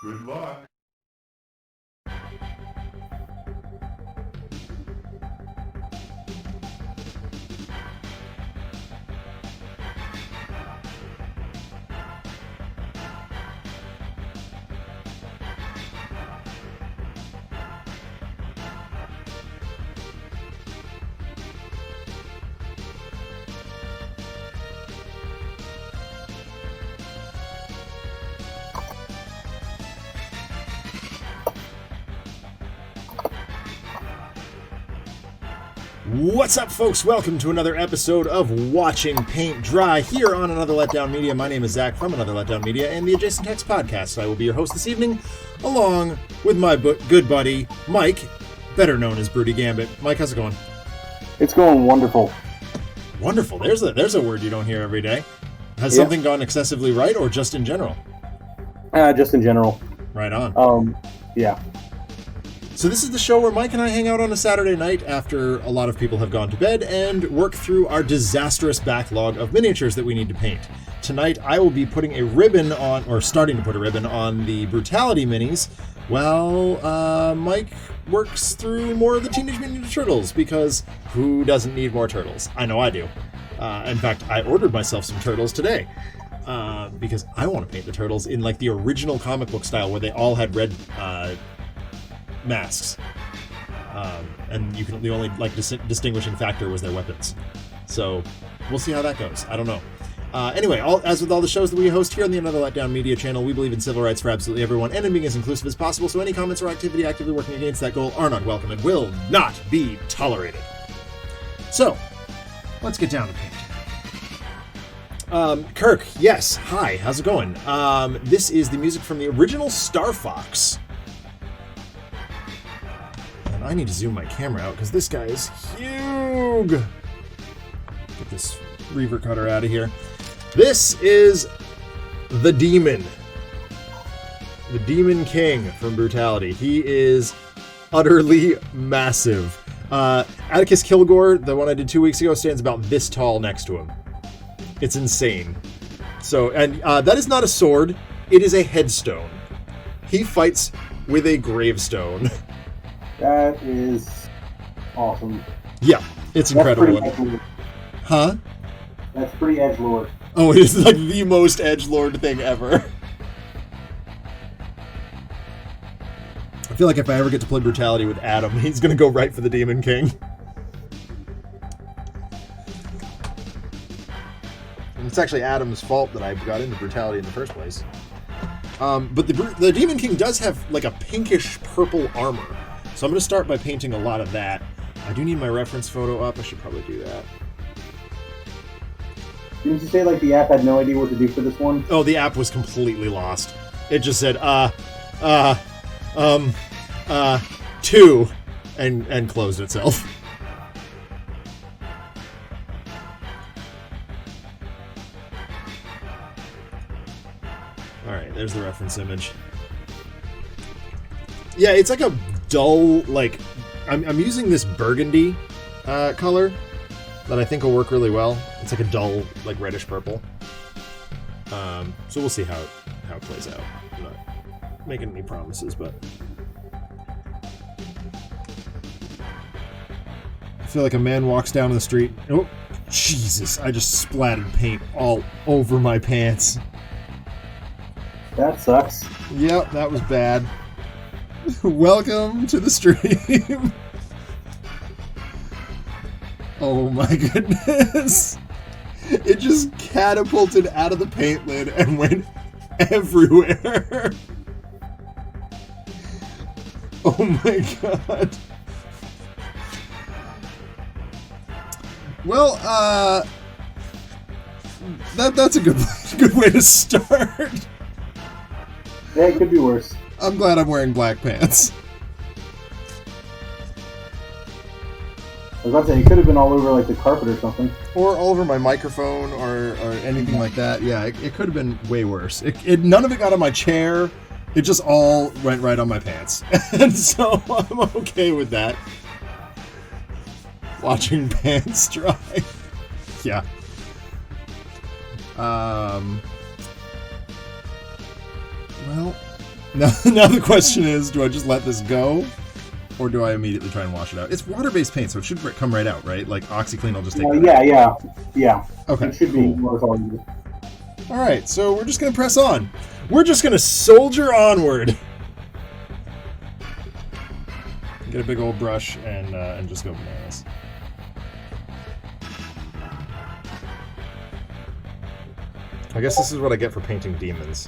Good luck. What's up, folks? Welcome to another episode of Watching Paint Dry here on Another Letdown Media. My name is Zach from Another Letdown Media and the Adjacent Text Podcast. I will be your host this evening, along with my good buddy, Mike, better known as Broody Gambit. Mike, how's it going? It's going wonderful. Wonderful. There's a word you don't hear every day. Has something gone excessively right, or just in general? Just in general. Right on. Yeah. So this is the show where Mike and I hang out on a Saturday night after a lot of people have gone to bed and work through our disastrous backlog of miniatures that we need to paint. Tonight I will be putting a ribbon on, or starting to put a ribbon on the Brutality minis, while Mike works through more of the Teenage Mutant Ninja Turtles, because who doesn't need more turtles? I know I do. In fact, I ordered myself some turtles today. Because I want to paint the turtles in like the original comic book style where they all had red masks, and the only like distinguishing factor was their weapons. So we'll see how that goes. I don't know. Anyway, as with all the shows that we host here on the Another Letdown Media channel, we believe in civil rights for absolutely everyone and in being as inclusive as possible, so any comments or activity actively working against that goal are not welcome and will not be tolerated. So let's get down to paint. Kirk, yes, hi, how's it going? This is the music from the original Star Fox. I need to zoom my camera out because this guy is huge. Get this reaver cutter out of here. This is the Demon. The Demon King from Brutality. He is utterly massive. Atticus Kilgore, the one I did 2 weeks ago, stands about this tall next to him. It's insane. So, and that is not a sword. It is a headstone. He fights with a gravestone. That is awesome. Yeah, it's incredible. Huh? That's pretty edgelord. Oh, it is like the most edgelord thing ever. I feel like if I ever get to play Brutality with Adam, he's gonna go right for the Demon King. And it's actually Adam's fault that I got into Brutality in the first place. But the Demon King does have like a pinkish purple armor. So I'm going to start by painting a lot of that. I do need my reference photo up. I should probably do that. Didn't you say like the app had no idea what to do for this one? Oh, the app was completely lost. It just said, 2, and closed itself. Alright, there's the reference image. Yeah, it's like a dull, like, I'm using this burgundy color that I think will work really well. It's like a dull, like, reddish purple. So we'll see how it plays out. I'm not making any promises, but I feel like a man walks down the street. Oh, Jesus! I just splattered paint all over my pants. That sucks. Yep, that was bad. Welcome to the stream. Oh my goodness. It just catapulted out of the paint lid and went everywhere. Oh my god. Well, that's a good way to start. Yeah, it could be worse. I'm glad I'm wearing black pants. I was about to say, it could have been all over like the carpet or something. Or all over my microphone or anything like that. Yeah, it could have been way worse. None of it got on my chair. It just all went right on my pants. And so I'm okay with that. Watching pants dry. Yeah. Well, Now the question is, do I just let this go? Or do I immediately try and wash it out? It's water-based paint, so it should come right out, right? Like, OxiClean will just take it out. Yeah. Okay, It should cool. be worth all you. Alright, so we're just going to press on. We're just going to soldier onward. Get a big old brush and just go bananas. I guess this is what I get for painting demons.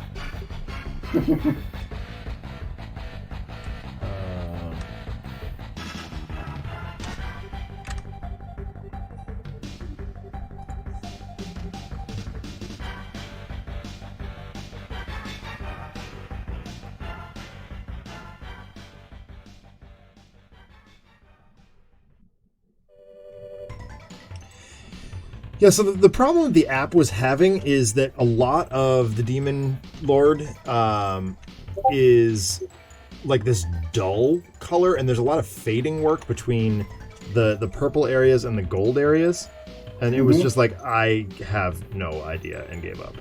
Yeah, so the problem the app was having is that a lot of the Demon Lord is like this dull color, and there's a lot of fading work between the purple areas and the gold areas, and it was just like, I have no idea, and gave up.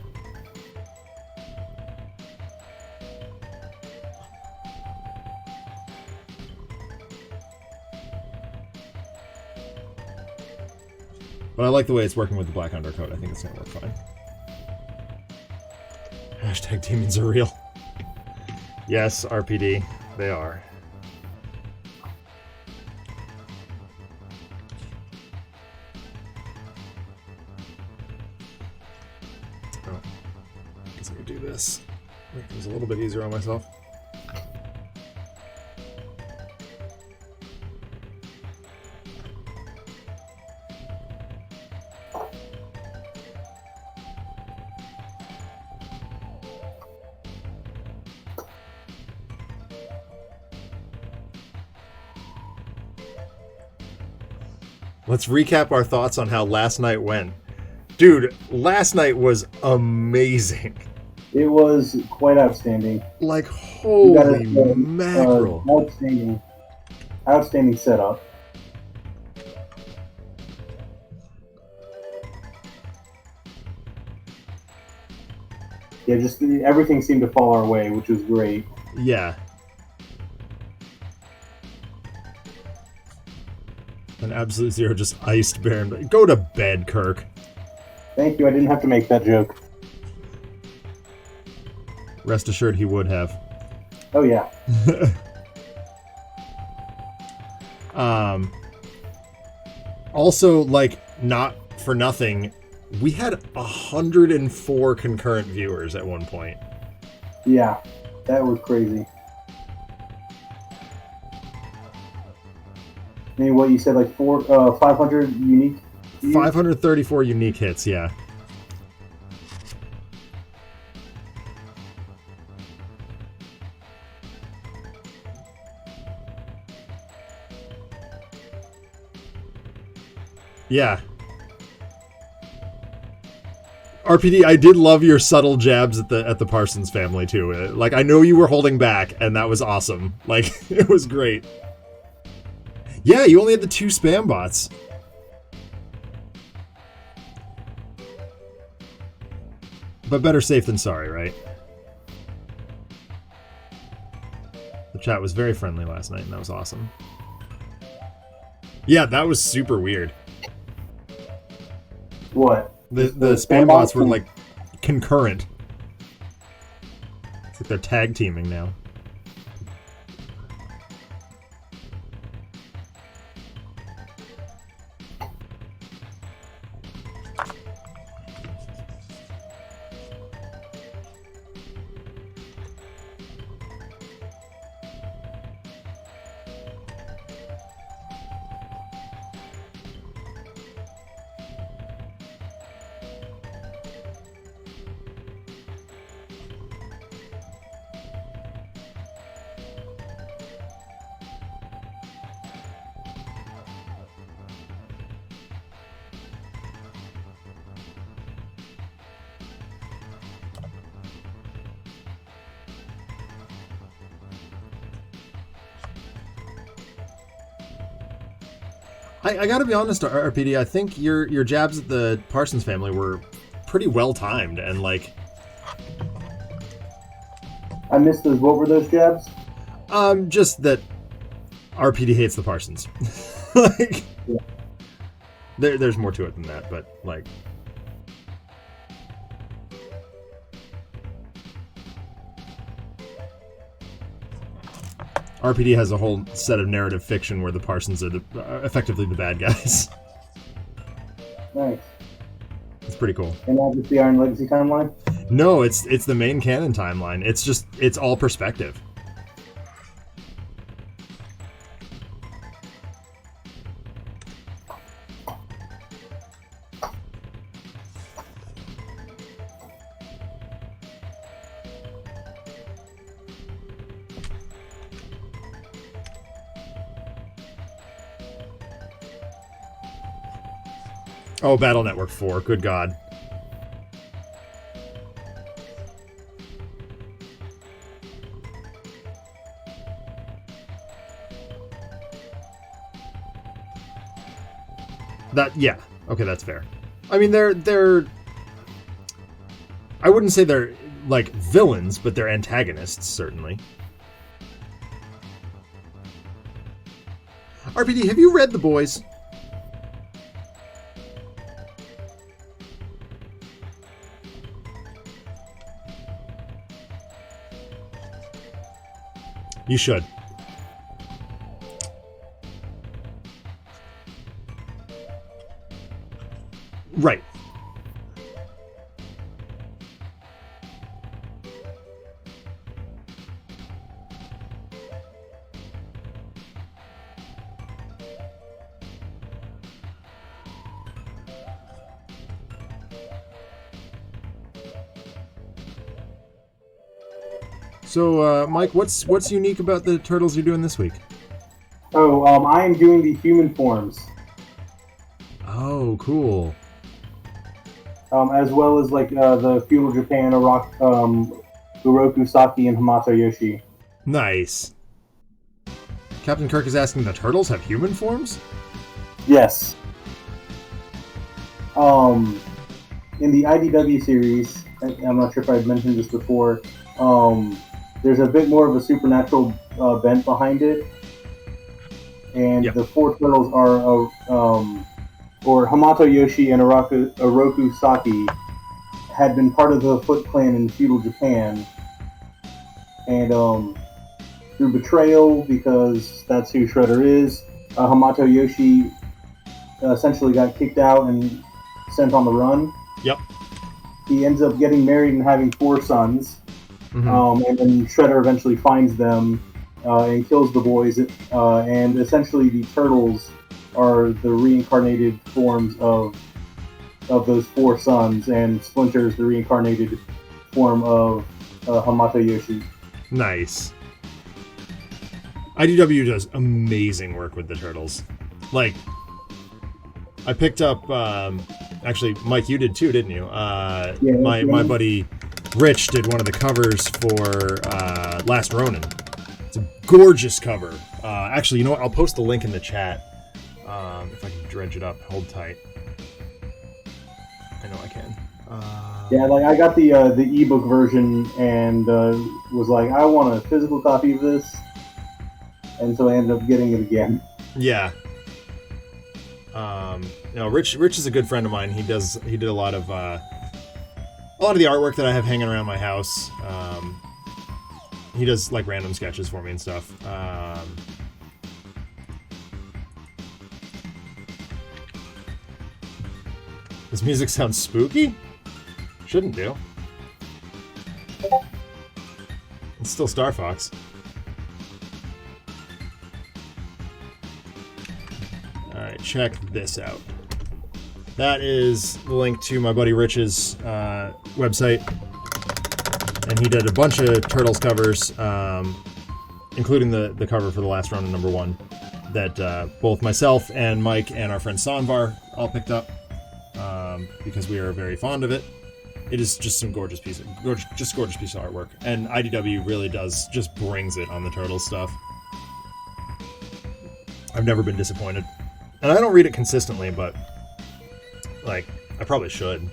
But I like the way it's working with the black undercoat. I think it's going to work fine. Hashtag demons are real. Yes, RPD, they are. Oh, I guess I could do this. Make things a little bit easier on myself. Let's recap our thoughts on how last night went. Dude, last night was amazing. It was quite outstanding. Like, holy mackerel. Outstanding setup. Yeah, just everything seemed to fall our way, which was great. Yeah. And Absolute Zero just iced Baron. Go to bed, Kirk. Thank you, I didn't have to make that joke. Rest assured he would have. Oh, yeah. Also, like, not for nothing, we had 104 concurrent viewers at one point. Yeah, that was crazy. I mean, what you said, like 500 unique? 534 unique hits, yeah. Yeah. RPD, I did love your subtle jabs at the Parsons family too. Like, I know you were holding back, and that was awesome. Like, it was great. Yeah, you only had the 2 spam bots. But better safe than sorry, right? The chat was very friendly last night, and that was awesome. Yeah, that was super weird. What? The spam bots were, like, concurrent. It's like they're tag teaming now. I gotta be honest, RPD, I think your jabs at the Parsons family were pretty well timed, and like, I missed those. What were those jabs? Just that RPD hates the Parsons. Like, Yeah. there's more to it than that, but like. RPD has a whole set of narrative fiction where the Parsons are effectively the bad guys. Nice. It's pretty cool. And not just the Iron Legacy timeline? No, it's the main canon timeline. It's all perspective. Oh, Battle Network 4. Good God. Yeah. Okay, that's fair. I mean, they're I wouldn't say they're like villains, but they're antagonists, certainly. RPD, have you read The Boys? You should. Right. So, Mike, what's unique about the Turtles you're doing this week? Oh, I am doing the human forms. Oh, cool. As well as like the Feudal Japan, Uroku Saki, and Hamato Yoshi. Nice. Captain Kirk is asking, the Turtles have human forms? Yes. In the IDW series, I'm not sure if I've mentioned this before, there's a bit more of a supernatural bent behind it. And Yep. the four turtles are, or Hamato Yoshi and Oroku Saki had been part of the Foot Clan in feudal Japan. And through betrayal, because that's who Shredder is, Hamato Yoshi essentially got kicked out and sent on the run. Yep. He ends up getting married and having 4 sons. Mm-hmm. And then Shredder eventually finds them and kills the boys. And essentially the turtles are the reincarnated forms of those 4 sons, and Splinter is the reincarnated form of Hamato Yoshi. Nice. IDW does amazing work with the Turtles. Like, I picked up, actually, Mike, you did too, didn't you? My buddy Rich did one of the covers for Last Ronin. It's a gorgeous cover. Actually, you know what? I'll post the link in the chat. If I can dredge it up, hold tight. I know I can. Yeah, like I got the ebook version and was like, I want a physical copy of this, and so I ended up getting it again. Yeah. No, Rich is a good friend of mine. He did a lot of the artwork that I have hanging around my house. He does like random sketches for me and stuff. This music sounds spooky? Shouldn't do. It's still Star Fox. Alright, check this out. That is the link to my buddy Rich's website. And he did a bunch of Turtles covers, including the cover for the Last Ronin #1 that both myself and Mike and our friend Sanvar all picked up because we are very fond of it. It is just some gorgeous piece of artwork, and IDW really just brings it on the Turtles stuff. I've never been disappointed, and I don't read it consistently, but like I probably should.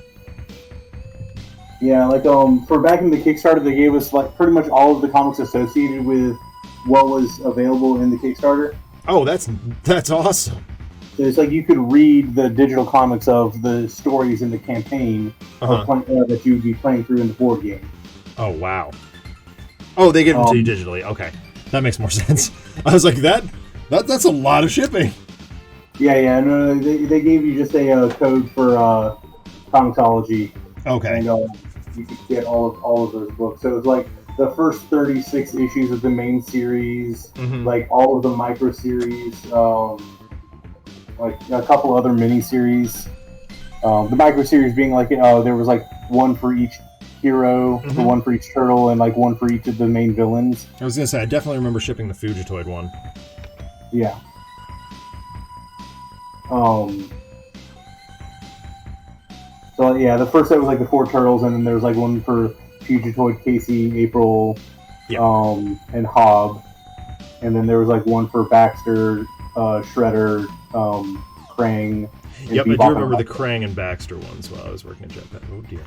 Yeah, like for back in the Kickstarter, they gave us like pretty much all of the comics associated with what was available in the Kickstarter. Oh, that's awesome. So it's like you could read the digital comics of the stories in the campaign that you would be playing through in the board game. Oh, wow. Oh, they give them to you digitally. Okay, that makes more sense. I was like, that's a lot of shipping. Yeah. No, they gave you just a code for Comicsology. Okay. And you could get all of those books. So it was like the first 36 issues of the main series, like all of the micro series, like a couple other mini series. The micro series being like there was like one for each hero, one for each turtle, and like one for each of the main villains. I was gonna say I definitely remember shipping the Fugitoid one. Yeah. So yeah, the first set was like the 4 turtles, and then there was like one for Fugitoid, Casey, April, and Hob, and then there was like one for Baxter, Shredder, Krang. Yep, I do remember the Krang and Baxter ones while I was working at Jetpack. Oh dear.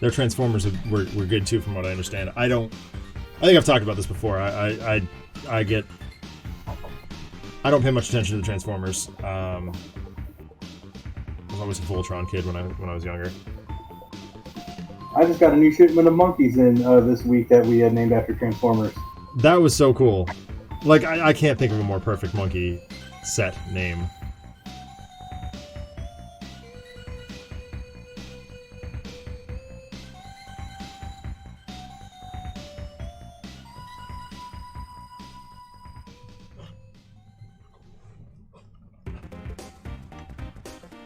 Their Transformers were good too, from what I understand. I think I've talked about this before. I don't pay much attention to the Transformers. I was always a Voltron kid when I was younger. I just got a new shipment of monkeys in this week that we had named after Transformers. That was so cool. Like, I can't think of a more perfect monkey set name.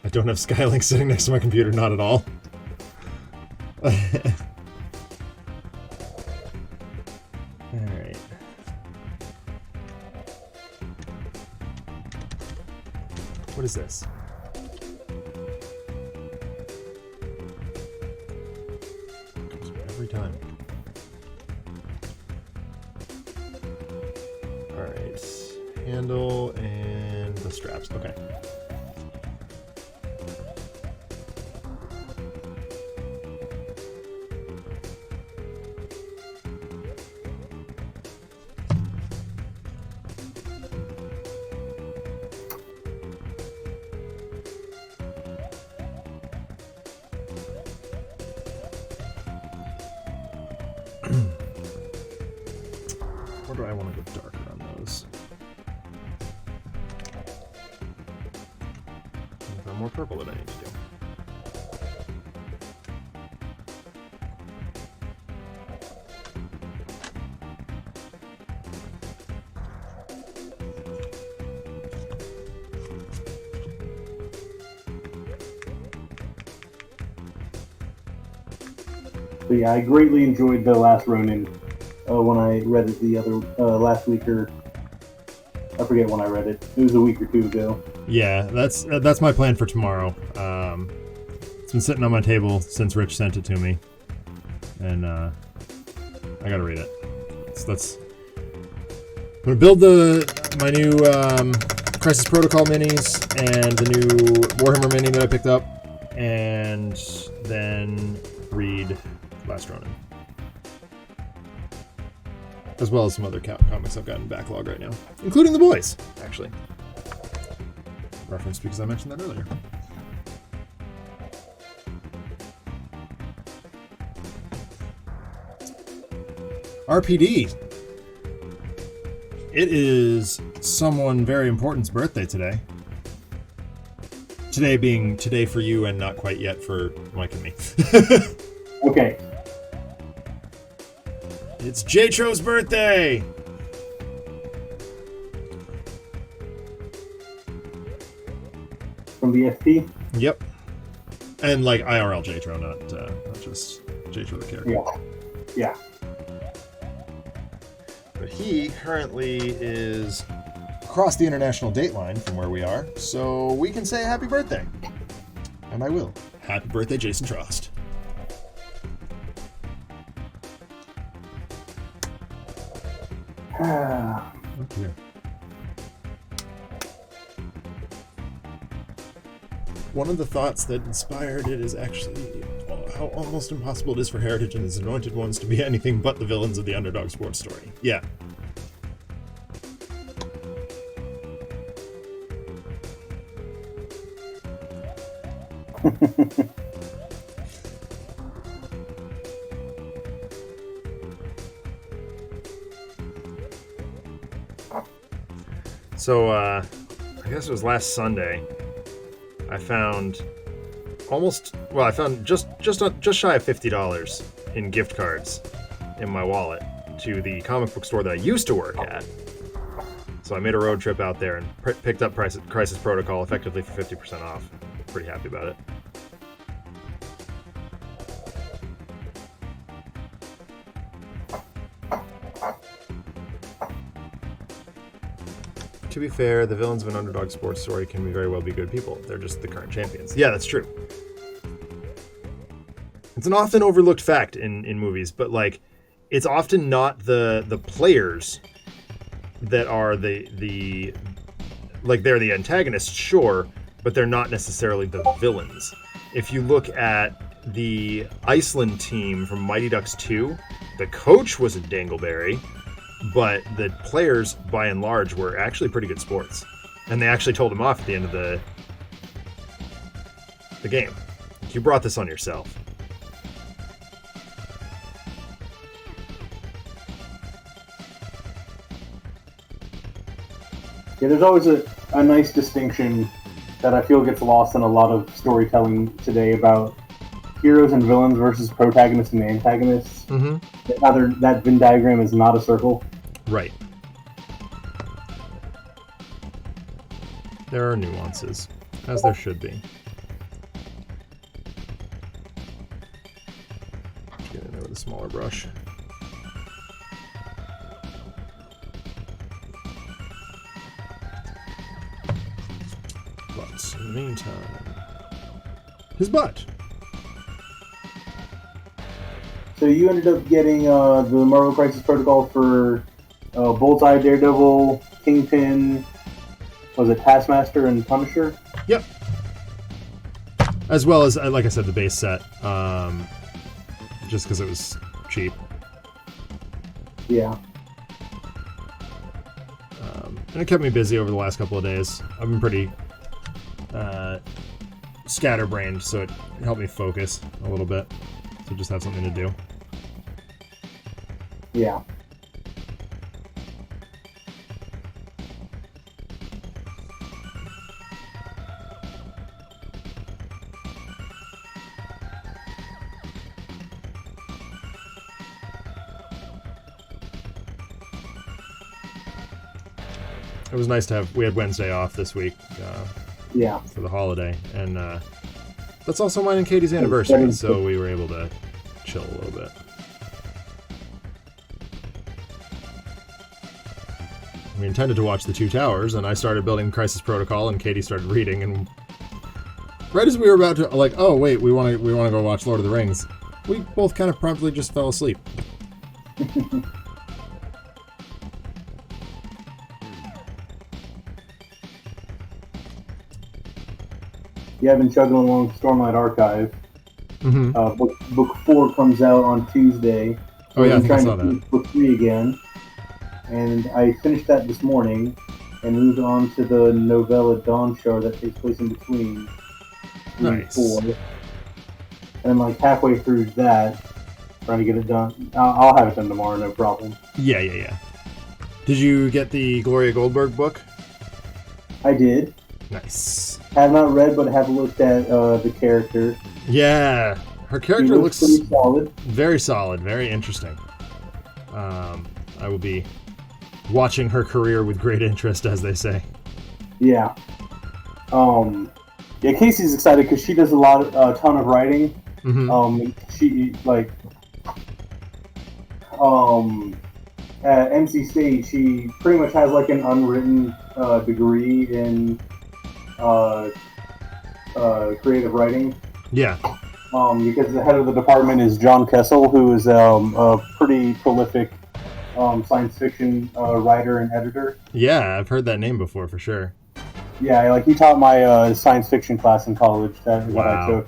I don't have Skylink sitting next to my computer, not at all. Alright. What is this? Comes every time. Alright. Handle and the straps. Okay. Or do I want to go darker on those? Is there more purple that I need to do? So yeah, I greatly enjoyed The Last Ronin when I read it the other last week, or I forget when I read it. It was a week or two ago. Yeah, that's my plan for tomorrow. It's been sitting on my table since Rich sent it to me, and I gotta read it. So I'm gonna build my new Crisis Protocol minis and the new Warhammer mini that I picked up, and then read Last Ronin, as well as some other comics I've got in backlog right now, including The Boys, actually. Reference because I mentioned that earlier. RPD. It is someone very important's birthday today. Today being today for you and not quite yet for Mike and me. Okay. It's J-Tro's birthday! From the FP? Yep. And like IRL J-Tro, not just J-Tro the character. Yeah. But he currently is across the international date line from where we are, so we can say happy birthday. And I will. Happy birthday, Jason Trost. Ah. Okay. one of the thoughts that inspired it is actually how almost impossible it is for Heritage and his anointed ones to be anything but the villains of the Underdog sports story. Yeah. So, I guess it was last Sunday, I found just shy of $50 in gift cards in my wallet to the comic book store that I used to work at. So I made a road trip out there and picked up Crisis Protocol effectively for 50% off. Pretty happy about it. To be fair, the villains of an underdog sports story can very well be good people. They're just the current champions. Yeah, that's true. It's an often overlooked fact in movies, but like, it's often not the players that are the like, they're the antagonists, sure, but they're not necessarily the villains. If you look at the Iceland team from Mighty Ducks 2, the coach was a Dangleberry, but the players, by and large, were actually pretty good sports. And they actually told him off at the end of the game. You brought this on yourself. Yeah, there's always a nice distinction that I feel gets lost in a lot of storytelling today about heroes and villains versus protagonists and antagonists. Mm-hmm. That Venn diagram is not a circle. Right. There are nuances, as there should be. Get in there with a smaller brush. But in the meantime, his butt. So you ended up getting the Marvel Crisis Protocol for Bullseye, Daredevil, Kingpin, was it Taskmaster and Punisher? Yep. As well as, like I said, the base set, just because it was cheap. Yeah. And it kept me busy over the last couple of days. I've been pretty scatterbrained, so it helped me focus a little bit. So just have something to do. Yeah. It was nice to have. We had Wednesday off this week. Yeah. For the holiday, and that's also mine and Katie's anniversary, so we were able to chill a little bit. We intended to watch The Two Towers, and I started building Crisis Protocol, and Katie started reading, and right as we were about to, like, oh wait, we want to go watch Lord of the Rings, we both kind of promptly just fell asleep. Yeah, I've been chugging along Stormlight Archive. Mm-hmm. Book 4 comes out on Tuesday. Oh yeah, I I'm think I trying saw to that. finish Book 3 again. And I finished that this morning and moved on to the novella Dawn Show that takes place in between 3 and 4. And I'm like halfway through that, trying to get it done. I'll have it done tomorrow, no problem. Yeah. Did you get the Gloria Goldberg book? I did. Nice. Have not read, but have looked at the character. Yeah, her character looks pretty solid. Very solid, very interesting. I will be watching her career with great interest, as they say. Yeah. Yeah, Casey's excited because she does a ton of writing. Mm-hmm. She at NC State, she pretty much has like an unwritten degree in creative writing. Yeah. Because the head of the department is John Kessel, who is a pretty prolific science fiction writer and editor. Yeah, I've heard that name before for sure. Yeah, like he taught my science fiction class in college that I Wow. took,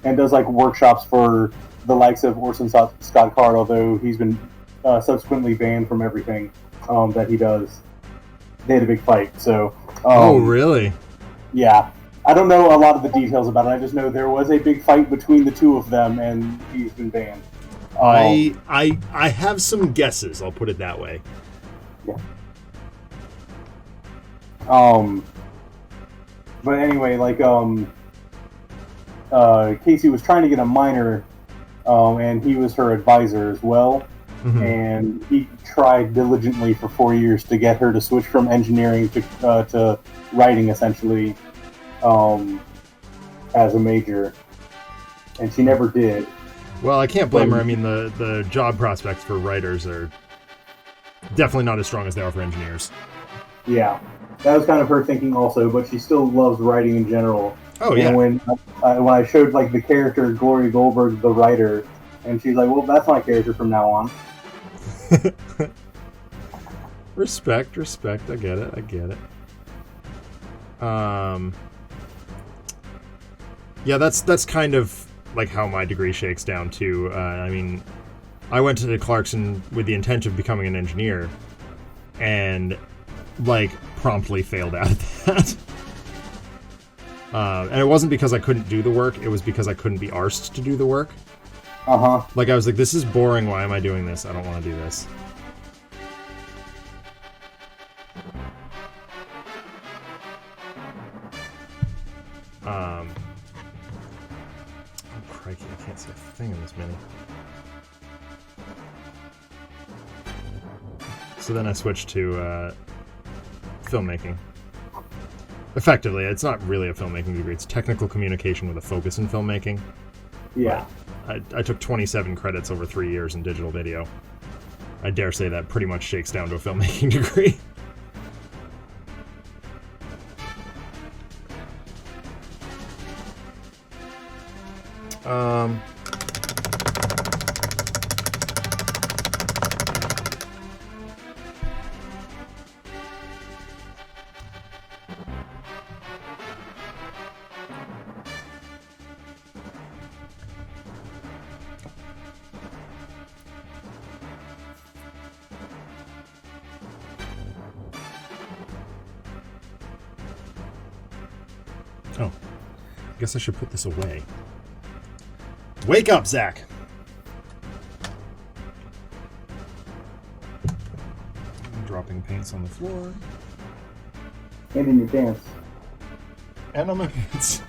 and does like workshops for the likes of Orson Scott Card. Although he's been subsequently banned from everything that he does. They had a big fight, so Oh, really? yeah. I don't know a lot of the details about it. I just know there was a big fight between the two of them, and he's been banned. I have some guesses. I'll put it that way. Yeah. But anyway, like Casey was trying to get a minor, and he was her advisor as well. Mhm. And he tried diligently for 4 years to get her to switch from engineering to writing, essentially, as a major, and she never did. Well, I can't blame her. I mean, the job prospects for writers are definitely not as strong as they are for engineers. Yeah, that was kind of her thinking also, but she still loves writing in general. Oh, yeah. And when I showed like the character Gloria Goldberg, the writer, and she's like, "Well, that's my character from now on." Respect. I get it. Yeah, that's kind of like how my degree shakes down too. I mean, I went to Clarkson with the intention of becoming an engineer, and like promptly failed out of that. And it wasn't because I couldn't do the work; it was because I couldn't be arsed to do the work. Like, I was like, this is boring. Why am I doing this? I don't want to do this. Oh, crikey, I can't see a thing in this menu. So then I switched to filmmaking. Effectively, it's not really a filmmaking degree. It's technical communication with a focus in filmmaking. Yeah. I took 27 credits over 3 years in digital video. I dare say that pretty much shakes down to a filmmaking degree. Oh, I guess I should put this away. Wake up, Zach! I'm dropping paints on the floor. And in your pants. And on my pants.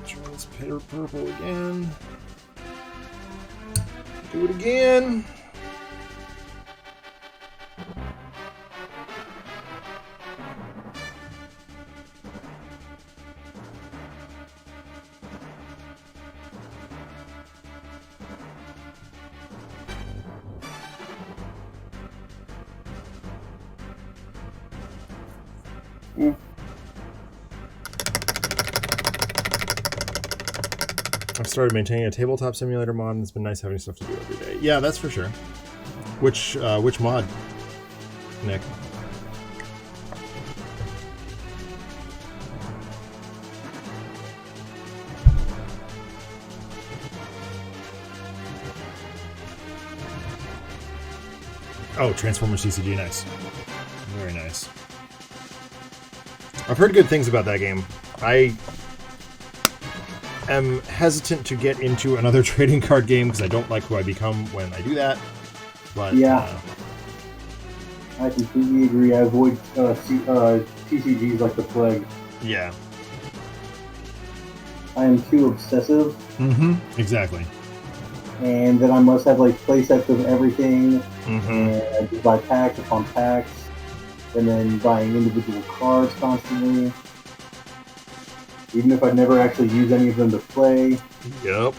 Try this purple again. Do it again. I've started maintaining a tabletop simulator mod, and it's been nice having stuff to do every day. Yeah, that's for sure. Which mod, Nick? Oh, Transformers CCG, nice. Very nice. I've heard good things about that game. I am hesitant to get into another trading card game because I don't like who I become when I do that. But yeah, I completely agree. I avoid TCGs like the plague. Yeah. I am too obsessive. Mm-hmm. Exactly. And then I must have like playsets of everything. Mm-hmm. And I just buy packs upon packs. And then buying individual cards constantly. Even if I never actually use any of them to play. Yep.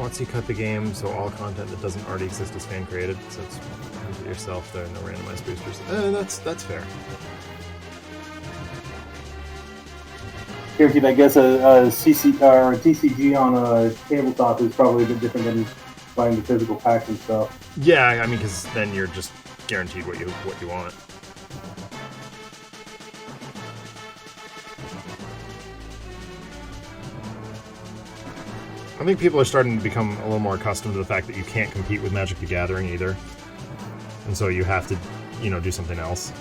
Once you cut the game, so all content that doesn't already exist is fan created. So it's yourself. There are no randomized boosters. That's fair. Guaranteed, I guess a CC or a TCG on a tabletop is probably a bit different than buying the physical packs and stuff. Yeah, I mean, because then you're just guaranteed what you want. I think people are starting to become a little more accustomed to the fact that you can't compete with Magic the Gathering either, and so you have to, do something else.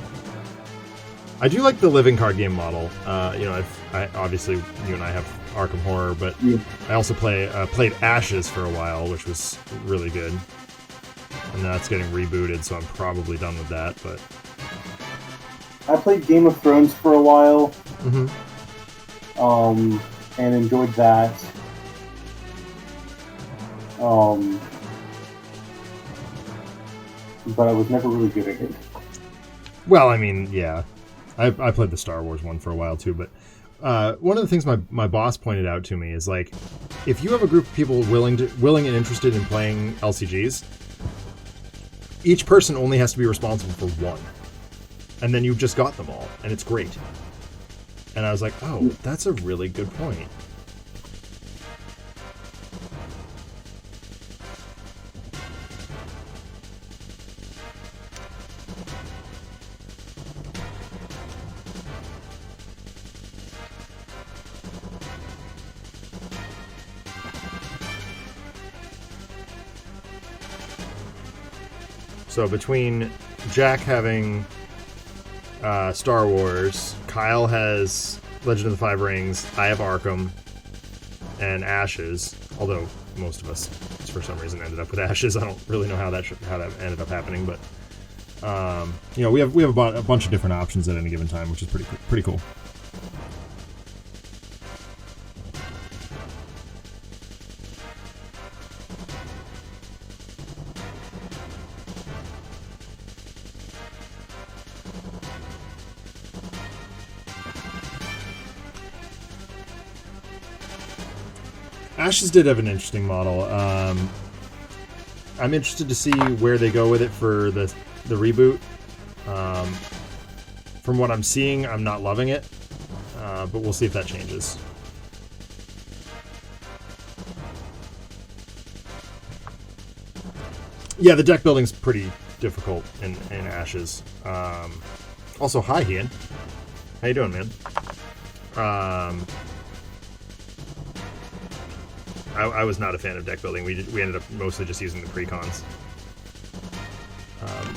I do like the living card game model. I obviously you and I have Arkham Horror, but Yeah. I also played Ashes for a while, which was really good. And that's getting rebooted, so I'm probably done with that. But I played Game of Thrones for a while, mm-hmm. And enjoyed that. But I was never really good at it. Well, I mean, yeah, I played the Star Wars one for a while too. But one of the things my boss pointed out to me is, like, if you have a group of people willing and interested in playing LCGs, each person only has to be responsible for one, and then you've just got them all, and it's great. And I was like, oh, that's a really good point. So between Jack having Star Wars, Kyle has Legend of the Five Rings, I have Arkham, and Ashes. Although most of us, for some reason, ended up with Ashes. I don't really know how that ended up happening, but we have a bunch of different options at any given time, which is pretty cool. Ashes did have an interesting model. I'm interested to see where they go with it for the reboot. From what I'm seeing, I'm not loving it, but we'll see if that changes. Yeah, the deck building's pretty difficult in Ashes. Also, hi, Ian. How you doing, man? I was not a fan of deck building. We ended up mostly just using the precons.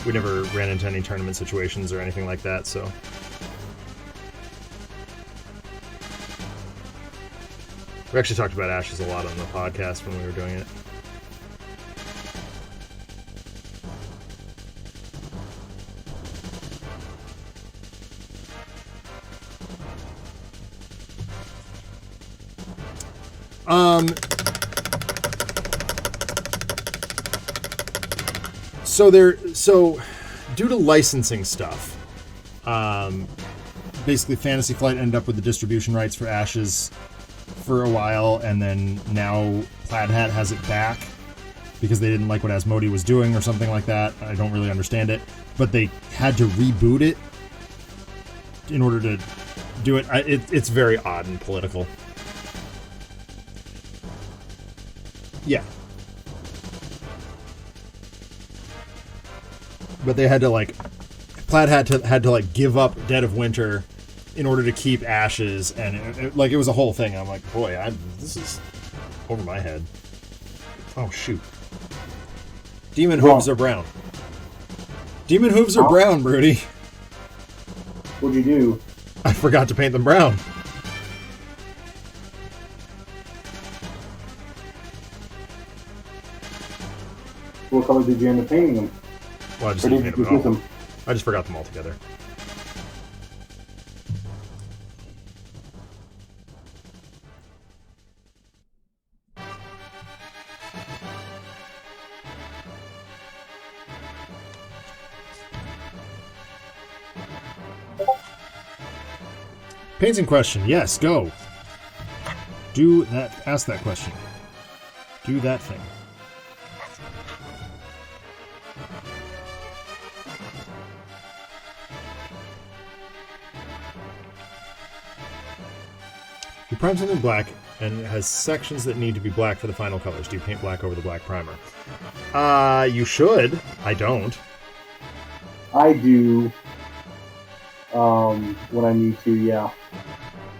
We never ran into any tournament situations or anything like that, so. We actually talked about Ashes a lot on the podcast when we were doing it. So due to licensing stuff, basically Fantasy Flight ended up with the distribution rights for Ashes for a while, and then now Plaid Hat has it back because they didn't like what Asmodee was doing or something like that. I don't really understand it, but they had to reboot it in order to do it. It's very odd and political. Yeah. But they had to, Plaid had to give up Dead of Winter in order to keep Ashes, and it was a whole thing. I'm like, boy, this is over my head. Oh, shoot. Demon hooves are brown. Demon hooves are brown, Broody. What'd you do? I forgot to paint them brown. What color did you end up painting them? Well, I just Or didn't did paint you them just at all. them? I just forgot them all together. Paints in question. Yes, go. Do that. Ask that question. Do that thing. You prime something black, and it has sections that need to be black for the final colors. Do you paint black over the black primer? You should. I don't. I do. When I need to, yeah.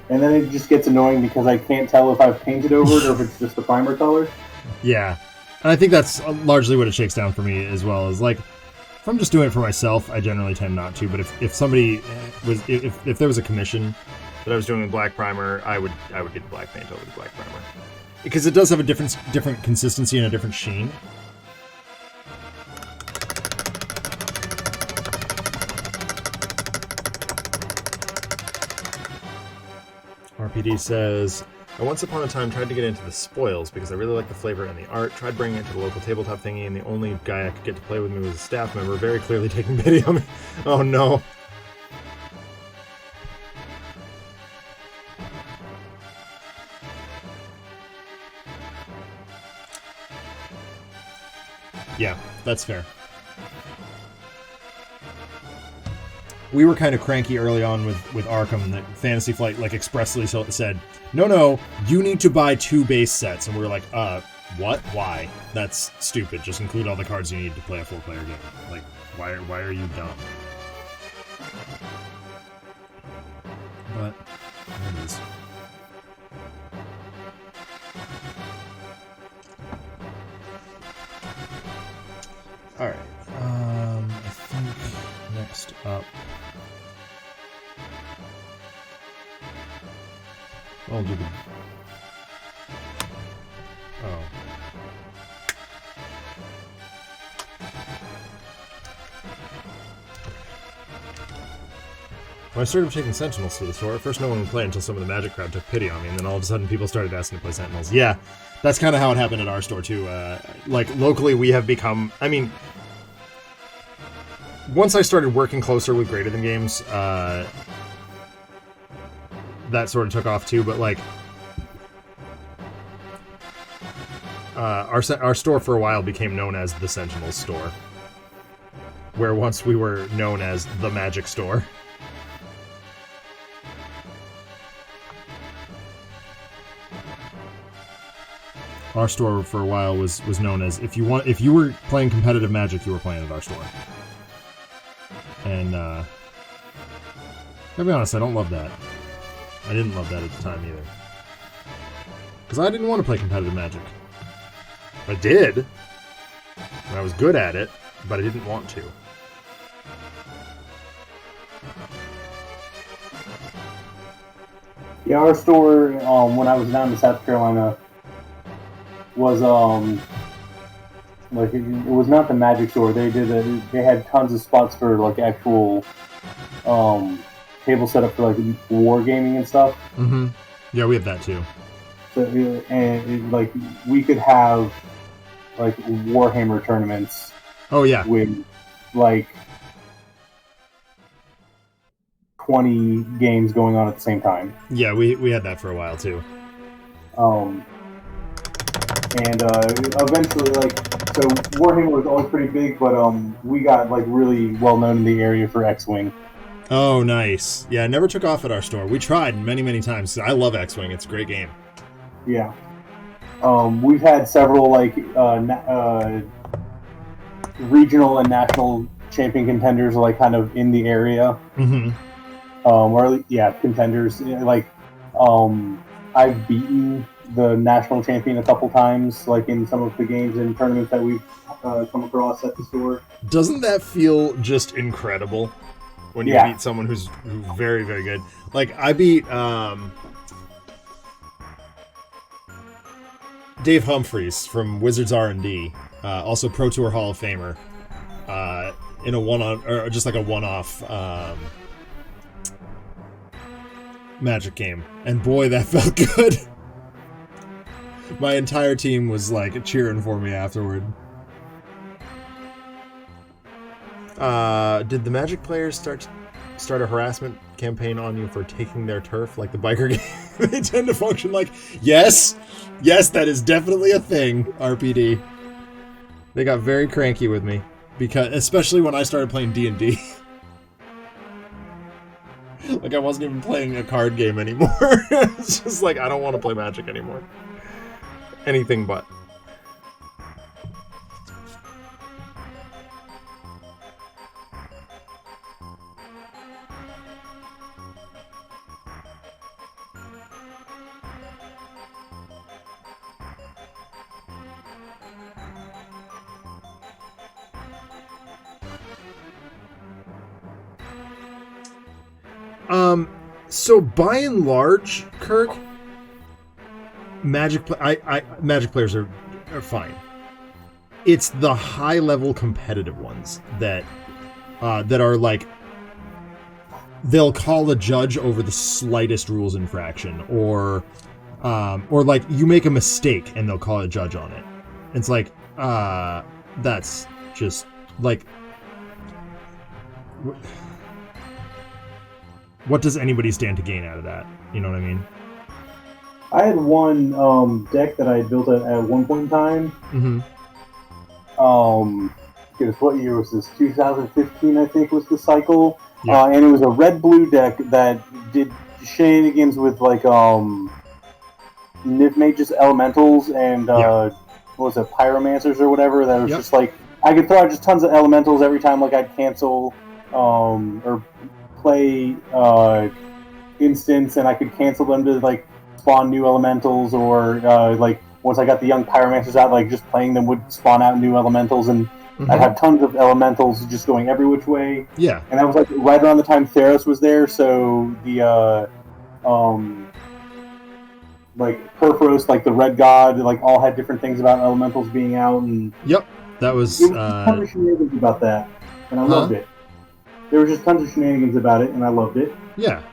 And then it just gets annoying because I can't tell if I've painted over it or if it's just the primer color. Yeah. And I think that's largely what it shakes down for me as well. Is like, if I'm just doing it for myself, I generally tend not to. But if somebody was, if there was a commission that I was doing with black primer, I would get the black paint over the black primer. Because it does have a different consistency and a different sheen. RPD says, I once upon a time tried to get into the spoils because I really like the flavor and the art. Tried bringing it to the local tabletop thingy, and the only guy I could get to play with me was a staff member, very clearly taking pity on me. Oh no. Yeah, that's fair. We were kind of cranky early on with Arkham that Fantasy Flight like expressly said, no, you need to buy 2 base sets. And we were like, what? Why? That's stupid. Just include all the cards you need to play a 4-player game. Like, why are you dumb? But, there it is. Alright, I think next up... I'll do the... Oh. When I started taking Sentinels to the store, at first no one would play until some of the Magic crowd took pity on me, and then all of a sudden people started asking to play Sentinels. Yeah, that's kind of how it happened at our store, too. Like, locally we have become... I mean... Once I started working closer with Greater Than Games, that sort of took off too, but like our store for a while became known as the Sentinels store, where once we were known as the Magic store. Our store for a while was known as if you were playing competitive Magic, you were playing at our store. And to be honest, I don't love that. I didn't love that at the time either. Because I didn't want to play competitive Magic. I did. And I was good at it, but I didn't want to. Yeah, our store, when I was down in South Carolina, was, like, it was not the Magic store. They had tons of spots for, like, actual, table setup for like wargaming and stuff. Mm-hmm. Yeah, we have that too. So like we could have like Warhammer tournaments. Oh yeah. With like 20 games going on at the same time. Yeah, we had that for a while too. And eventually, like, so Warhammer was always pretty big, but we got like really well known in the area for X-Wing. Oh, nice. Yeah, it never took off at our store. We tried many, many times. I love X-Wing. It's a great game. Yeah. We've had several, like, regional and national champion contenders, like, kind of in the area. Mm-hmm. Or, yeah, contenders. Like, I've beaten the national champion a couple times, like, in some of the games and tournaments that we've come across at the store. Doesn't that feel just incredible? When you beat someone who's very, very good. Like, I beat Dave Humphreys from Wizards R&D, also Pro Tour Hall of Famer, in a one-on, or just like a one-off Magic game. And boy, that felt good. My entire team was like cheering for me afterward. Did the Magic players start start a harassment campaign on you for taking their turf, like the biker game, they tend to function like, yes, that is definitely a thing, RPD. They got very cranky with me, because especially when I started playing D&D. Like, I wasn't even playing a card game anymore. It's just like, I don't want to play Magic anymore. Anything but. So by and large, Kirk, Magic players are fine. It's the high level competitive ones that are like, they'll call a judge over the slightest rules infraction, or like you make a mistake and they'll call a judge on it. It's like, that's just like, what does anybody stand to gain out of that? You know what I mean? I had one deck that I had built at one point in time. Mm-hmm. Guess what year was this? 2015, I think, was the cycle. Yeah. And it was a red-blue deck that did shenanigans with, like, Niv Mage's Elementals and, what was it, Pyromancers or whatever. That was just, like, I could throw out just tons of Elementals every time, like, I'd cancel, or play, instants, and I could cancel them to, like, spawn new Elementals, or, like, once I got the young Pyromancers out, like, just playing them would spawn out new Elementals, and I'd have tons of Elementals just going every which way. Yeah. And that was, like, right around the time Theros was there, so the, like, Purphoros, like, the Red God, like, all had different things about Elementals being out, and... Yep, that was... There was tons of shenanigans about that, and I loved it. There were just tons of shenanigans about it, and I loved it. Yeah.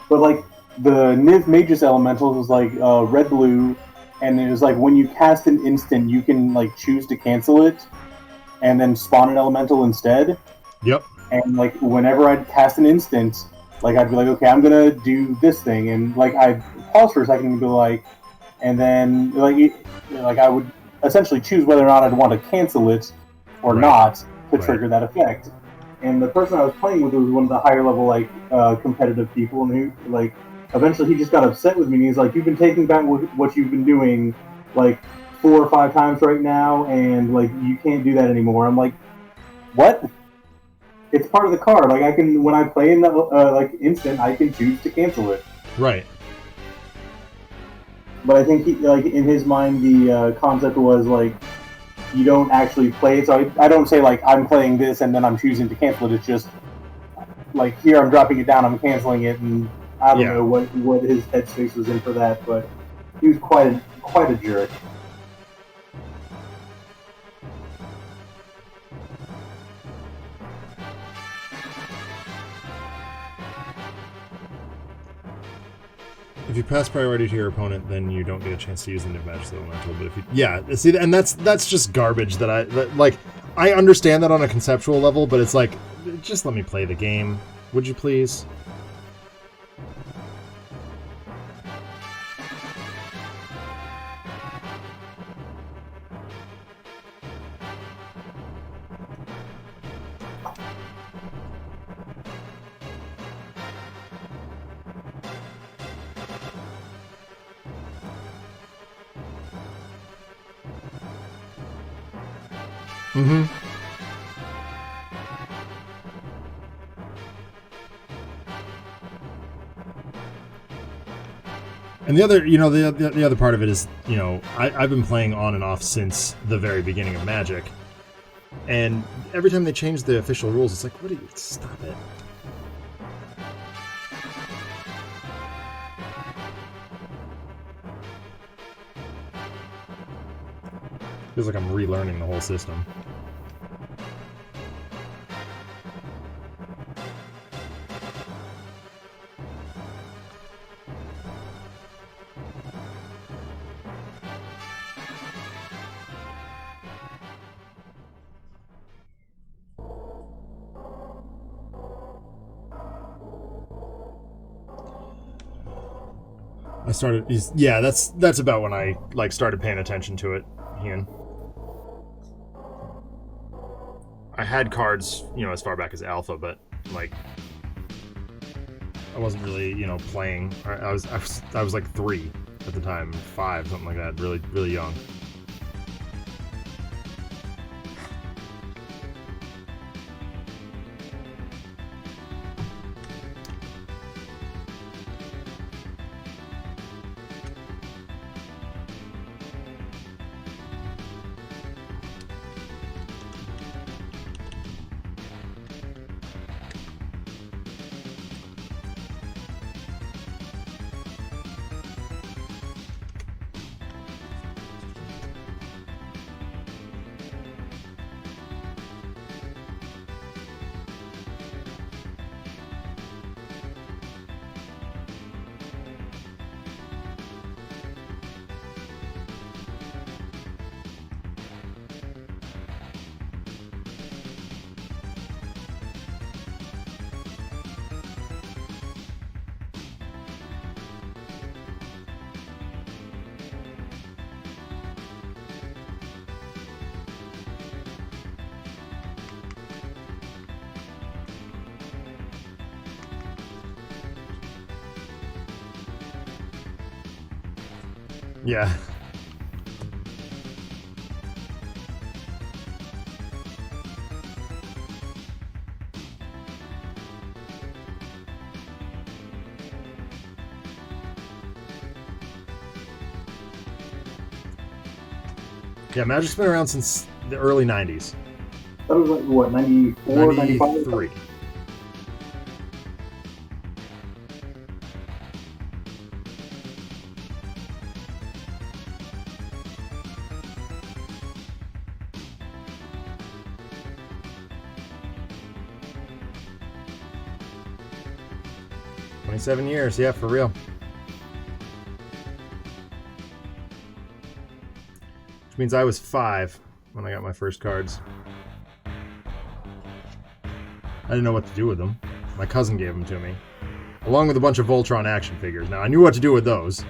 But, like, the Niv Mage's Elementals was, like, red-blue, and it was, like, when you cast an instant, you can, like, choose to cancel it, and then spawn an Elemental instead. Yep. And, like, whenever I'd cast an instant, like, I'd be like, okay, I'm gonna do this thing, and, like, I'd pause for a second and be like, and then, like, I would essentially choose whether or not I'd want to cancel it or not to trigger that effect. And the person I was playing with was one of the higher level, like, competitive people, and who, like, eventually he just got upset with me, and he's like, you've been taking back what you've been doing, like, 4 or 5 times right now, and, like, you can't do that anymore. I'm like, what? It's part of the card. Like, I can, when I play in that, like, instant, I can choose to cancel it. Right. But I think, he, like, in his mind, the concept was, like, you don't actually play it. So I don't say, like, I'm playing this and then I'm choosing to cancel it. It's just, like, here I'm dropping it down, I'm canceling it, and I don't know what his headspace was in for that, but he was quite a jerk. If you pass priority to your opponent, then you don't get a chance to use the Niv Mage's Elemental. But if you, see, and that's just garbage. I understand that on a conceptual level, but it's like, just let me play the game, would you please? Mm-hmm. And the other, the other part of it is, I've been playing on and off since the very beginning of Magic, and every time they change the official rules, it's like, stop it. Feels like I'm relearning the whole system. I started. Yeah, that's about when I like started paying attention to it, Ian. I had cards, as far back as Alpha, but like I wasn't really, playing. I was like 3 at the time, 5, something like that. Really, really young. Yeah. Yeah, Magic's been around since the early 90s. That was like, what, 94, 95? 93. Seven years, yeah, for real. Which means I was 5 when I got my first cards. I didn't know what to do with them. My cousin gave them to me, along with a bunch of Voltron action figures. Now, I knew what to do with those.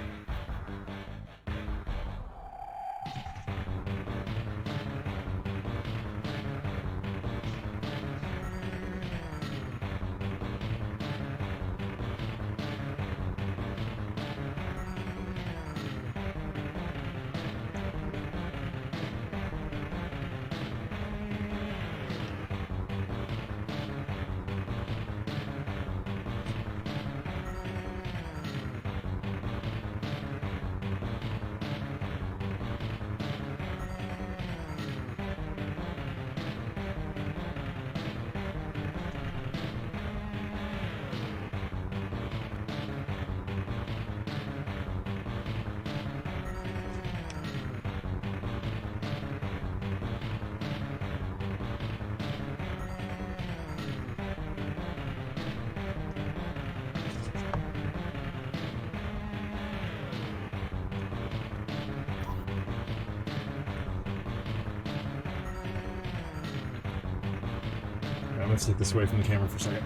Let's take this away from the camera for a second.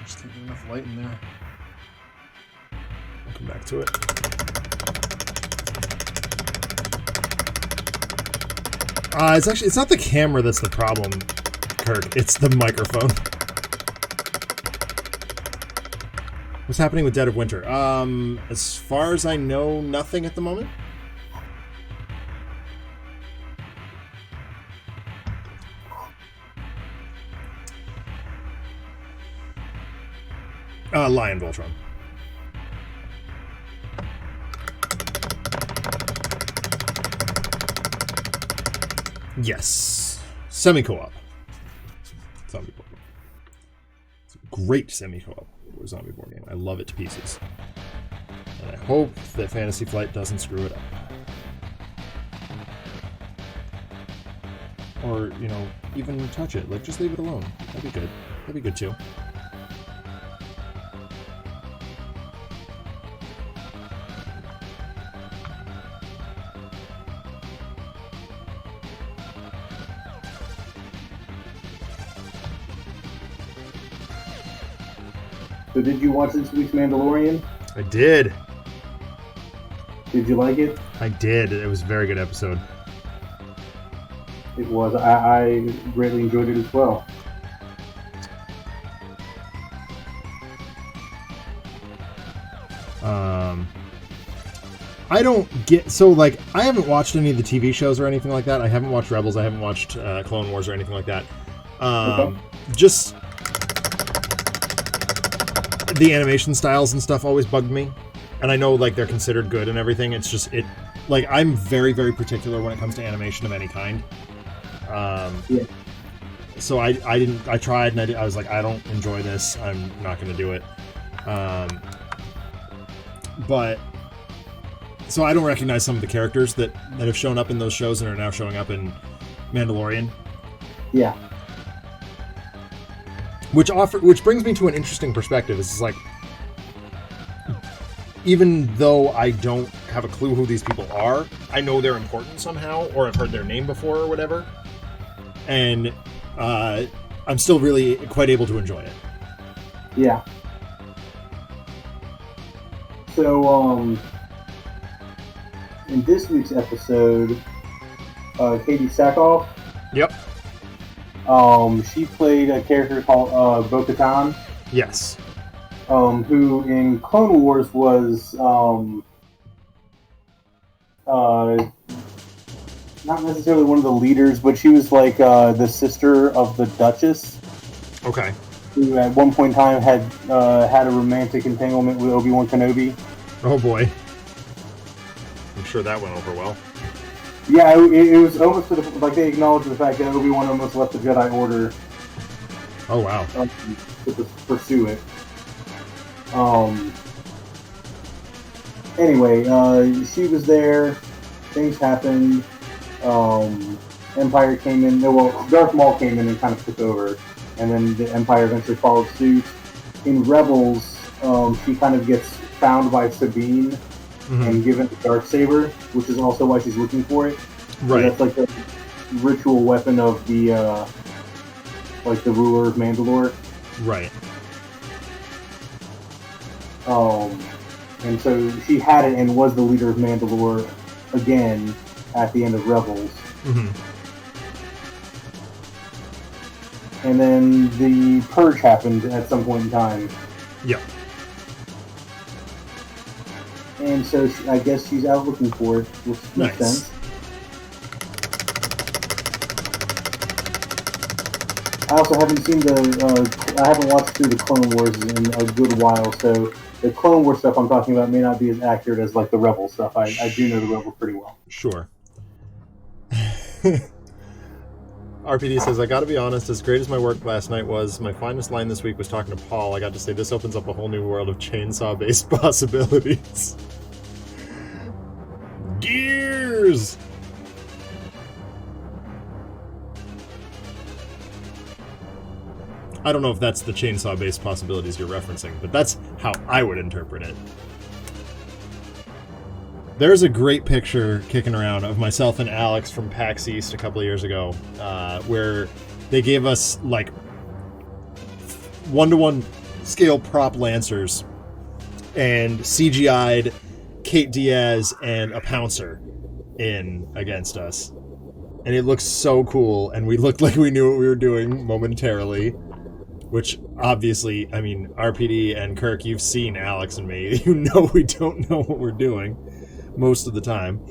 Just taking enough light in there. We'll come back to it. It's not the camera that's the problem, Kirk. It's the microphone. What's happening with Dead of Winter? As far as I know, nothing at the moment. Lion Voltron. Yes. Semi-co-op. Zombie board game. It's a great semi-co-op zombie board game. I love it to pieces. And I hope that Fantasy Flight doesn't screw it up. Or, you know, even touch it. Like, just leave it alone. That'd be good. That'd be good, too. So did you watch this week's Mandalorian? I did. Did you like it? I did. It was a very good episode. It was. I greatly enjoyed it as well. I don't get... So, like, I haven't watched any of the TV shows or anything like that. I haven't watched Rebels. I haven't watched Clone Wars or anything like that. Okay. Just... The animation styles and stuff always bugged me. And I know, like, they're considered good and everything. It's just... Like, I'm very, very particular when it comes to animation of any kind. Yeah. So I tried and I was like, I don't enjoy this. I'm not going to do it. But... So I don't recognize some of the characters that have shown up in those shows and are now showing up in Mandalorian. Yeah. Which brings me to an interesting perspective. It's like, even though I don't have a clue who these people are, I know they're important somehow, or I've heard their name before or whatever. And I'm still really quite able to enjoy it. Yeah. So, in this week's episode, Katie Sackhoff. Yep. She played a character called Bo-Katan. Yes. Who in Clone Wars was not necessarily one of the leaders, but she was like the sister of the Duchess. Okay. Who at one point in time had had a romantic entanglement with Obi-Wan Kenobi. Oh boy. I'm sure that went over well. Yeah, it was almost to the, like they acknowledged the fact that Obi-Wan almost left the Jedi Order. Oh wow. To pursue it. Anyway, she was there. Things happened. Empire came in. Well, Darth Maul came in and kind of took over, and then the Empire eventually followed suit. In Rebels, she kind of gets found by Sabine. Mm-hmm. And given the Darksaber, which is also why she's looking for it. Right. So that's like the ritual weapon of the like the ruler of Mandalore. Right. And so she had it and was the leader of Mandalore again at the end of Rebels. Mm-hmm. And then the Purge happened at some point in time. Yep. And so I guess she's out looking for it, which makes sense. I also haven't seen I haven't watched through the Clone Wars in a good while, so the Clone Wars stuff I'm talking about may not be as accurate as like the Rebel stuff. I do know the Rebel pretty well. Sure. RPD says, I gotta be honest, as great as my work last night was, my finest line this week was talking to Paul. I got to say, this opens up a whole new world of chainsaw-based possibilities. Gears! I don't know if that's the chainsaw-based possibilities you're referencing, but that's how I would interpret it. There's a great picture kicking around of myself and Alex from PAX East a couple of years ago, where they gave us, like, 1-to-1 scale prop Lancers and CGI'd Kate Diaz and a Pouncer in against us. And it looks so cool, and we looked like we knew what we were doing momentarily. Which, obviously, I mean, RPD and Kirk, you've seen Alex and me. You know we don't know what we're doing most of the time.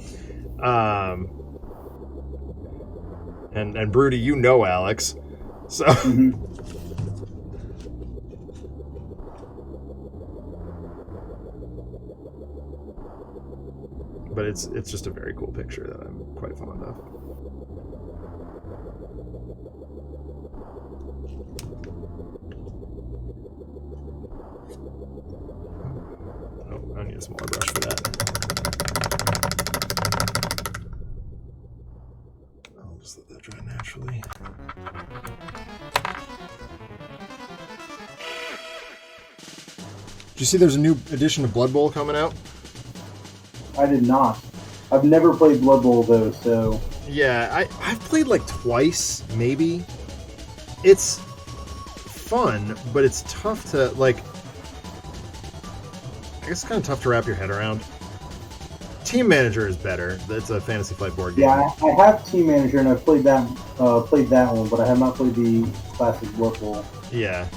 And Broody, you know Alex. So... Mm-hmm. But it's just a very cool picture that I'm quite fond of. a smaller brush for that. I'll just let that dry naturally. Did you see there's a new edition of Blood Bowl coming out? I did not. I've never played Blood Bowl though, so... Yeah, I've played like twice, maybe. It's fun, but it's tough to, like... I guess it's kind of tough to wrap your head around. Team Manager is better. That's a Fantasy Flight board game. Yeah, I have Team Manager and I've played that one, but I have not played the classic Blood Bowl. Yeah.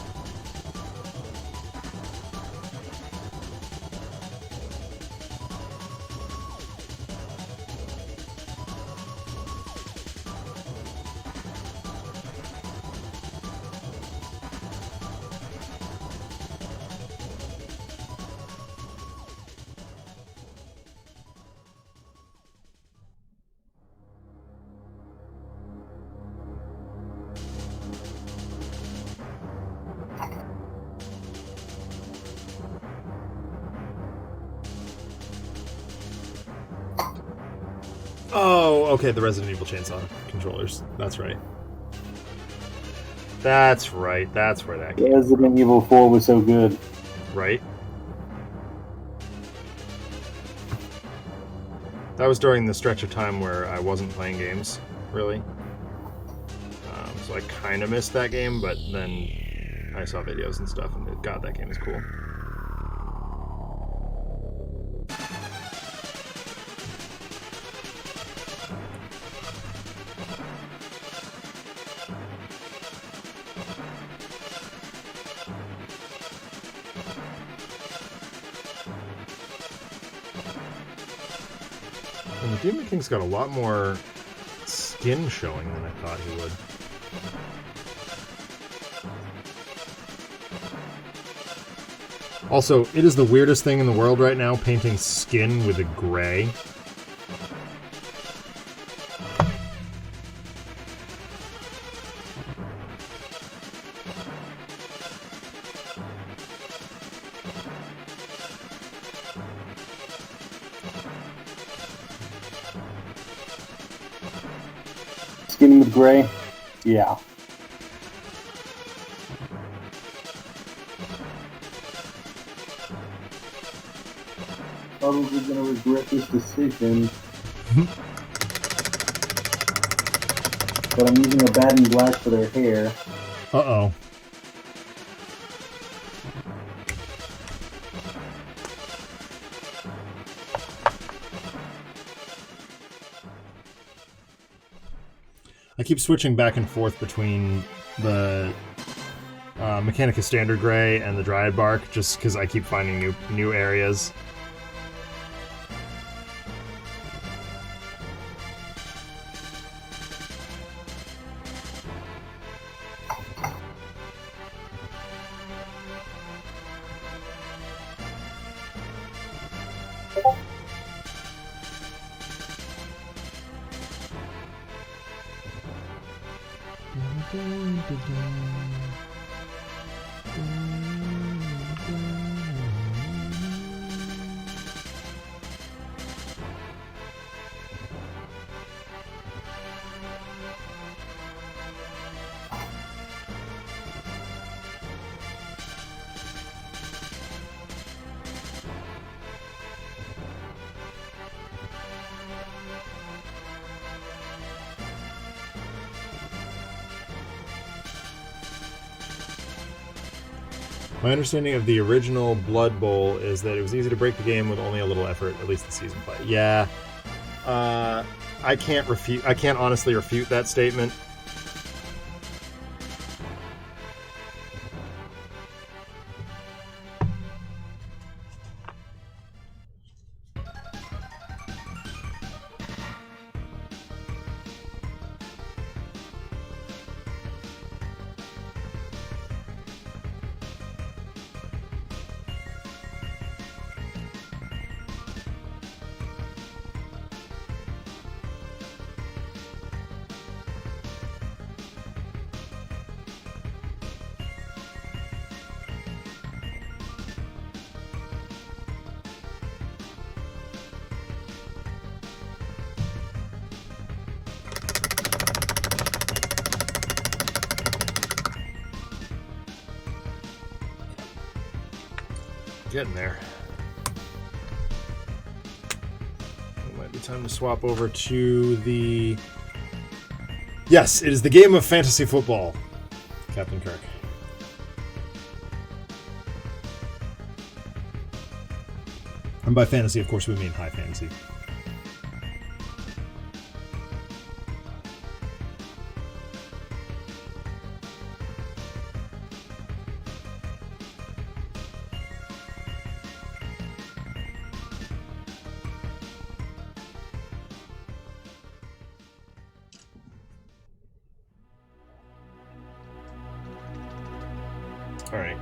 Oh, okay, the Resident Evil Chainsaw controllers. That's right. That's right. That's where that came. Resident Evil 4 was so good. Right? That was during the stretch of time where I wasn't playing games, really. So I kind of missed that game, but then I saw videos and stuff, and God, that game is cool. And the Demon King's got a lot more skin showing than I thought he would. Also, it is the weirdest thing in the world right now, painting skin with a gray. Skin with gray? Yeah. Probably gonna regret this decision. But I'm using a Bad and Black for their hair. Uh-oh. I keep switching back and forth between the Mechanica Standard Gray and the Dryad Bark, just because I keep finding new areas. My understanding of the original Blood Bowl is that it was easy to break the game with only a little effort, at least the season play. Yeah, I can't honestly refute that statement. Getting there. It might be time to swap over to the... Yes, it is the game of fantasy football, Captain Kirk. And by fantasy, of course, we mean high fantasy. All right.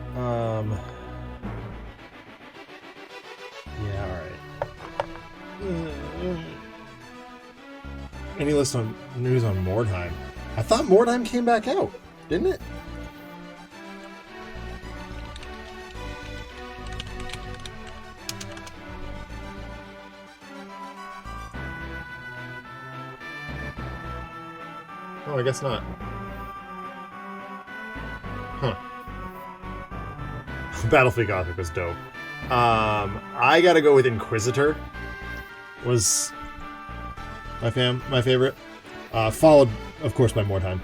Yeah, all right. Any list on news on Mordheim? I thought Mordheim came back out, didn't it? Oh, I guess not. Huh. Battlefield Gothic was dope. I gotta go with Inquisitor. Was my favorite. Followed, of course, by Mordheim.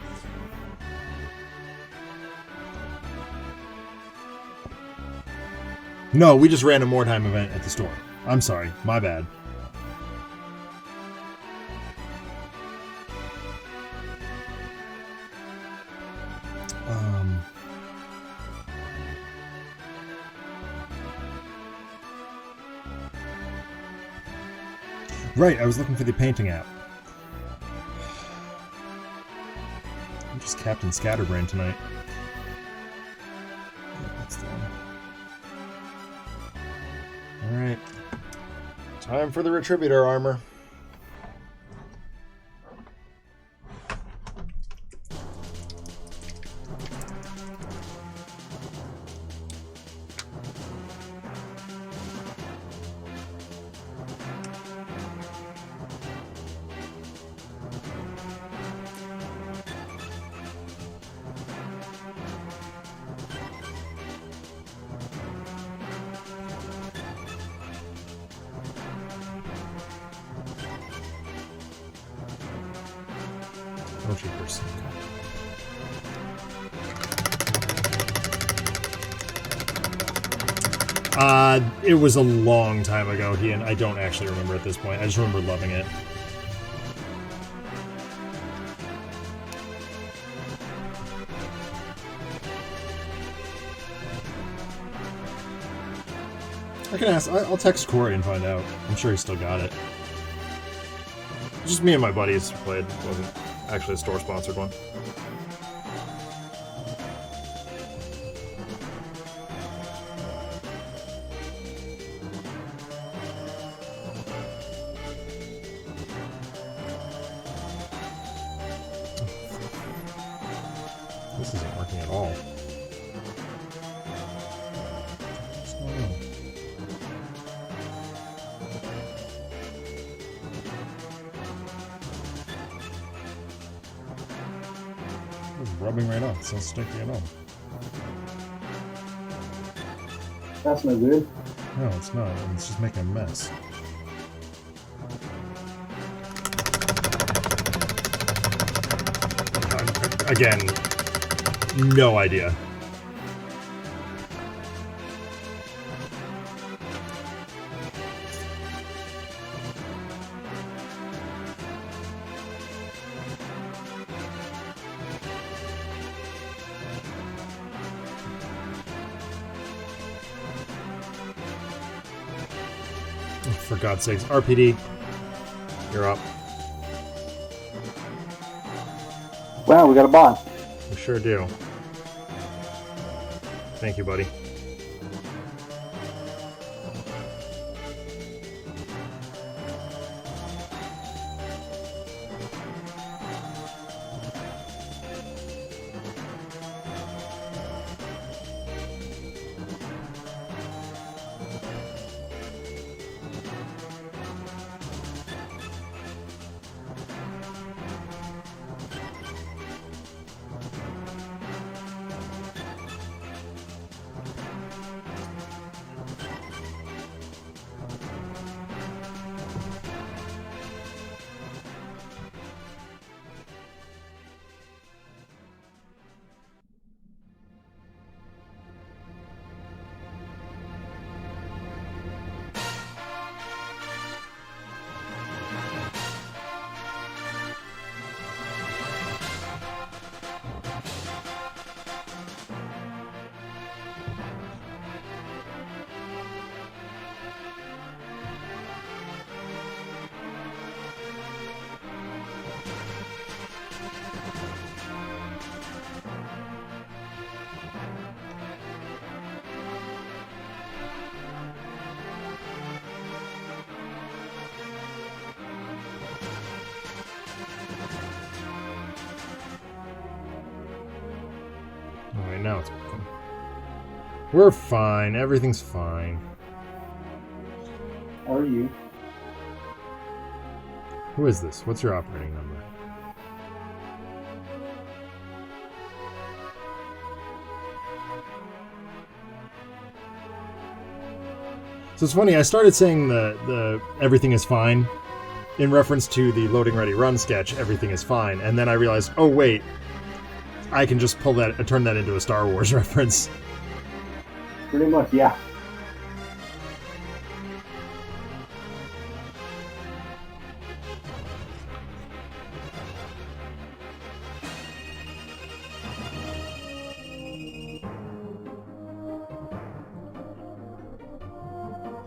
No, we just ran a Mordheim event at the store. I'm sorry, my bad. Right, I was looking for the painting app. I'm just Captain Scatterbrain tonight. That's the one. Alright. Time for the Retributor armor. No cheapers. It was a long time ago, and I don't actually remember at this point. I just remember loving it. I can ask. I'll text Corey and find out. I'm sure he still got it. Just me and my buddies played. It wasn't actually a store-sponsored one. This isn't working at all. What's going on? It's rubbing right off. It's not sticky at all. That's no good. No, it's not. It's just making a mess. Again, no idea. For God's sakes, RPD, you're up. Wow, we got a bot. We sure do. Thank you, buddy. now it's working. We're fine. Everything's fine. How are you? Who is this? What's your operating number? So it's funny, I started saying the everything is fine in reference to the loading ready run sketch, everything is fine, and then I realized, oh wait, I can just turn that into a Star Wars reference. Pretty much, yeah.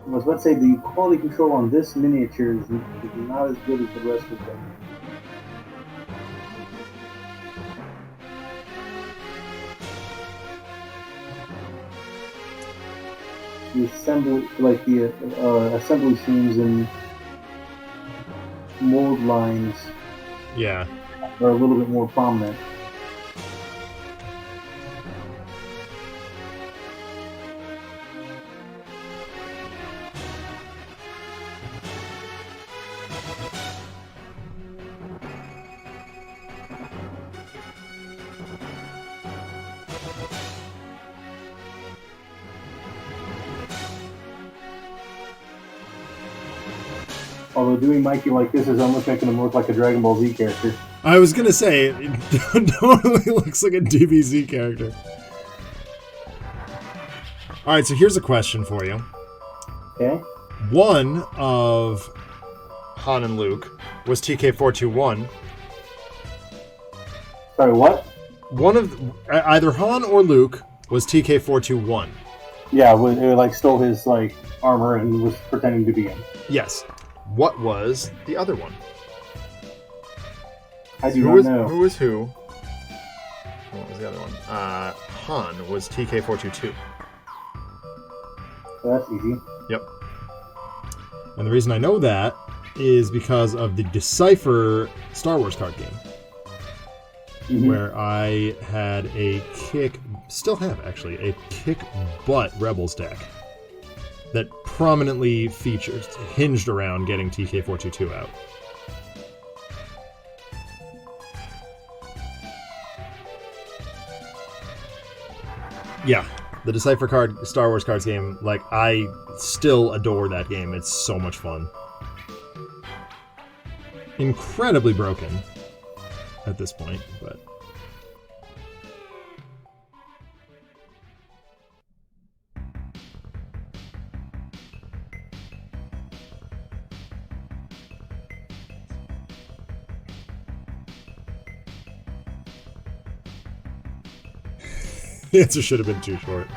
I was about to say the quality control on this miniature is not as good as the rest of them. The assembly, like the assembly seams and mold lines, Yeah. are a little bit more prominent. Although doing Mikey like this is almost making him look like a Dragon Ball Z character. I was gonna say, it totally looks like a DBZ character. Alright, so here's a question for you. Okay? One of Han and Luke was TK421. Sorry, what? One of either Han or Luke was TK421. Yeah, it like stole his like armor and was pretending to be him. Yes. What was the other one? I do not know. Who was who? What was the other one? Han was TK422. So that's easy. Yep. And the reason I know that is because of the Decipher Star Wars card game. Mm-hmm. Where I had a still have actually, a kick butt Rebels deck that prominently hinged around getting TK422 out. Yeah, the Decipher Star Wars cards game, like, I still adore that game. It's so much fun. Incredibly broken at this point, but... The answer should have been too short.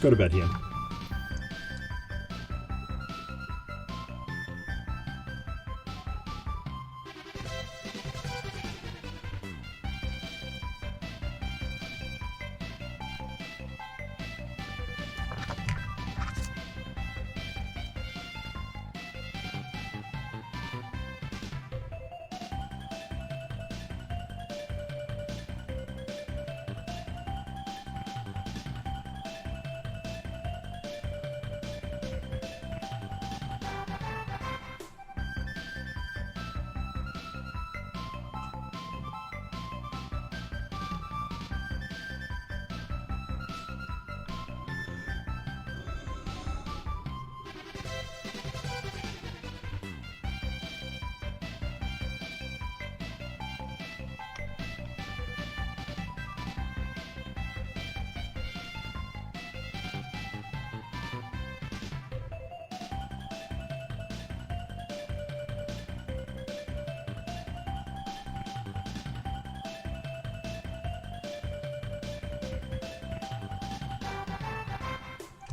Go to bed, Ian.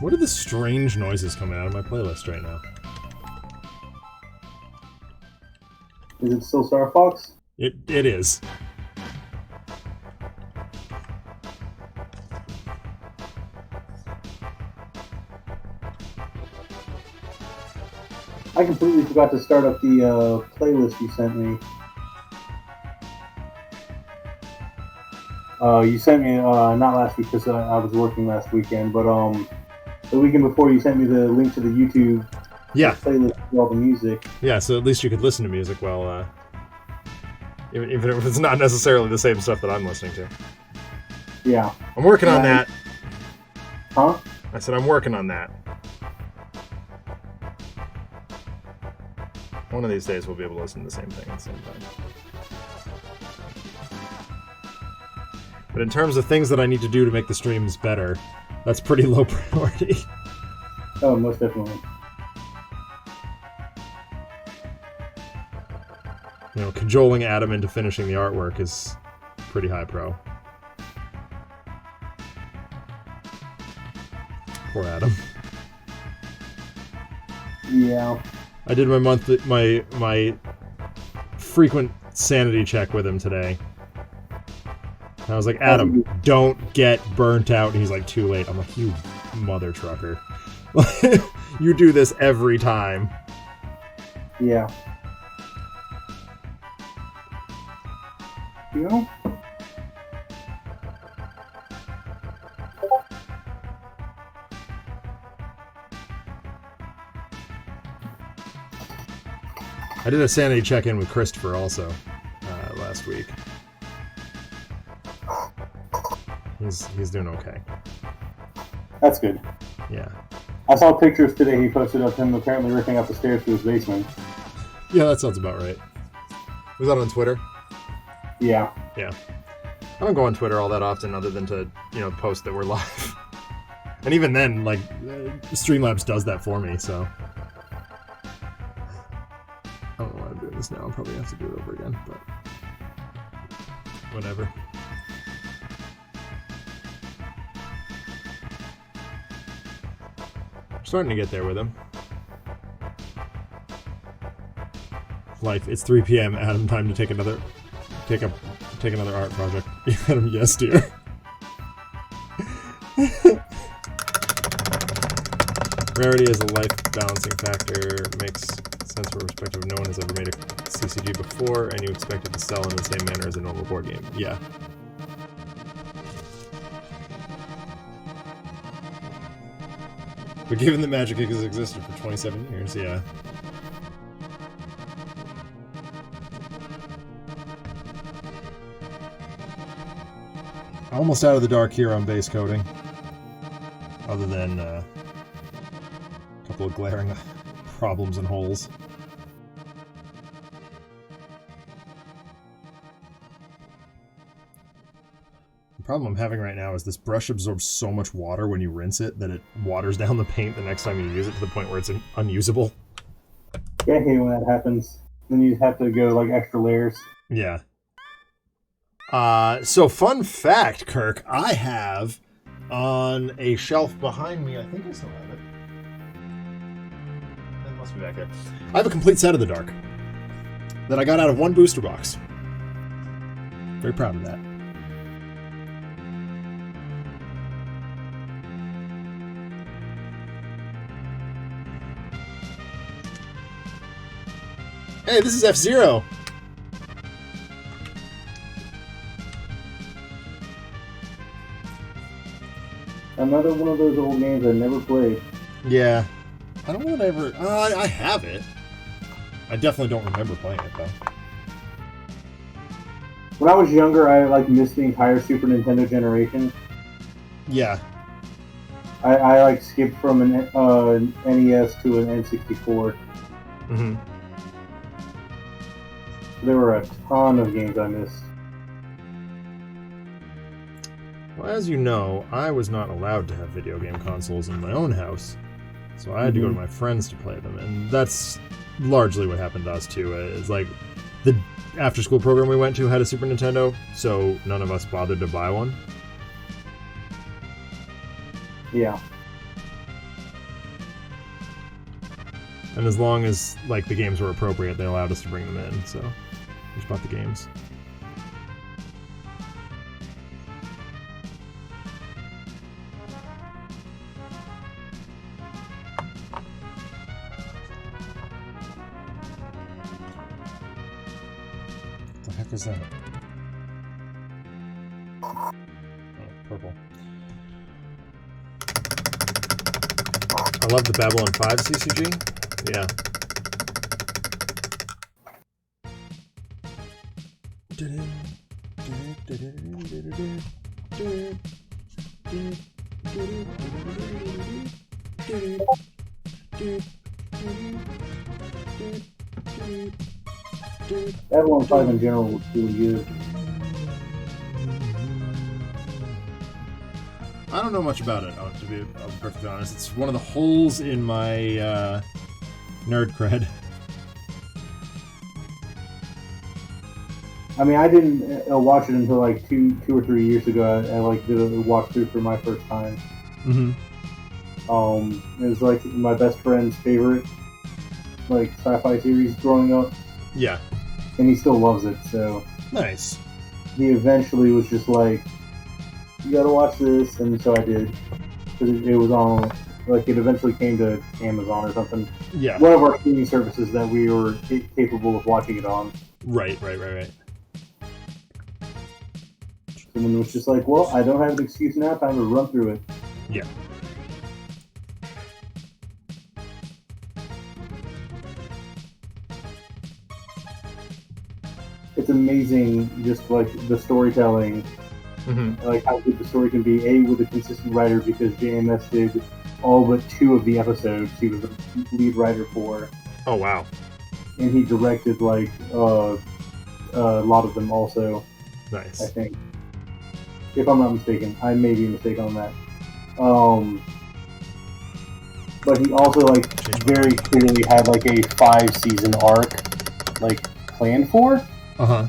What are the strange noises coming out of my playlist right now? Is it still Star Fox? It is. I completely forgot to start up the playlist you sent me. You sent me not last week because I was working last weekend, but the weekend before you sent me the link to the YouTube playlist with all the music. Yeah, so at least you could listen to music while, even if it's not necessarily the same stuff that I'm listening to. Yeah. I'm working on that. Huh? I said I'm working on that. One of these days we'll be able to listen to the same thing at the same time. But in terms of things that I need to do to make the streams better, that's pretty low priority. Oh, most definitely. You know, cajoling Adam into finishing the artwork is pretty high pro. Poor Adam. Yeah. I did my frequent sanity check with him today. And I was like, Adam, don't get burnt out. And he's like, too late. I'm like, you mother trucker. You do this every time. Yeah. You know? I did a sanity check-in with Christopher also last week. He's doing okay. That's good. Yeah. I saw pictures today he posted of him apparently ripping up the stairs to his basement. Yeah, that sounds about right. Was that on Twitter? Yeah. Yeah. I don't go on Twitter all that often other than to, post that we're live. And even then, like, Streamlabs does that for me, so... I don't know why I'm doing this now. I'll probably have to do it over again, but... whatever. Starting to get there with him. Life, it's 3 p.m. Adam, time to take another art project. Adam, yes, dear. Rarity is a life balancing factor. Makes sense from a perspective of no one has ever made a CCG before, and you expect it to sell in the same manner as a normal board game. Yeah. But given that Magic has existed for 27 years, yeah. Almost out of the dark here on base coding. Other than a couple of glaring problems and holes. The problem I'm having right now is this brush absorbs so much water when you rinse it that it waters down the paint the next time you use it to the point where it's unusable. Yeah, I hate when that happens. Then you have to go like extra layers. Yeah. So fun fact, Kirk, I have on a shelf behind me, I think I still have it. It must be back there. I have a complete set of the Dark that I got out of one booster box. Very proud of that. Hey, this is F-Zero. Another one of those old games I never played. Yeah. I don't know that I ever... I have it. I definitely don't remember playing it, though. When I was younger, I missed the entire Super Nintendo generation. Yeah. I skipped from an NES to an N64. Mm-hmm. There were a ton of games I missed. Well, as you know, I was not allowed to have video game consoles in my own house, so I had to go to my friends to play them, and that's largely what happened to us too. It's like the after-school program we went to had a Super Nintendo, so none of us bothered to buy one. Yeah. And as long as the games were appropriate, they allowed us to bring them in, so we just bought the games. What the heck is that? purple. I love the Babylon 5 CCG. Yeah. Babylon 5 in general was really good. I don't know much about it, to be perfectly honest. It's one of the holes in my nerd cred. I mean, I didn't watch it until like two or 3 years ago. I like did a watch through for my first time. Mm-hmm. It was like my best friend's favorite like sci-fi series growing up, Yeah. and he still loves it. So Nice. he eventually was just like, "You gotta watch this," and so I did because it was on. Like it eventually came to Amazon or something. Yeah. One of our streaming services that we were capable of watching it on. Right. And then it was just like, well, I don't have an excuse now. Time to run through it. Yeah. It's amazing, just like the storytelling, Mm-hmm. like how good the story can be. A, with a consistent writer, because JMS did all but 2 of the episodes. He was the lead writer for, Oh, wow. and he directed like a lot of them also. I Nice. think, if I'm not mistaken, I may be mistaken on that. But he also like very clearly had like a 5-season arc, like planned for. Uh-huh.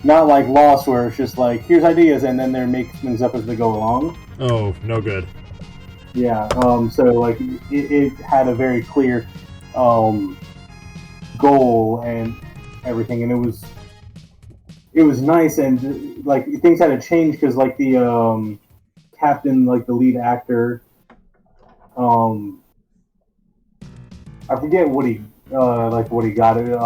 Not like Lost, where it's just like, here's ideas, and then they're making things up as they go along. Oh, no good. Yeah. So like, it had a very clear goal and everything, and it was nice, and like things had to change because like the captain, like the lead actor, I forget what he got it.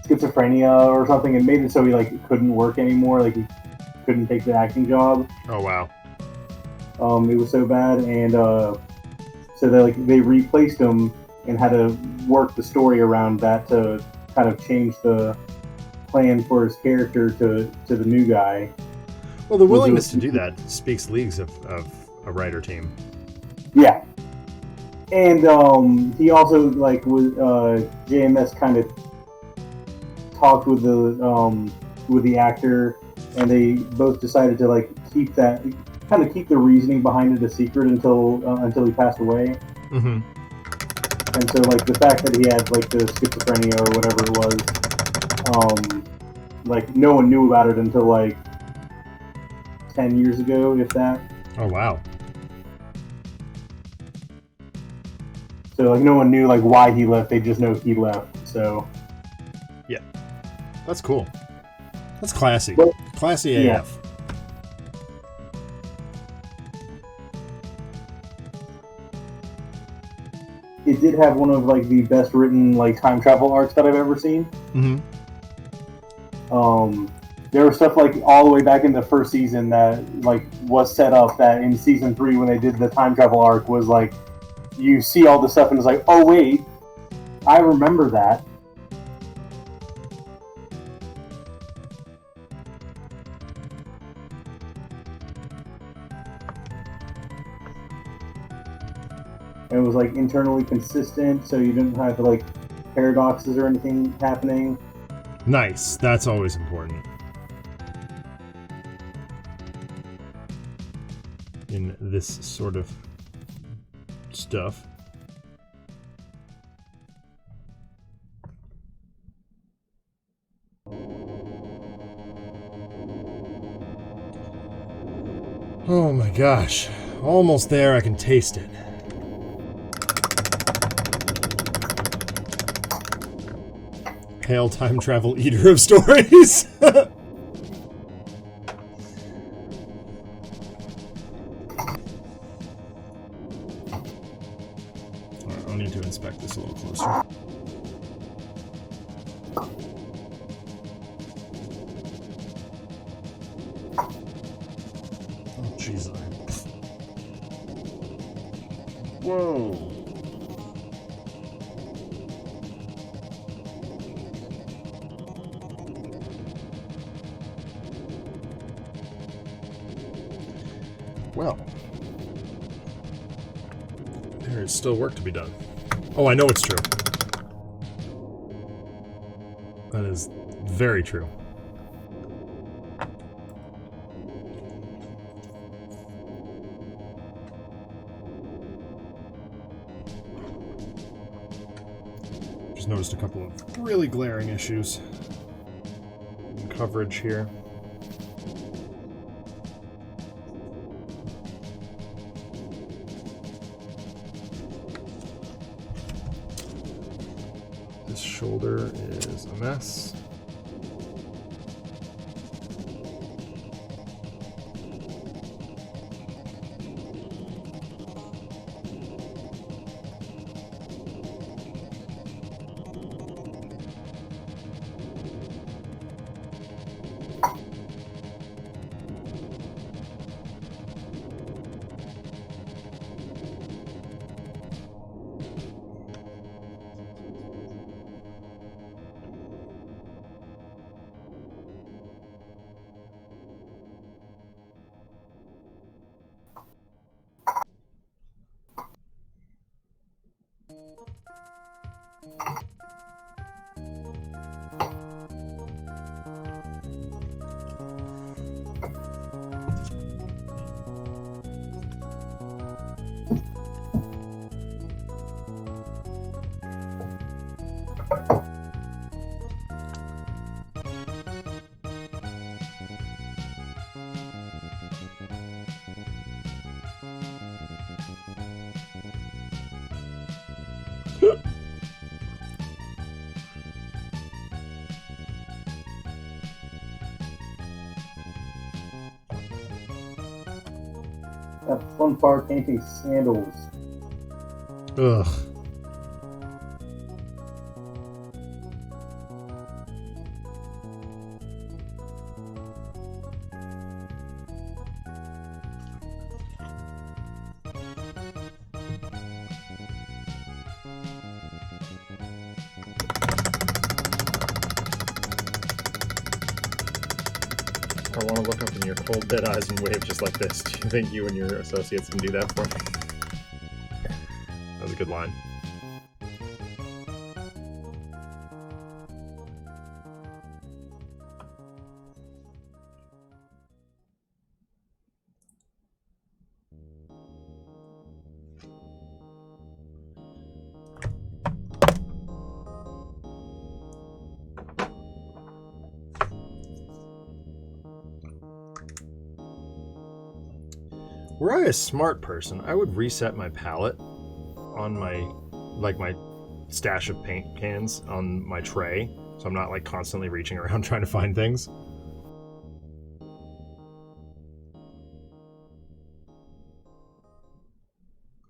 Schizophrenia or something, and made it so he like couldn't work anymore. Like he couldn't take the acting job. Oh, wow. It was so bad, and so they replaced him and had to work the story around that to kind of change the plan for his character to the new guy. Well, the willingness to do that speaks leagues of a writer team. Yeah, and he also like was JMS kind of talked with the actor, and they both decided to like keep the reasoning behind it a secret until he passed away. Mm-hmm. And so like the fact that he had like the schizophrenia or whatever it was, like no one knew about it until like 10 years ago, if that. Oh, wow. So like no one knew like why he left. They just know he left. So That's cool. That's classy. Well, Classy yeah. AF. it did have one of like the best written like time travel arcs that I've ever seen. Mm-hmm. There was stuff like all the way back in the first season that like was set up that in season 3 when they did the time travel arc was like you see all the stuff and it's like, oh wait, I remember that. And it was like internally consistent, so you didn't have like paradoxes or anything happening. Nice. That's always important. In this sort of stuff. Oh my gosh. Almost there, I can taste it. Hail time travel eater of stories. I'll need to inspect this a little closer. Jesus. Whoa. Well, there is still work to be done. Oh, I know it's true. That is very true. Just noticed a couple of really glaring issues in coverage here. This shoulder is a mess. That fun part painting sandals. Ugh. I want to look up in your cold, dead eyes and wave just like this. Do you think you and your associates can do that for me? That was a good line. Were I a smart person, I would reset my palette on my stash of paint cans on my tray, so I'm not like constantly reaching around trying to find things.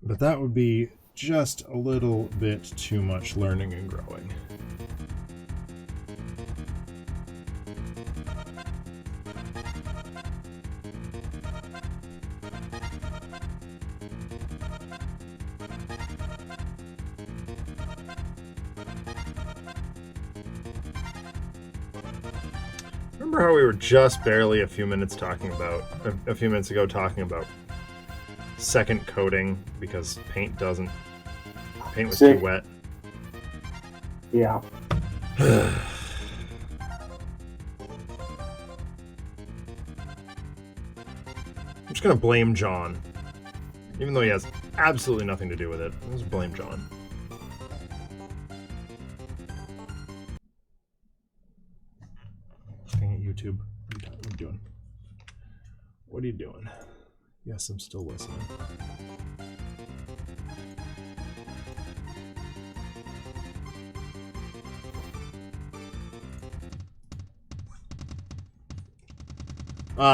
But that would be just a little bit too much learning and growing. Remember how we were just barely a few minutes ago talking about second coating because paint was Sick. too wet. Yeah. I'm just gonna blame John. Even though he has absolutely nothing to do with it. I'll just blame John. Dang it, YouTube. What are you doing? What are you doing? Yes, I'm still listening.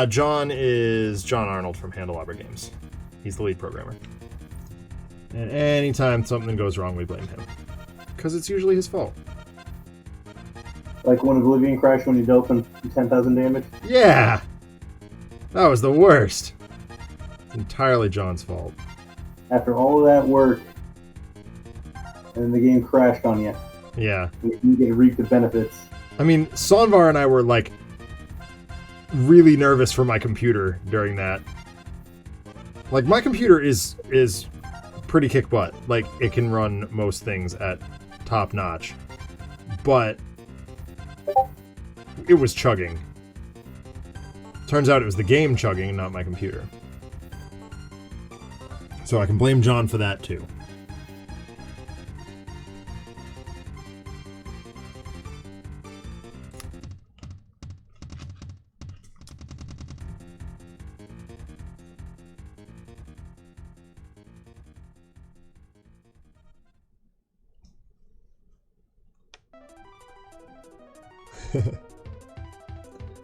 John is John Arnold from Handelabra Games. He's the lead programmer. And anytime something goes wrong, we blame him. Because it's usually his fault. Like when Oblivion crashed when you dealt him 10,000 damage? Yeah! That was the worst. It's entirely John's fault. After all of that work, and then the game crashed on you. Yeah. You get to reap the benefits. I mean, Sonvar and I were, like, really nervous for my computer during that. Like, my computer is pretty kick butt. Like, it can run most things at top notch. But it was chugging. Turns out it was the game chugging and not my computer. So I can blame John for that, too.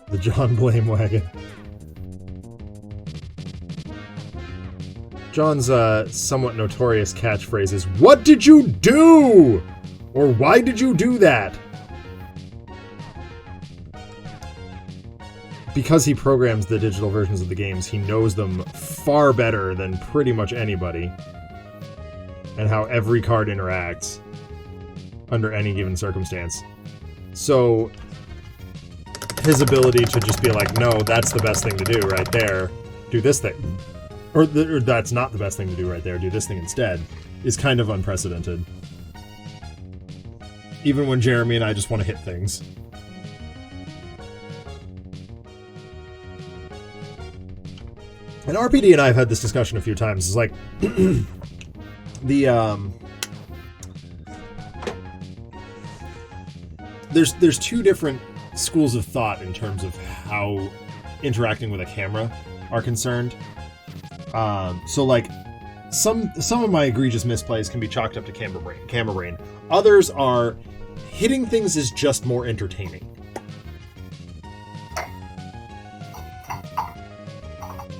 The John Blame Wagon. John's somewhat notorious catchphrase is, "What did you do?" Or "Why did you do that?" Because he programs the digital versions of the games, he knows them far better than pretty much anybody, and how every card interacts under any given circumstance. So his ability to just be like, no, that's the best thing to do right there, do this thing. Or that's not the best thing to do right there, do this thing instead, is kind of unprecedented. Even when Jeremy and I just want to hit things. And RPD and I have had this discussion a few times. It's like, there's two different schools of thought in terms of how interacting with a camera are concerned. So like some of my egregious misplays can be chalked up to camera brain. Others are hitting things is just more entertaining.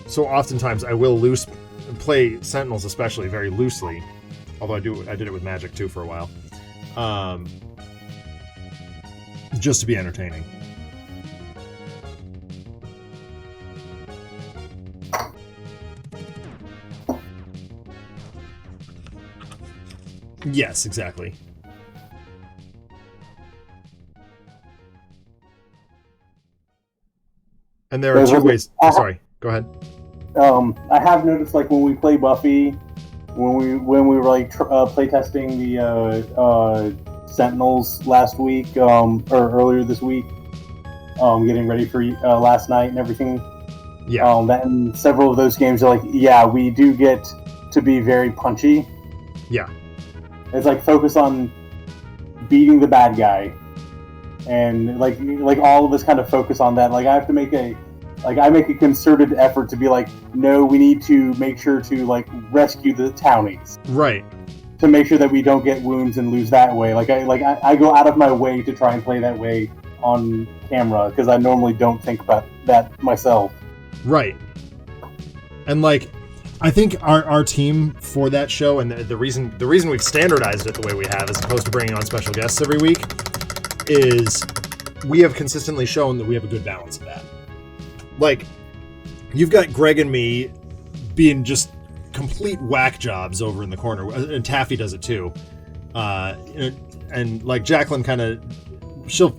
So oftentimes I will play Sentinels especially very loosely, although I did it with Magic too for a while. Just to be entertaining. Yes, exactly. And there are two ways. Sorry, go ahead. I have noticed, like, when we play Buffy, when we were like play testing the Sentinels last week, or earlier this week, getting ready for last night and everything. Yeah. That in several of those games are like, yeah, we do get to be very punchy. Yeah. It's like focus on beating the bad guy, and like all of us kind of focus on that. Like I have to make a concerted effort to be like, no, we need to make sure to like rescue the townies. Right. To make sure that we don't get wounds and lose that way. I go out of my way to try and play that way on camera because I normally don't think about that myself. Right. And like, I think our team for that show, and the reason we've standardized it the way we have, as opposed to bringing on special guests every week, is we have consistently shown that we have a good balance of that. Like, you've got Greg and me being just complete whack jobs over in the corner, and Taffy does it too. And like Jacqueline kind of, she'll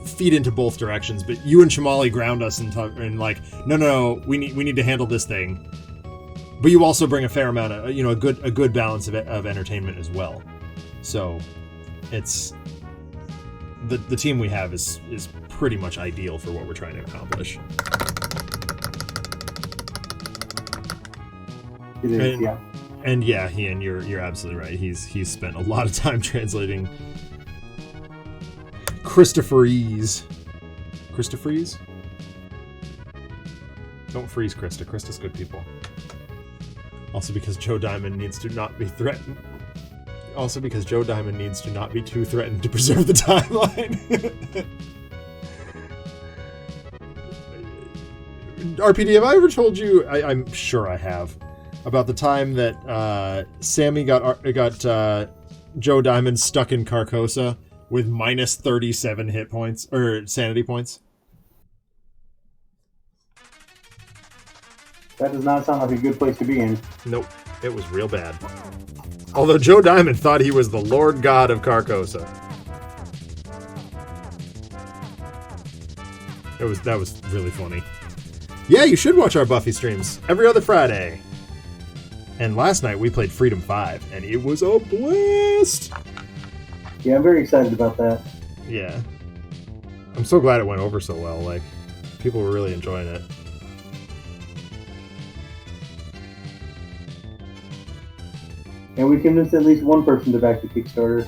feed into both directions, but you and Shamali ground us and like, no, we need to handle this thing. But you also bring a fair amount of, a good balance of entertainment as well. So it's the team we have is pretty much ideal for what we're trying to accomplish. It is, yeah. And yeah, Ian, you're absolutely right. He's spent a lot of time translating Christopherese. Christopherese? Don't freeze Krista. Krista's good people. Also because Joe Diamond needs to not be threatened. Also because Joe Diamond needs to not be too threatened to preserve the timeline. RPD, have I ever told you, I'm sure I have, about the time that Sammy got Joe Diamond stuck in Carcosa with minus 37 hit points, or sanity points? That does not sound like a good place to be in. Nope, it was real bad. Although Joe Diamond thought he was the Lord God of Carcosa. That was really funny. Yeah, you should watch our Buffy streams every other Friday. And last night we played Freedom 5, and it was a blast! Yeah, I'm very excited about that. Yeah. I'm so glad it went over so well. Like, people were really enjoying it. And we convinced at least one person to back the Kickstarter.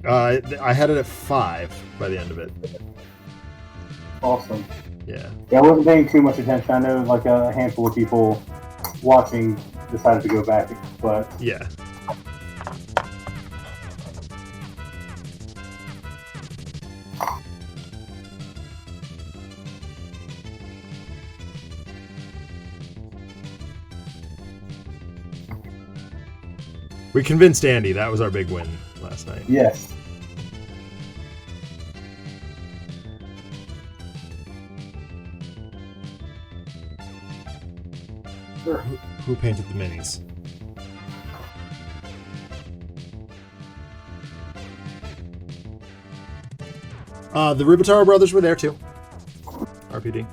I had it at 5 by the end of it. Awesome. Yeah. Yeah, I wasn't paying too much attention. I know like a handful of people watching decided to go back, but Yeah. We convinced Andy. That was our big win last night. yes. Sure. Who painted the minis? The Ribitaro brothers were there too. RPD.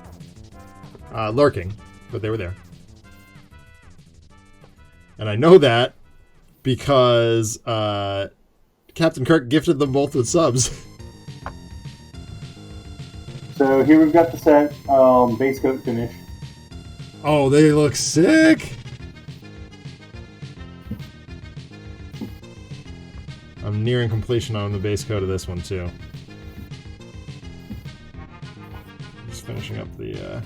Lurking, but they were there. And I know that because Captain Kirk gifted them both with subs. So here we've got the set, base coat finish. Oh, they look sick! I'm nearing completion on the base coat of this one too. Just finishing up the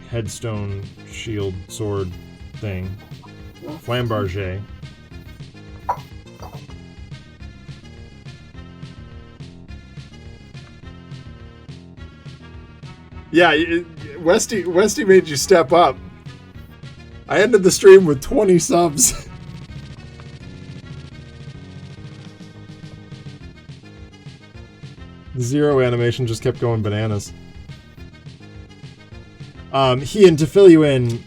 headstone shield sword thing. Flambarge. Yeah, Westy made you step up. I ended the stream with 20 subs. Zero animation just kept going bananas. And to fill you in,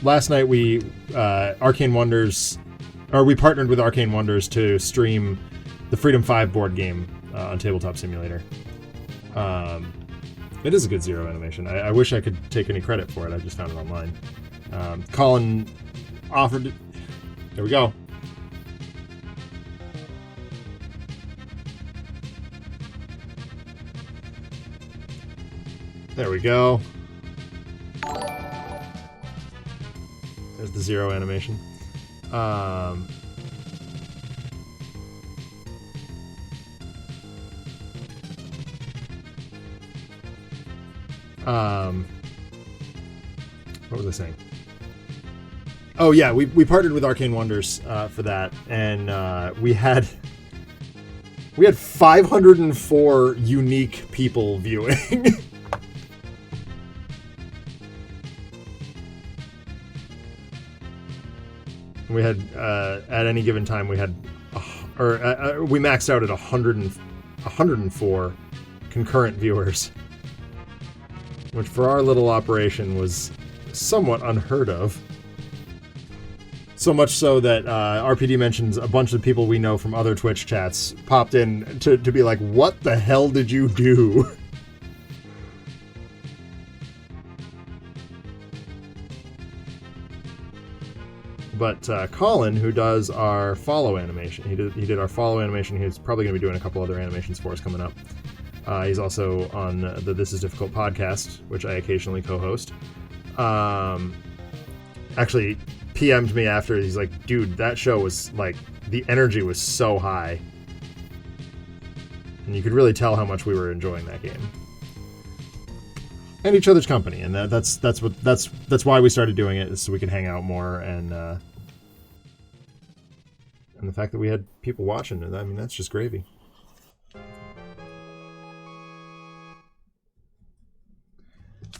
last night we Arcane Wonders, or we partnered with Arcane Wonders to stream the Freedom 5 board game on Tabletop Simulator. It is a good zero animation. I wish I could take any credit for it. I just found it online. Colin offered it. There we go. There we go. There's the zero animation. What was I saying? Oh yeah, we partnered with Arcane Wonders for that, and we had 504 unique people viewing. We had at any given time we had, we maxed out at 104 concurrent viewers, which for our little operation was somewhat unheard of. So much so that RPD mentions a bunch of people we know from other Twitch chats popped in to be like, what the hell did you do? But Colin, who does our follow animation, he did our follow animation. He's probably going to be doing a couple other animations for us coming up. He's also on the This Is Difficult podcast, which I occasionally co-host. Actually PM'd me after. He's like, dude, that show was like, the energy was so high. And you could really tell how much we were enjoying that game. And each other's company. And that's why we started doing it, is so we could hang out more, and the fact that we had people watching, I mean, that's just gravy.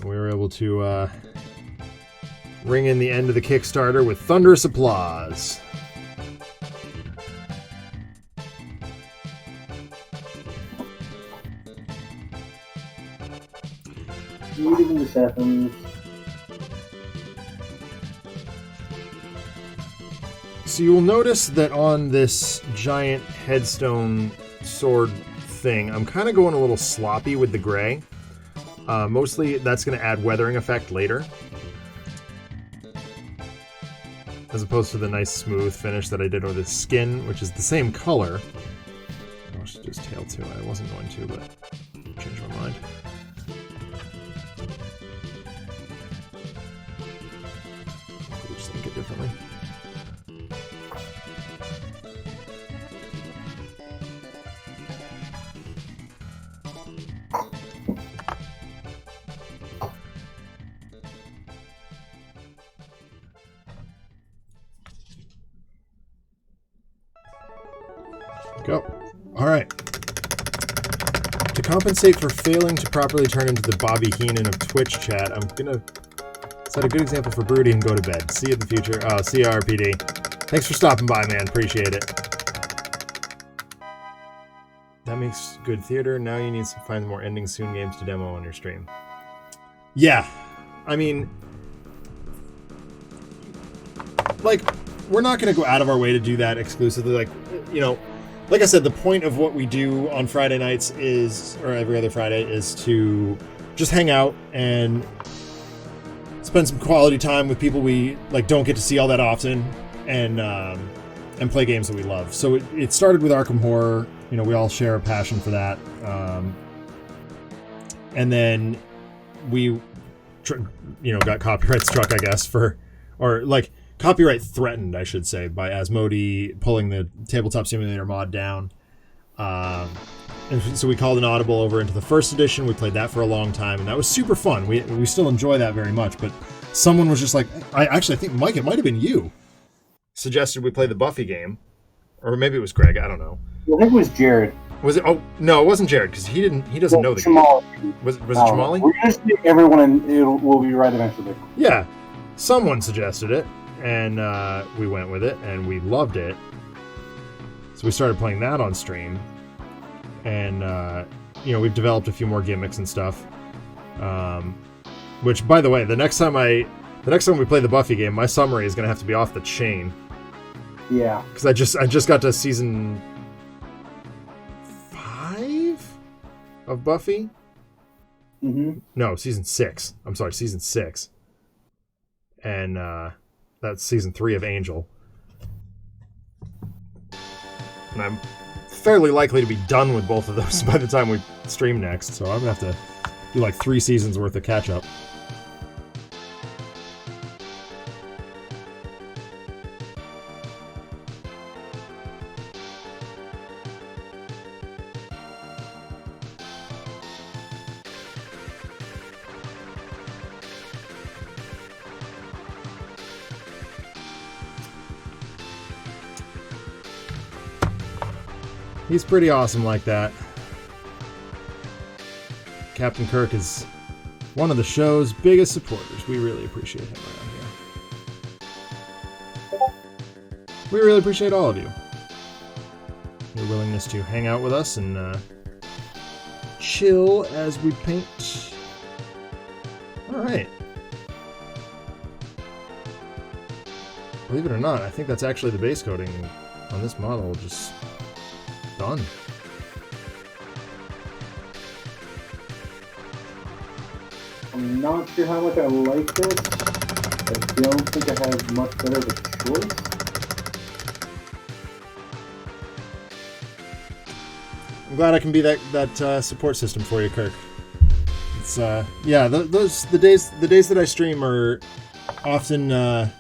We were able to ring in the end of the Kickstarter with thunderous applause. Muting this happens. So you will notice that on this giant headstone sword thing, I'm kind of going a little sloppy with the gray. Mostly that's going to add weathering effect later, as opposed to the nice smooth finish that I did with the skin, which is the same color. I should just tail to it. I wasn't going to, but changed my mind. We'll just think it differently. Go. All right. To compensate for failing to properly turn into the Bobby Heenan of Twitch chat, I'm gonna set a good example for Broody and go to bed. See you in the future. Oh, see ya, RPD. Thanks for stopping by, man. Appreciate it. That makes good theater. Now you need to find more Ending Soon games to demo on your stream. Yeah. I mean, like, we're not gonna go out of our way to do that exclusively. Like, you know, like I said, the point of what we do on Friday nights is, or every other Friday, is to just hang out and spend some quality time with people we like don't get to see all that often, and play games that we love. So it started with Arkham Horror. You know, we all share a passion for that, and then we, got copyright struck, I guess, copyright threatened, I should say, by Asmodee pulling the Tabletop Simulator mod down. And so we called an audible over into the first edition. We played that for a long time, and that was super fun. We still enjoy that very much, but someone was just like, I think, Mike, it might have been you, suggested we play the Buffy game. Or maybe it was Greg, I don't know. I think it was Jared. Was it? Oh, no, it wasn't Jared, because he doesn't know the Chamali. game. Was it Chamali? We're going to see everyone, and we'll be right eventually. Yeah. Someone suggested it. And we went with it, and we loved it. So we started playing that on stream, and we've developed a few more gimmicks and stuff. Which, by the way, the next time we play the Buffy game, my summary is going to have to be off the chain. Yeah. Because I just got to season 5 of Buffy. Mm-hmm. No, season 6. I'm sorry, season 6. And that's season 3 of Angel. And I'm fairly likely to be done with both of those by the time we stream next, so I'm gonna have to do like 3 seasons worth of catch up. He's pretty awesome like that. Captain Kirk is one of the show's biggest supporters. We really appreciate him around here. We really appreciate all of you. Your willingness to hang out with us and chill as we paint. Alright. Believe it or not, I think that's actually the base coating on this model just done. I'm not sure how much I like this. I don't think I have much better of a choice. I'm glad I can be that support system for you, Kirk. It's yeah, the days that I stream are often the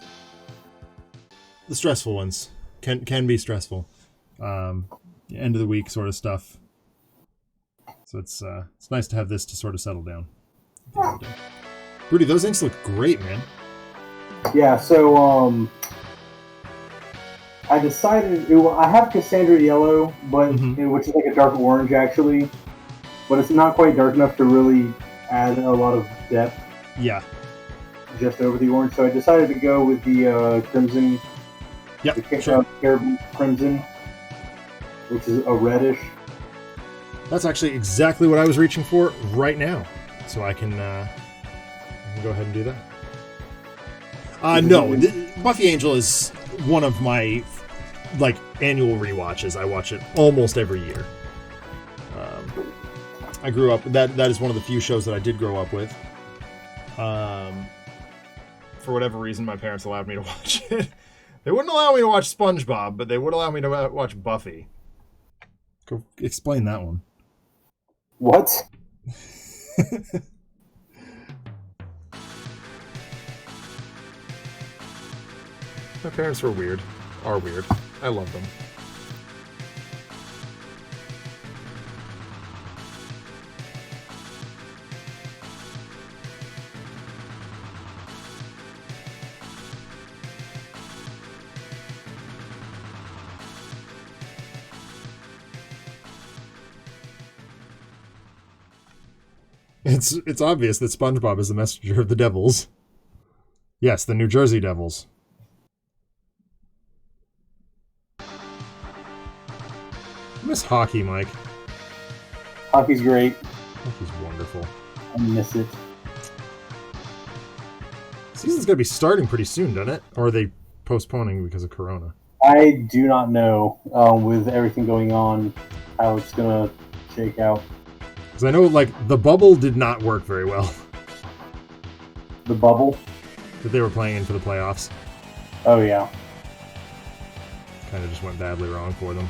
stressful ones. Can be stressful. End of the week sort of stuff. So it's nice to have this to sort of settle down. Rudy, those inks look great, man. Yeah, so I decided I have Cassandra yellow, but which is like a dark orange actually, but it's not quite dark enough to really add a lot of depth. Yeah. Just over the orange, so I decided to go with the crimson. Yep. The Sure. Caribou Crimson, which is a reddish. That's actually exactly what I was reaching for right now. So I can can go ahead and do that. No, Buffy Angel is one of my like annual rewatches. I watch it almost every year. I grew up that is one of the few shows that I did grow up with. For whatever reason, my parents allowed me to watch it. They wouldn't allow me to watch SpongeBob, but they would allow me to watch Buffy. Go explain that one. What? My parents were weird. Are weird. I love them. It's obvious that SpongeBob is the messenger of the Devils. Yes, the New Jersey Devils. I miss hockey, Mike. Hockey's great. Hockey's wonderful. I miss it. Season's gonna be starting pretty soon, doesn't it? Or are they postponing because of Corona? I do not know with everything going on how it's gonna shake out. Because I know, like, the bubble did not work very well. The bubble? That they were playing in for the playoffs. Oh yeah. Kind of just went badly wrong for them.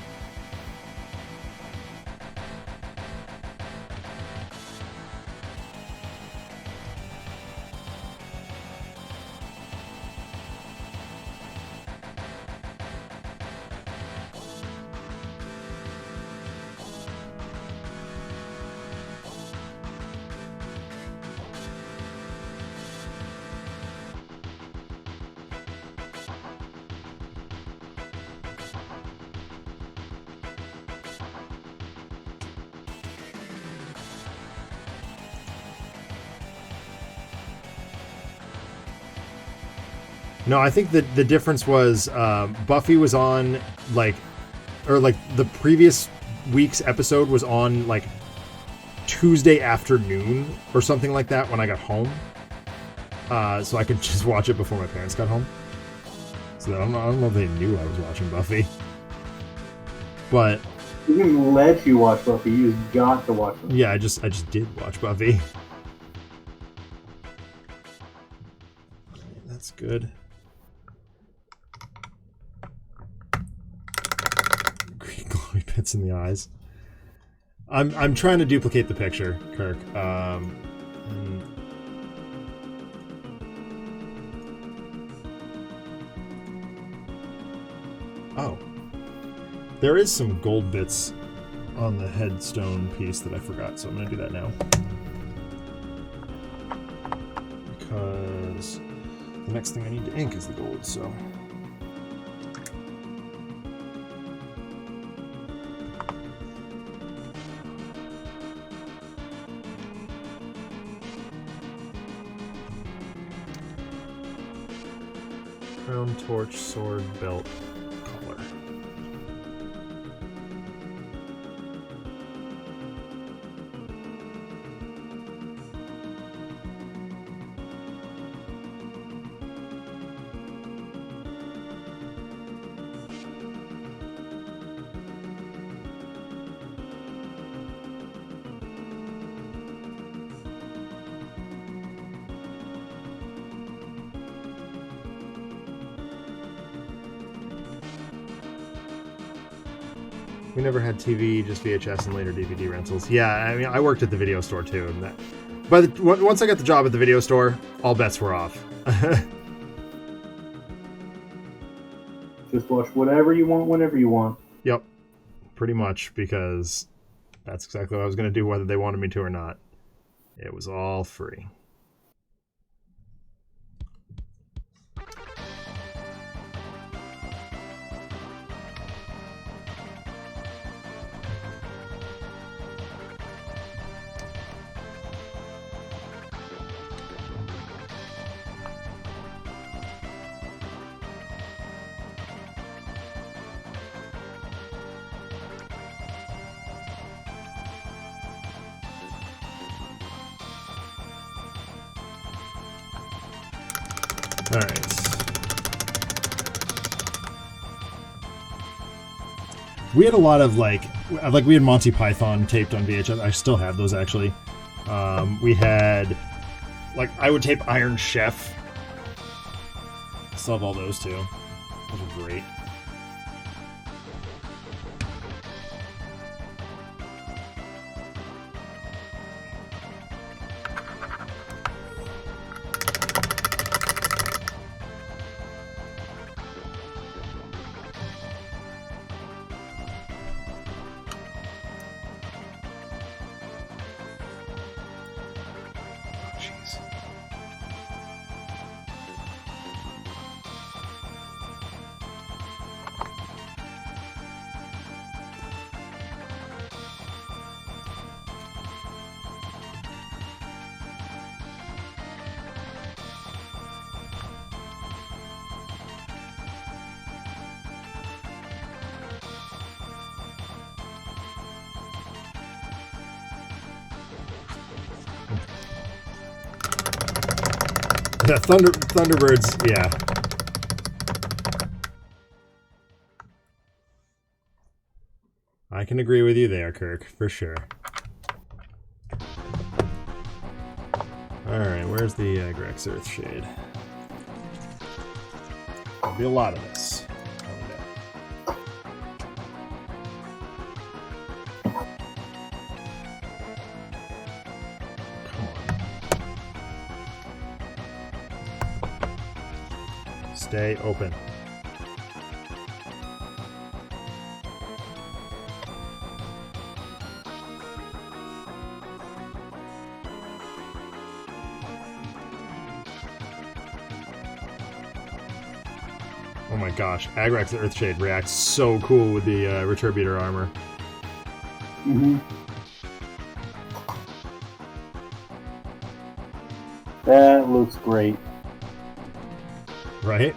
No, I think that the difference was Buffy was on the previous week's episode was on like Tuesday afternoon or something like that when I got home, so I could just watch it before my parents got home. So I don't know if they knew I was watching Buffy, but He didn't let you watch Buffy. You just got to watch Buffy. yeah, I just did watch Buffy. That's good. Green glowy bits in the eyes. I'm trying to duplicate the picture, Kirk. Oh, there is some gold bits on the headstone piece that I forgot, so I'm gonna do that now. Because the next thing I need to ink is the gold, so. Crown, torch, sword, belt, collar. We never had TV, just VHS and later DVD rentals. Yeah, I mean, I worked at the video store too, and that. But once I got the job at the video store, all bets were off. Just watch whatever you want, whenever you want. Yep, pretty much, because that's exactly what I was going to do, whether they wanted me to or not. It was all free. All right. We had a lot of like we had Monty Python taped on VHS. I still have those actually. We had like I would tape Iron Chef. Still have all those too. Those are great. Yeah, Thunderbirds, yeah. I can agree with you there, Kirk, for sure. Alright, where's the Grex Earthshade? There'll be a lot of this. Stay open. Oh my gosh, Agrax the Earthshade reacts so cool with the Retributor armor. Mm-hmm. That looks great. Right?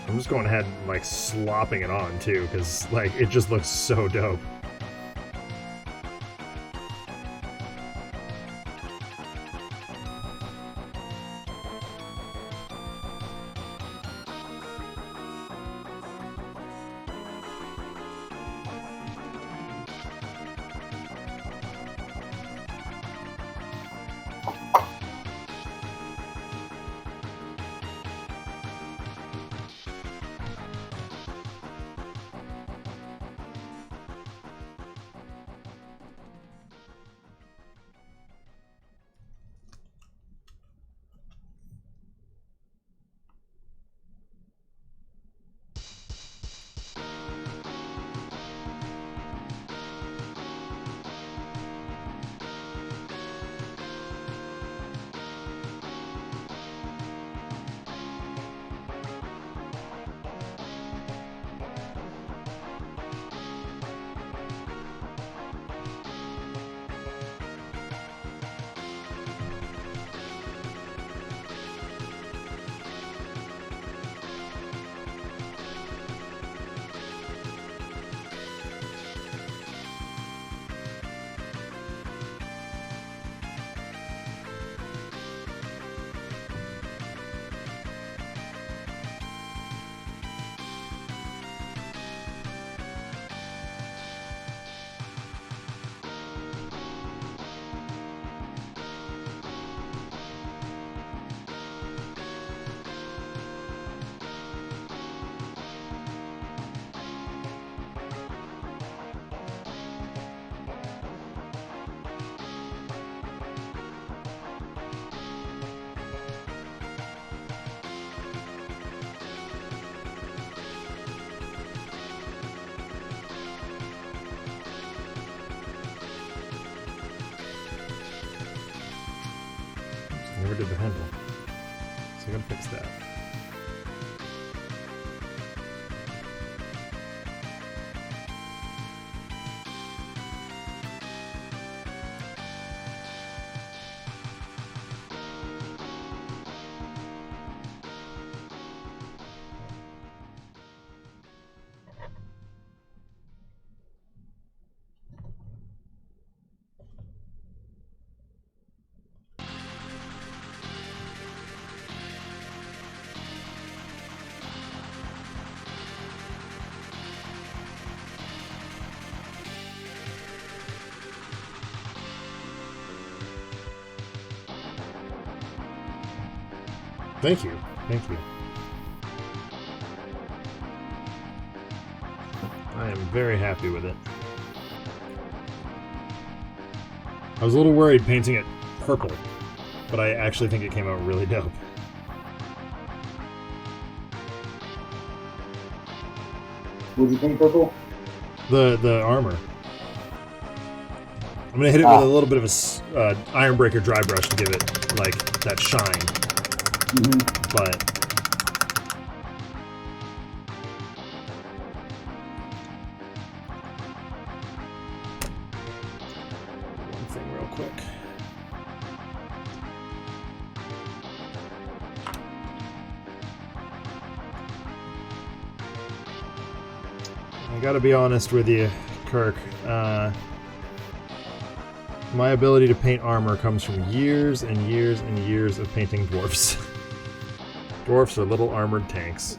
I'm just going ahead and like slopping it on too, because like it just looks so dope. Never did the handle. So I gotta fix that. Thank you. Thank you. I am very happy with it. I was a little worried painting it purple, but I actually think it came out really dope. Would you paint purple? The armor. I'm gonna hit it with a little bit of a Ironbreaker dry brush to give it like that shine. But one thing real quick. I gotta be honest with you, Kirk. My ability to paint armor comes from years and years and years of painting dwarfs. Dwarfs are little armored tanks.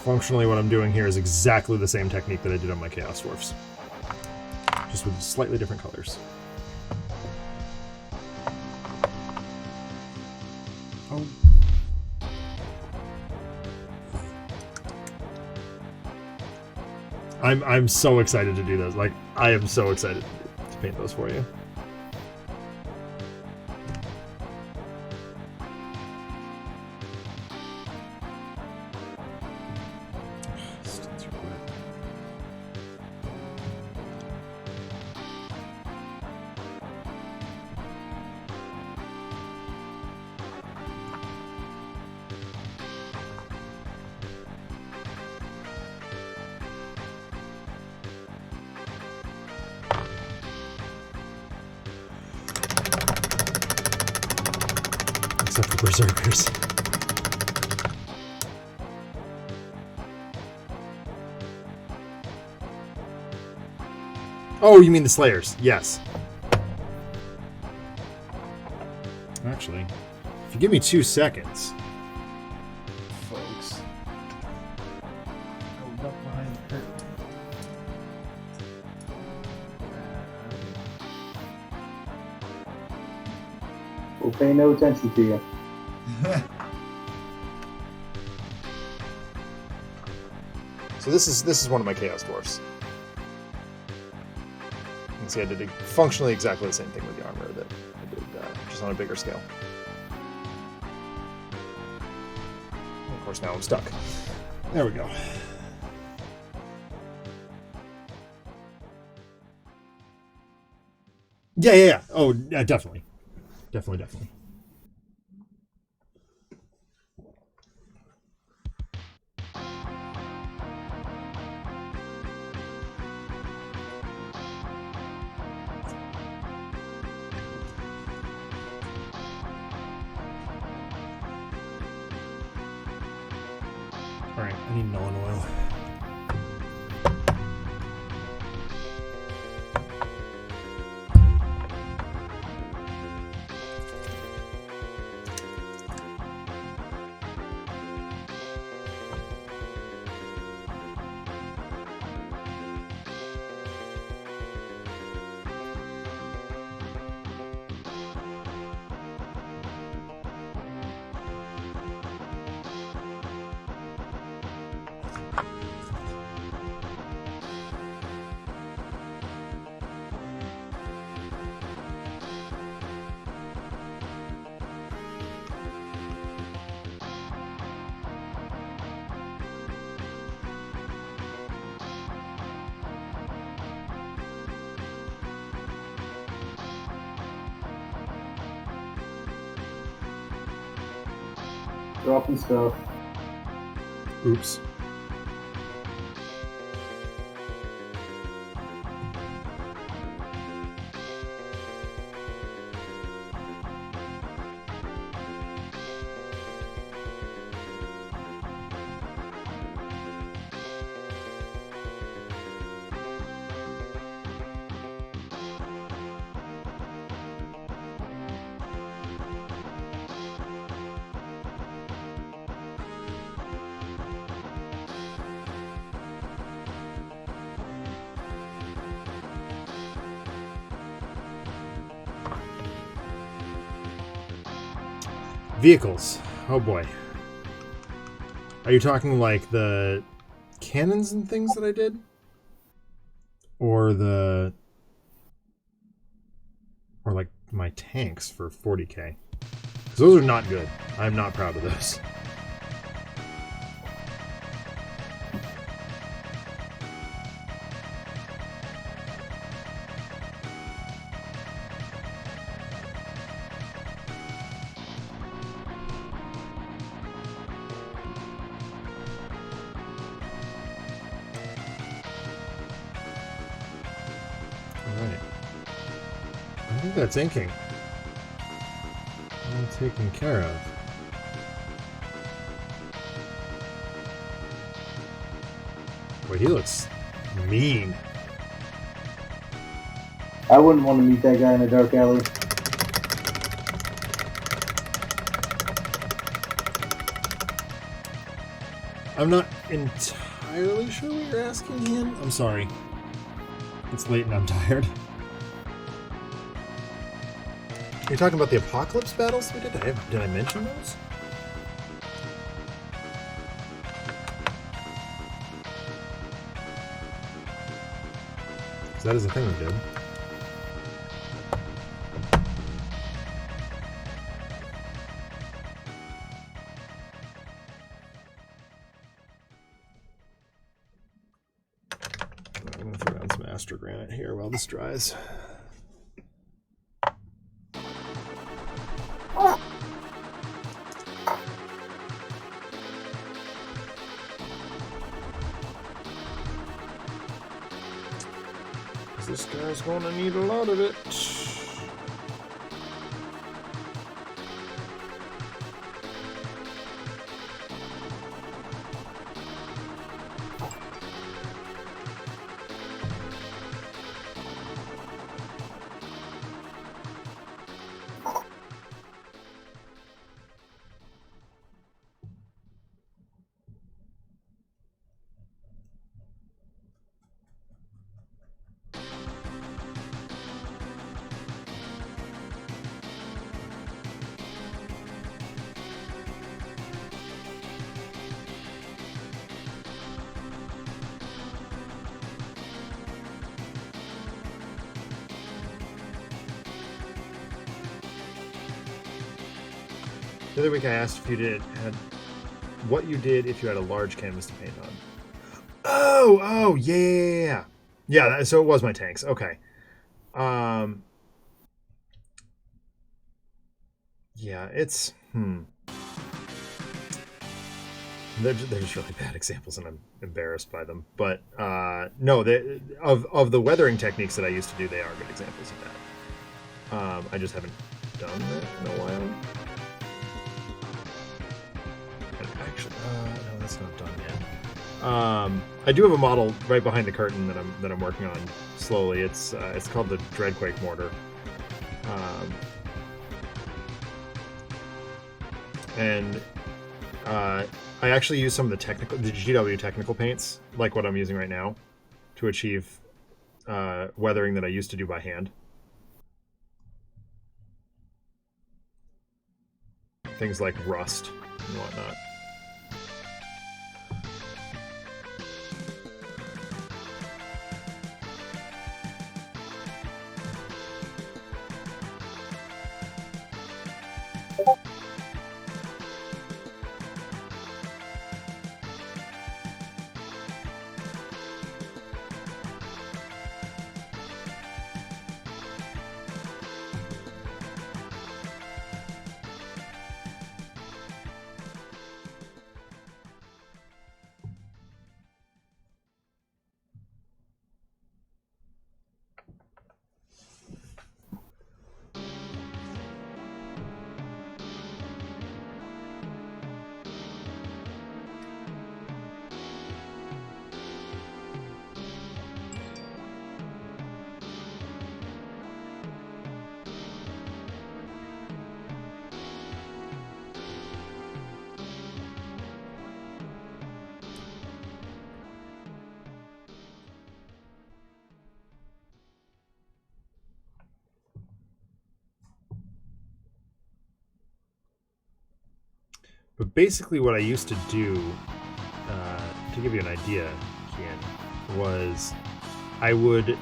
Functionally, what I'm doing here is exactly the same technique that I did on my Chaos Dwarfs. Just with slightly different colors. Oh. I'm so excited to do those. Like, I am so excited to paint those for you. Except for Berserkers. Oh, you mean the Slayers? Yes. Actually, if you give me 2 seconds, folks. Hold up behind the curtain. We'll pay no attention to you. So this is one of my Chaos Dwarfs. You can see I did functionally exactly the same thing with the armor that I did, just on a bigger scale. And of course, now I'm stuck. There we go. Yeah. Oh, yeah, definitely. Definitely. Alright, I need Melon Oil. Dropping stuff. Oops. Vehicles. Oh boy. Are you talking like the cannons and things that I did? Or like my tanks for 40k? Because those are not good. I'm not proud of those. Alright. I think that's inking. All taken care of. Boy, he looks mean. I wouldn't want to meet that guy in a dark alley. I'm not entirely sure what you're asking, Ian. I'm sorry. It's late and I'm tired. Are you talking about the apocalypse battles we did? Did I mention those? Because that is a thing we did. I'm going to throw down some Astro Granite here while this dries. This guy's going to need a lot of it. The other week I asked if you had what you did if you had a large canvas to paint on. Oh, yeah. Yeah, so it was my tanks. Okay. Yeah, it's They're just really bad examples, and I'm embarrassed by them. But no, of the weathering techniques that I used to do, they are good examples of that. I just haven't done that in a while. Actually, no, that's not done yet. I do have a model right behind the curtain that I'm working on slowly. It's called the Dreadquake mortar, and I actually use some of the GW technical paints, like what I'm using right now, to achieve weathering that I used to do by hand. Things like rust and whatnot. But basically what I used to do, to give you an idea, Kian, was I would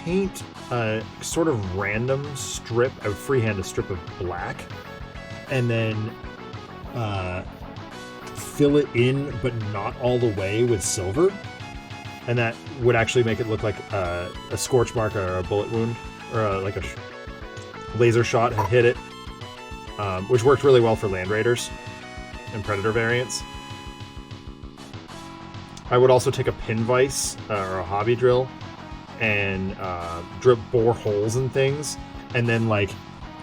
paint a sort of random strip. I would freehand a strip of black and then fill it in, but not all the way, with silver. And that would actually make it look like a scorch mark or a bullet wound, or like a laser shot had hit it, which worked really well for Land Raiders and Predator variants. I would also take a pin vise or a hobby drill and bore holes in things, and then like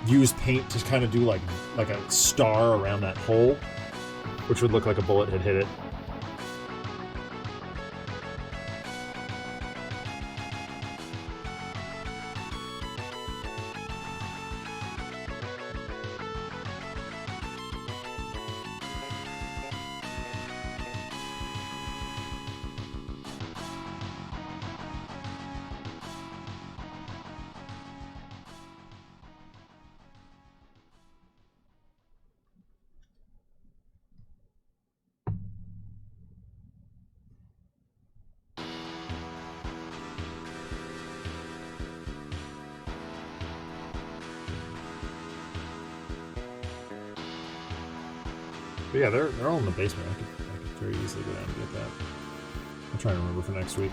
use paint to kind of do like a star around that hole, which would look like a bullet had hit it. But yeah, they're all in the basement. I could very easily go down and get that. I'm trying to remember for next week.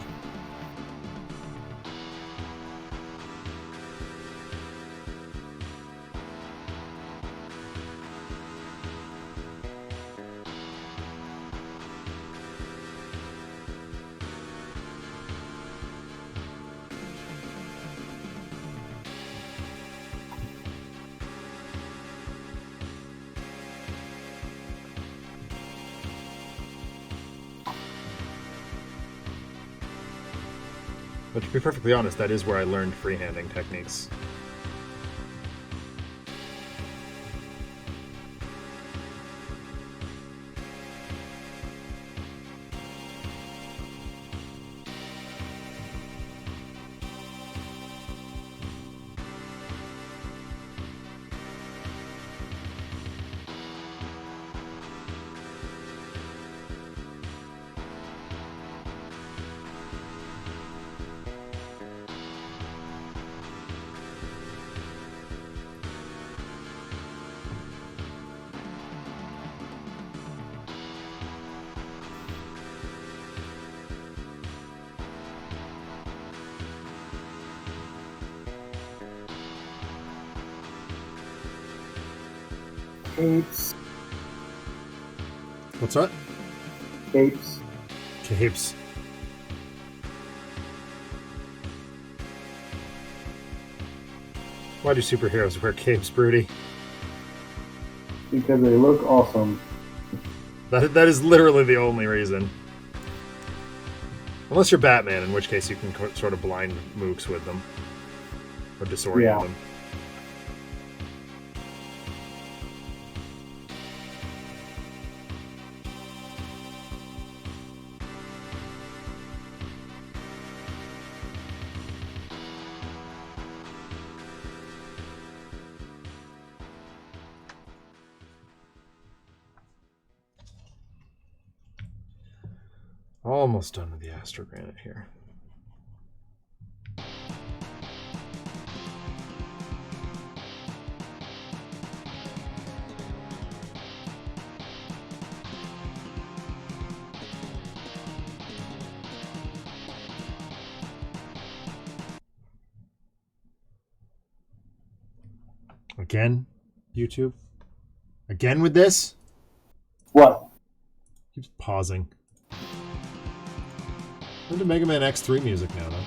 But to be perfectly honest, that is where I learned freehanding techniques. Capes. What's that? Capes. Capes. Why do superheroes wear capes, Broody? Because they look awesome. That is literally the only reason. Unless you're Batman, in which case you can sort of blind mooks with them. Or disorient them. Almost done with the Astrogranite here. Again, YouTube? Again with this? What? Keeps pausing. Into Mega Man X3 music now, though.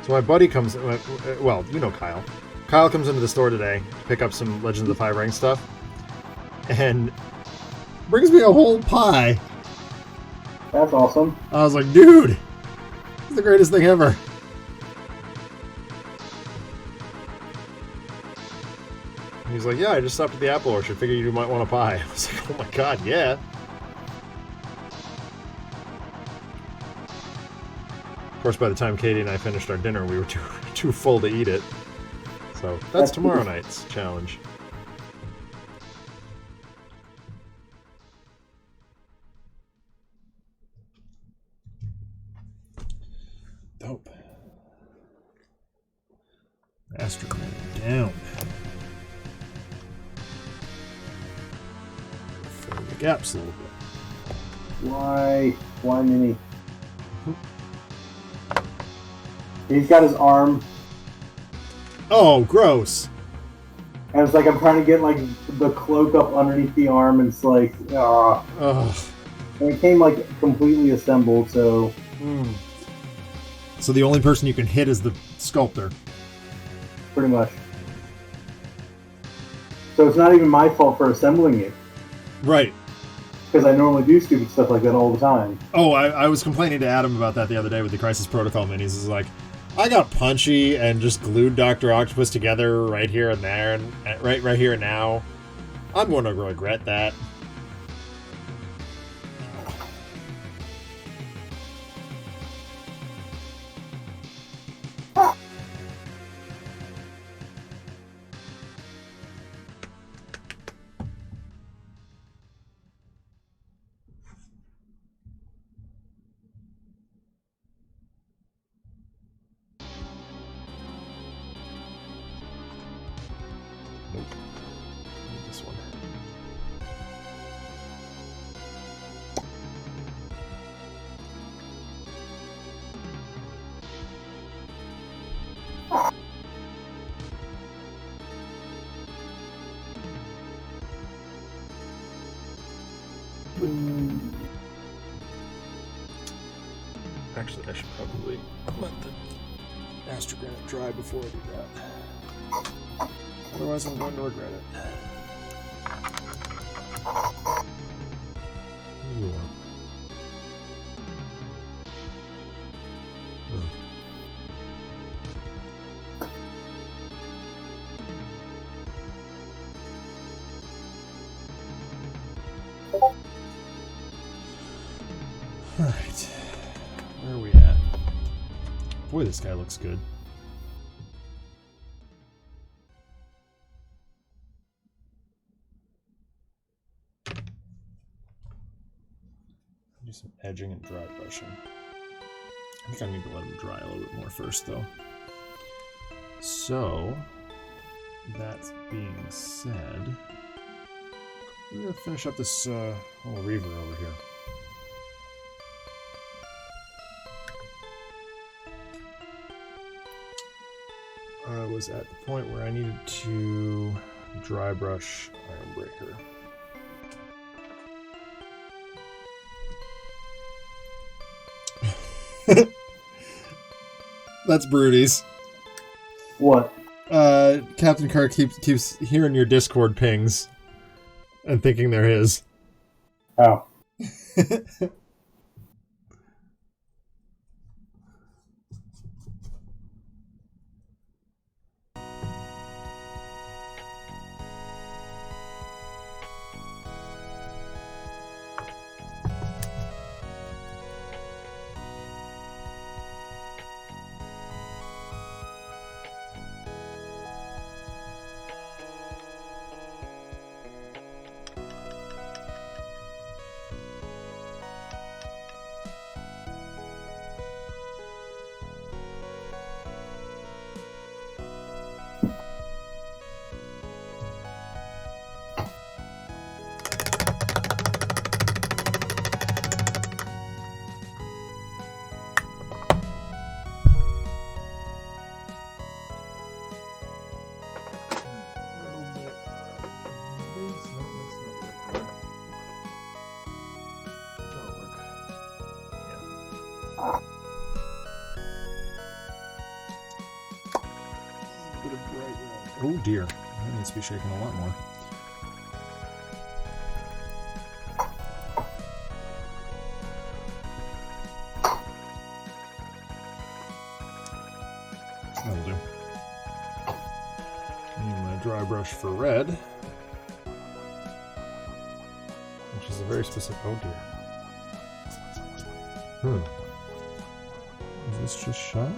So my buddy comes, well, you know Kyle. Kyle comes into the store today to pick up some Legends of the Five Rings stuff, and brings me a whole pie. That's awesome. I was like, dude, it's the greatest thing ever. He's like, yeah, I just stopped at the apple orchard. Figured you might want a pie. I was like, oh my god, yeah. Of course, by the time Katie and I finished our dinner, we were too full to eat it. So that's tomorrow night's challenge. Dope. Astrogram down. Fill the gaps a little bit. Why Mini? He's got his arm, Oh, gross. and it's like I'm trying to get like the cloak up underneath the arm, and it's like, ah. Ugh. And it came like completely assembled, so So the only person you can hit is the sculptor. pretty much. So it's not even my fault for assembling it, Right. because I normally do stupid stuff like that all the time. Oh, I was complaining to Adam about that the other day with the Crisis Protocol minis. It's like, I got punchy and just glued Dr. Octopus together right here and there, and right here and now. I'm going to regret that. Nope. Need this one. Actually, I should probably let the astrogram dry before I do that. Otherwise, I'm going to regret it. Ooh. Ugh. All right. Where are we at? Boy, this guy looks good. Do some edging and dry brushing. I think I need to let him dry a little bit more first, though. So, that being said, we're going to finish up this little reaver over here. I was at the point where I needed to dry brush Ironbreaker. That's Broodies. What? Captain Kirk keeps hearing your Discord pings and thinking they're his. Oh. Oh dear, that needs to be shaken a lot more. dry brush for red, which is a very specific. Oh dear. Is this just shut?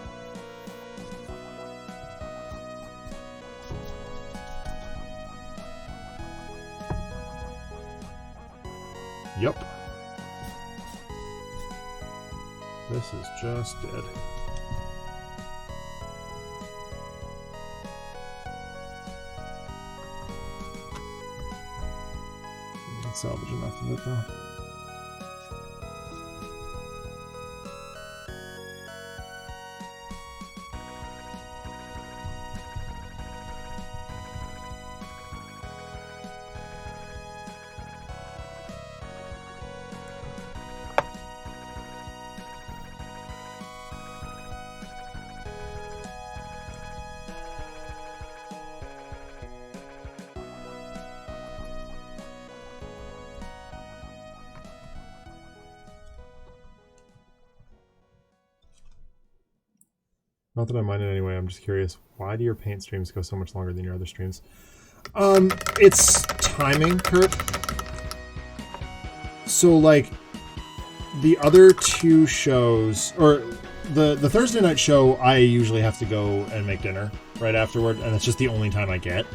Yep. This is just dead. Salvage enough of it though. Not that I mind it anyway, I'm just curious. Why do your paint streams go so much longer than your other streams? It's timing, Kurt. So, like, the other two shows, or the Thursday night show, I usually have to go and make dinner right afterward, and it's just the only time I get.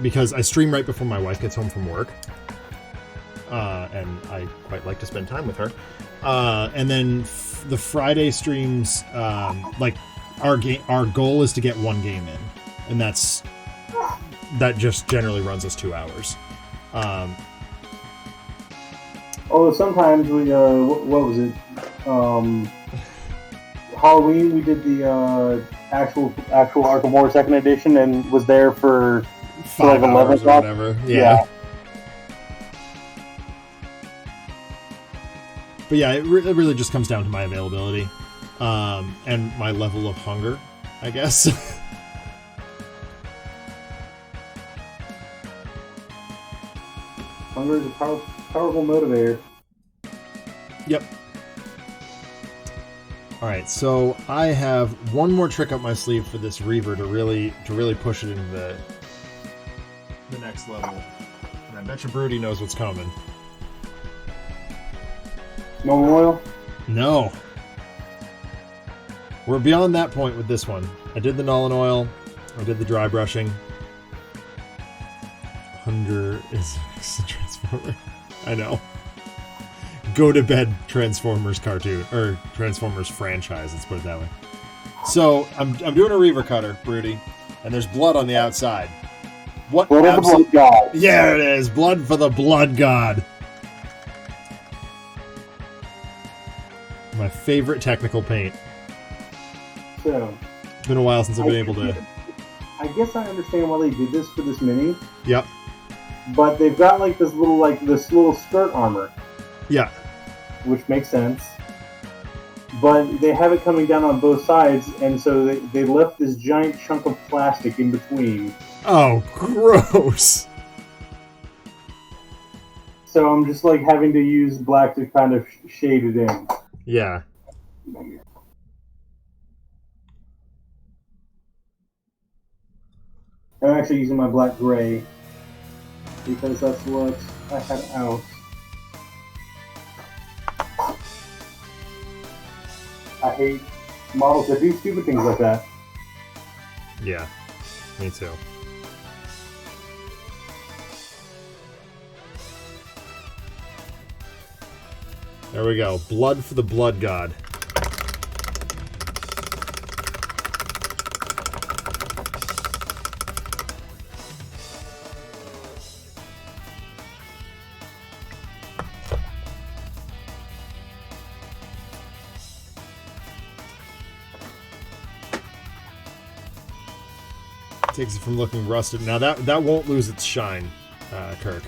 Because I stream right before my wife gets home from work. And I quite like to spend time with her. And then the Friday streams, like our goal is to get one game in, and that just generally runs us 2 hours. Although sometimes we, what was it? Halloween we did the actual Arkham Horror Second Edition and was there for 5 like 11 hours or o'clock. whatever. Yeah. But yeah, it really just comes down to my availability, and my level of hunger, I guess. Hunger is a powerful motivator. Yep. All right, so I have one more trick up my sleeve for this Reaver to really push it into the next level, and I bet you Broody knows what's coming. No oil? No. We're beyond that point with this one. I did the Nuln Oil. I did the dry brushing. Hunger is a Transformer. I know. Go to bed Transformers cartoon, or Transformers franchise, let's put it that way. So, I'm doing a Reaver cutter, Broody, and there's blood on the outside. What? Blood of the Blood God. Yeah, it is. Blood for the Blood God. My favorite technical paint. So, It's been a while since I've been able to... I guess I understand why they did this for this mini, Yep. but they've got like this little skirt armor, Yeah. which makes sense. But they have it coming down on both sides, and so they left this giant chunk of plastic in between. Oh, gross. So I'm just like having to use black to kind of shade it in. Yeah. I'm actually using my black gray because that's what I had out. I hate models that do stupid things like that. Yeah. Me too. There we go. Blood for the Blood God. Takes it from looking rusted. Now that won't lose its shine, Kirk.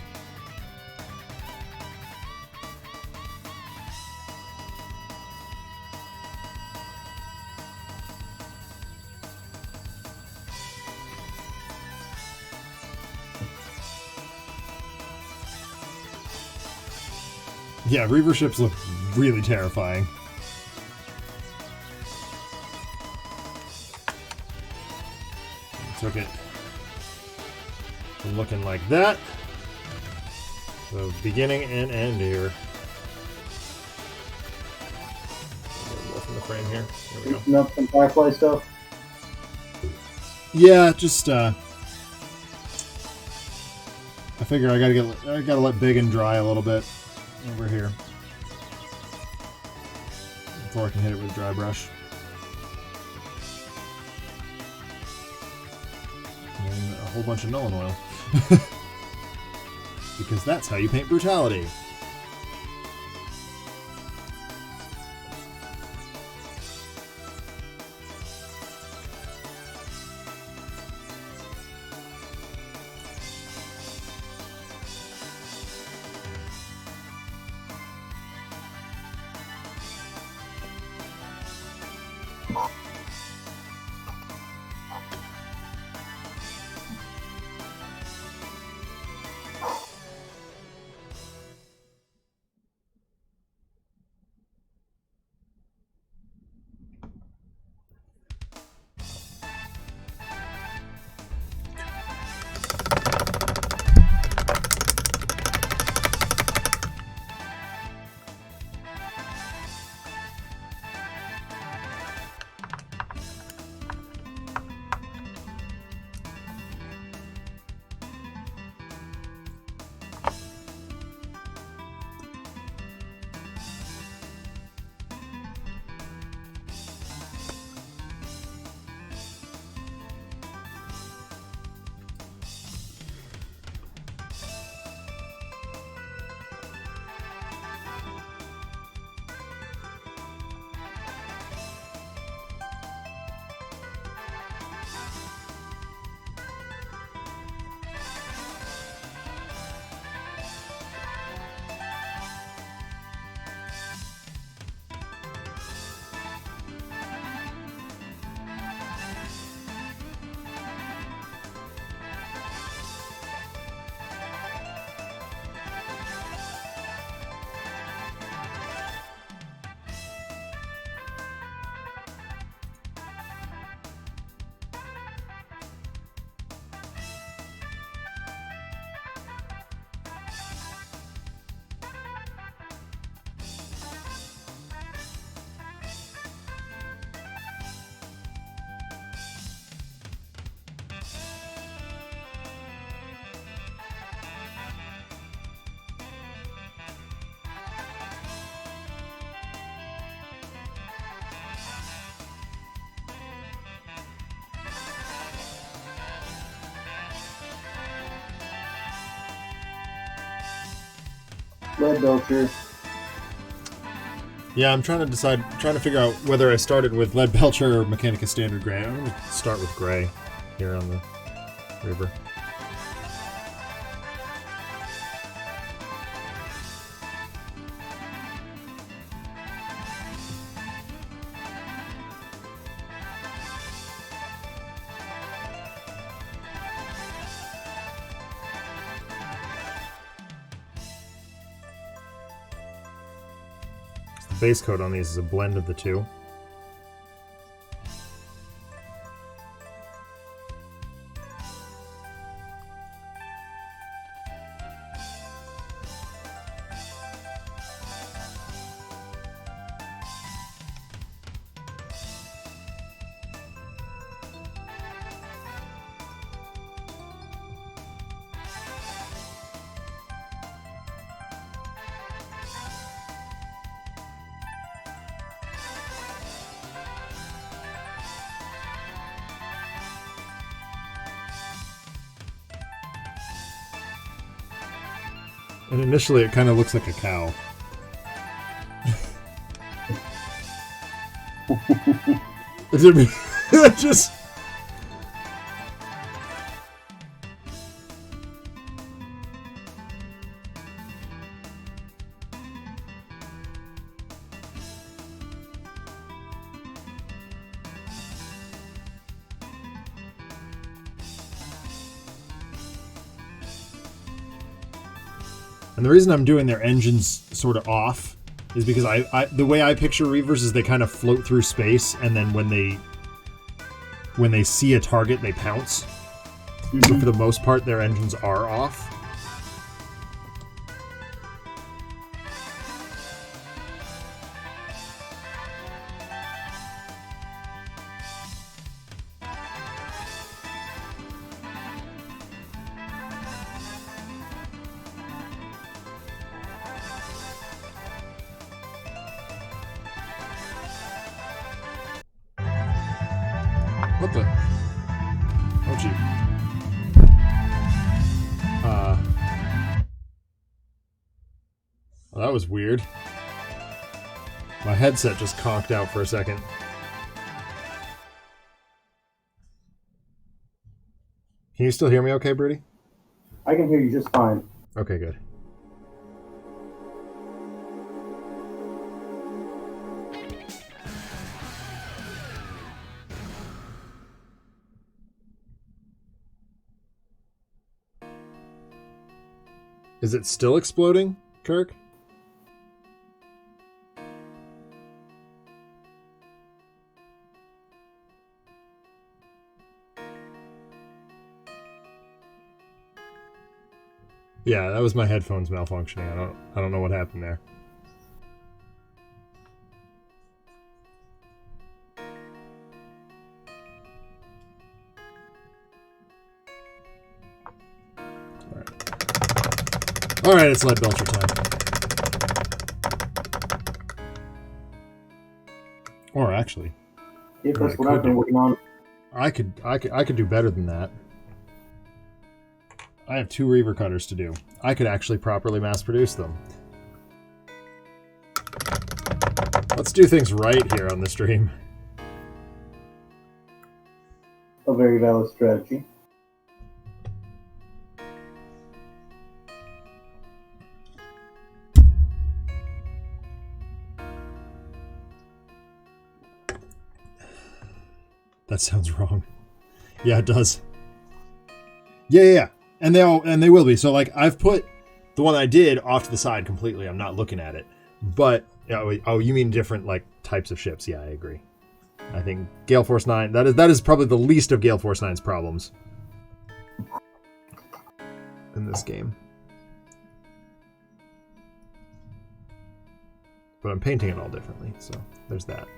Yeah, Reaver ships look really terrifying. took it from looking like that. So beginning and end here. From the frame here. There we go. Loosen up some Firefly stuff. Yeah, just I figure I gotta let big and dry a little bit over here before I can hit it with a dry brush. And a whole bunch of Nuln Oil. Because that's how you paint brutality. Leadbelcher. Yeah, I'm trying to figure out whether I started with Leadbelcher or Mechanica Standard Gray. I'm going to start with Gray here on the river. The base coat on these is a blend of the two. And initially it kind of looks like a cow. It just... And the reason I'm doing their engines sort of off is because the way I picture Reavers is they kind of float through space, and then when they when they see a target, they pounce. So for the most part, their engines are off. What the? Oh, gee. Well, that was weird. My headset just conked out for a second. Can you still hear me okay, Broody? I can hear you just fine. Okay, good. Is it still exploding, Kirk? Yeah, that was my headphones malfunctioning. I don't know what happened there. All right, it's Lead Belcher time. Or actually, Yeah, that's what I've been working on. I could do better than that. I have 2 Reaver cutters to do. I could actually properly mass produce them. Let's do things right here on the stream. A very valid strategy. That sounds wrong. Yeah, it does. Yeah. And they will be. So like I've put the one I did off to the side completely. I'm not looking at it. But oh, you mean different like types of ships? Yeah, I agree. I think Gale Force 9. That is probably the least of Gale Force 9's problems in this game. But I'm painting it all differently, so there's that.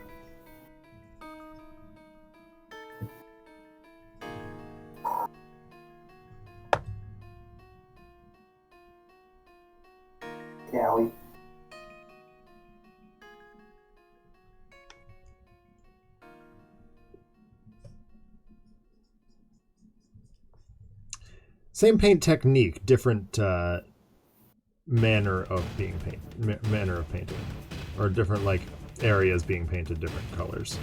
Galley. Same paint technique, different manner of painting, or different like areas being painted different colors.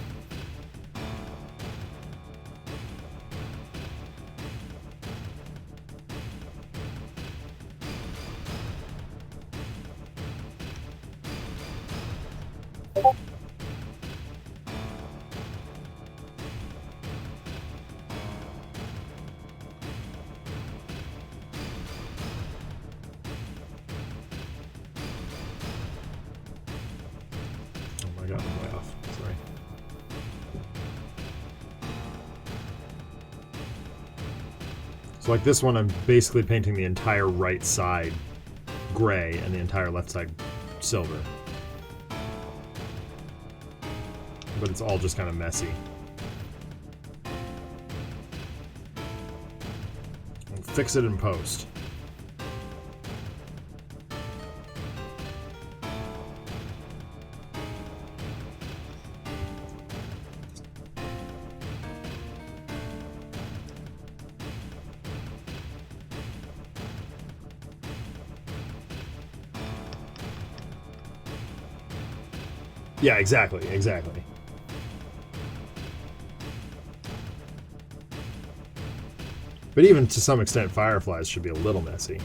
So like this one, I'm basically painting the entire right side gray and the entire left side silver. But it's all just kind of messy. I'll fix it in post. Yeah, exactly. But even to some extent, Fireflies should be a little messy.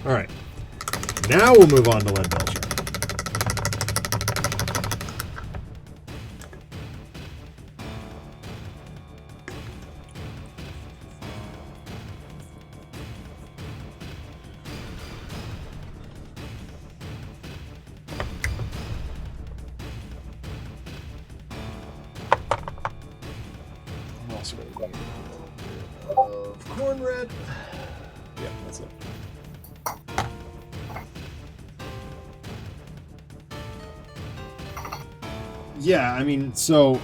All right. Now we'll move on to Lead Belcher. of corn red. Yeah, that's it. Yeah, I mean, so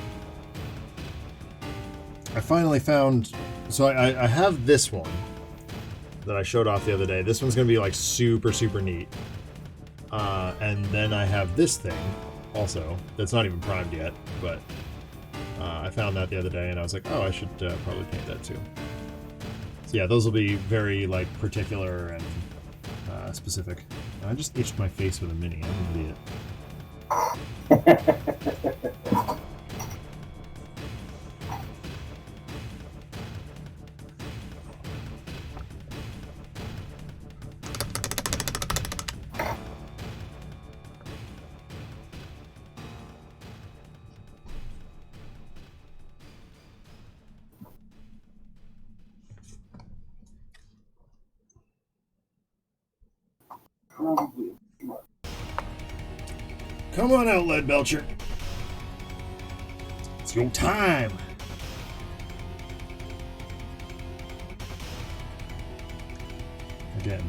I finally found. So I have this one that I showed off the other day. This one's gonna be like super neat. And then I have this thing also that's not even primed yet, but I found that the other day and I was like, oh, I should probably paint that too. So yeah, those will be very like particular and specific. I just itched my face with a mini. I'm an idiot. Probably. Come on out, Lead Belcher. It's your time. Again.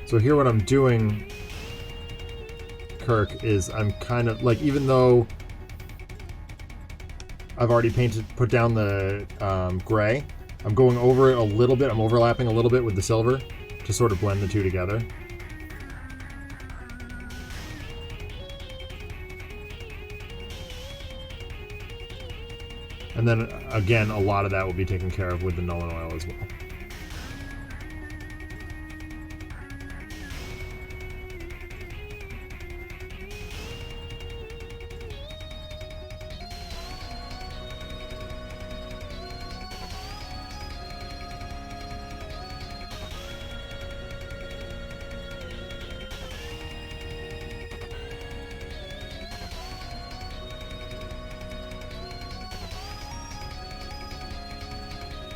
So here what I'm doing, Kirk, is I'm kind of like, even though I've already put down the gray, I'm going over it a little bit. I'm overlapping a little bit with the silver to sort of blend the two together. And then again, a lot of that will be taken care of with the Nuln Oil as well.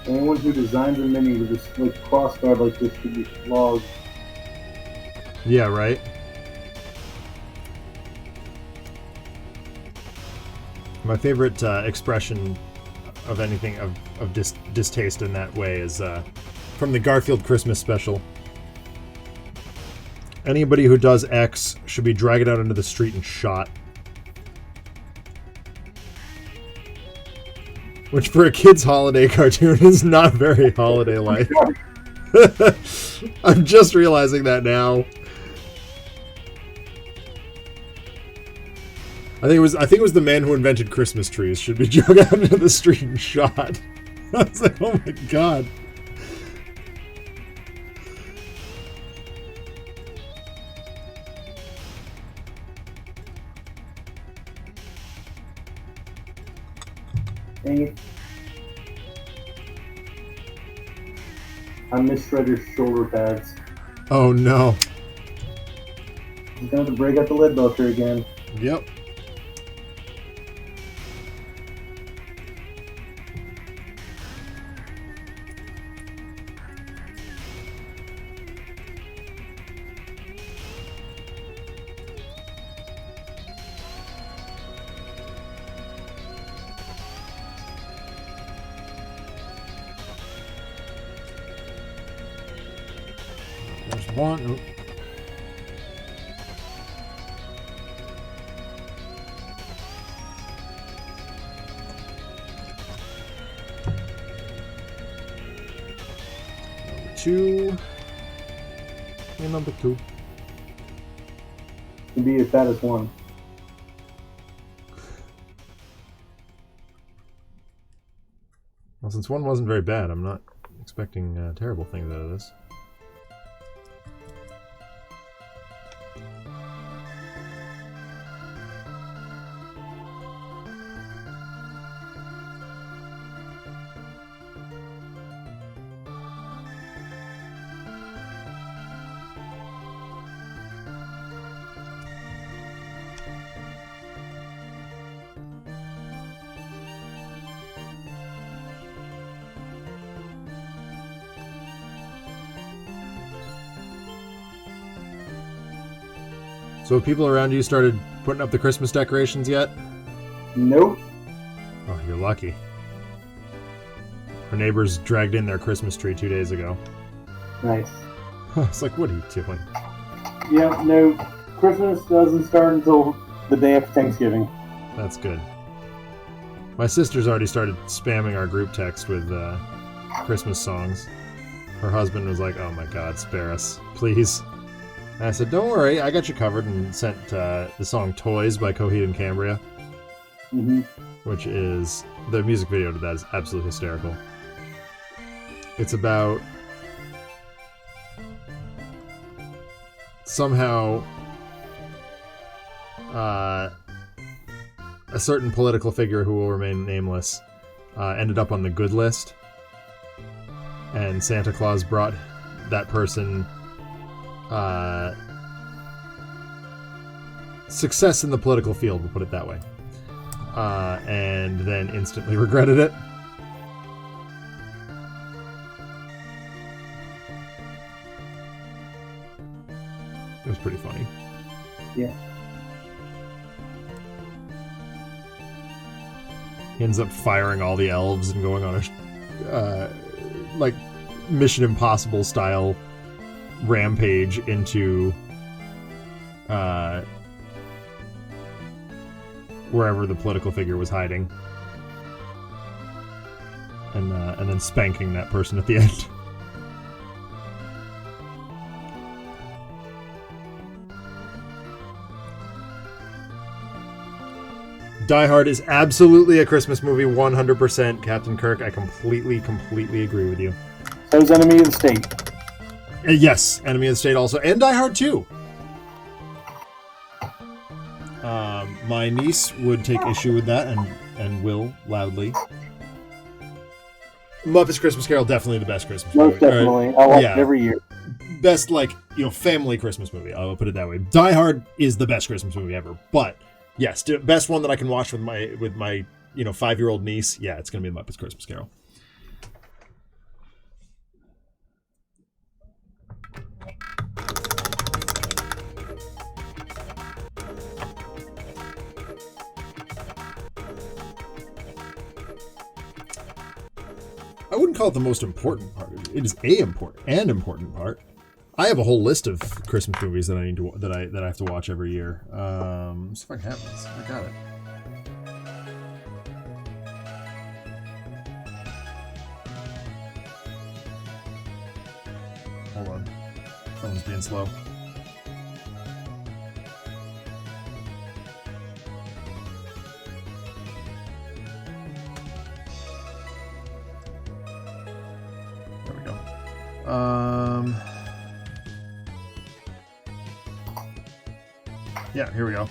Anyone who designs a mini with this like crossguard like this should be flogged. Yeah, right? My favorite expression of anything of distaste in that way is from the Garfield Christmas special. Anybody who does X should be dragged out into the street and shot. Which for a kid's holiday cartoon is not very holiday-like. I'm just realizing that now. I think it was the man who invented Christmas trees should be dragged out into the street and shot. I was like, oh my god. Dang it. I missed Shredder's shoulder pads. Oh no. He's going to break out the Lead Belcher again. Yep. There's one. Oh. Number 2. And number 2. Can be as bad as one. Well, since one wasn't very bad, I'm not expecting terrible things out of this. So have people around you started putting up the Christmas decorations yet? Nope. Oh, you're lucky. Our neighbors dragged in their Christmas tree 2 days ago. Nice. It's like, what are you doing? Yeah, no. Christmas doesn't start until the day after Thanksgiving. That's good. My sister's already started spamming our group text with Christmas songs. Her husband was like, oh my god, spare us, please. And I said, don't worry, I got you covered, and sent the song Toys by Coheed and Cambria. Mm-hmm. Which is, the music video to that is absolutely hysterical. It's about somehow a certain political figure who will remain nameless ended up on the good list, and Santa Claus brought that person success in the political field, we'll put it that way, and then instantly regretted it. It was pretty funny. Yeah. He ends up firing all the elves and going on a like Mission Impossible style rampage into wherever the political figure was hiding, and then spanking that person at the end. Die Hard is absolutely a Christmas movie, 100%, Captain Kirk. I completely agree with you. So is Enemy of the State. Yes, Enemy of the State also, and Die Hard 2. My niece would take issue with that, and will loudly. Muppets Christmas Carol, definitely the best Christmas movie. Most definitely. I watch it every year. Best, family Christmas movie. I'll put it that way. Die Hard is the best Christmas movie ever, but yes, best one that I can watch with my 5-year-old niece. Yeah, it's gonna be the Muppets Christmas Carol. I wouldn't call it the most important part. It is an important part. I have a whole list of Christmas movies that I need to that I have to watch every year. See if I can have this. I got it. Hold on, phone's being slow. There we go. Yeah, here we go.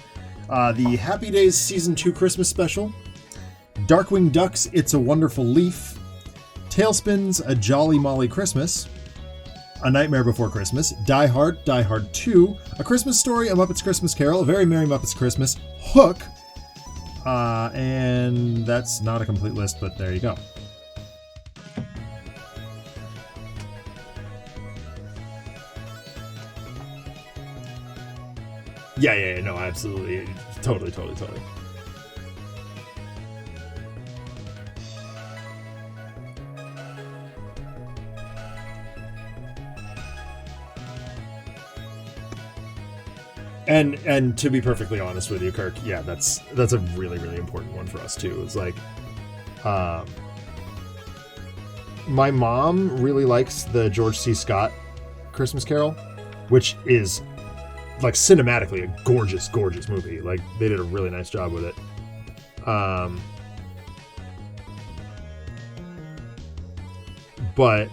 The Happy Days Season 2 Christmas Special, Darkwing Duck's It's a Wonderful Leaf, Tailspin's A Jolly Molly Christmas, A Nightmare Before Christmas, Die Hard, Die Hard 2, A Christmas Story, A Muppets Christmas Carol, A Very Merry Muppets Christmas, Hook, and that's not a complete list, but there you go. Yeah, no, absolutely. Totally. And to be perfectly honest with you, Kirk, yeah, that's a really important one for us too. It's like, my mom really likes the George C. Scott Christmas Carol, which is like cinematically a gorgeous movie. Like they did a really nice job with it. But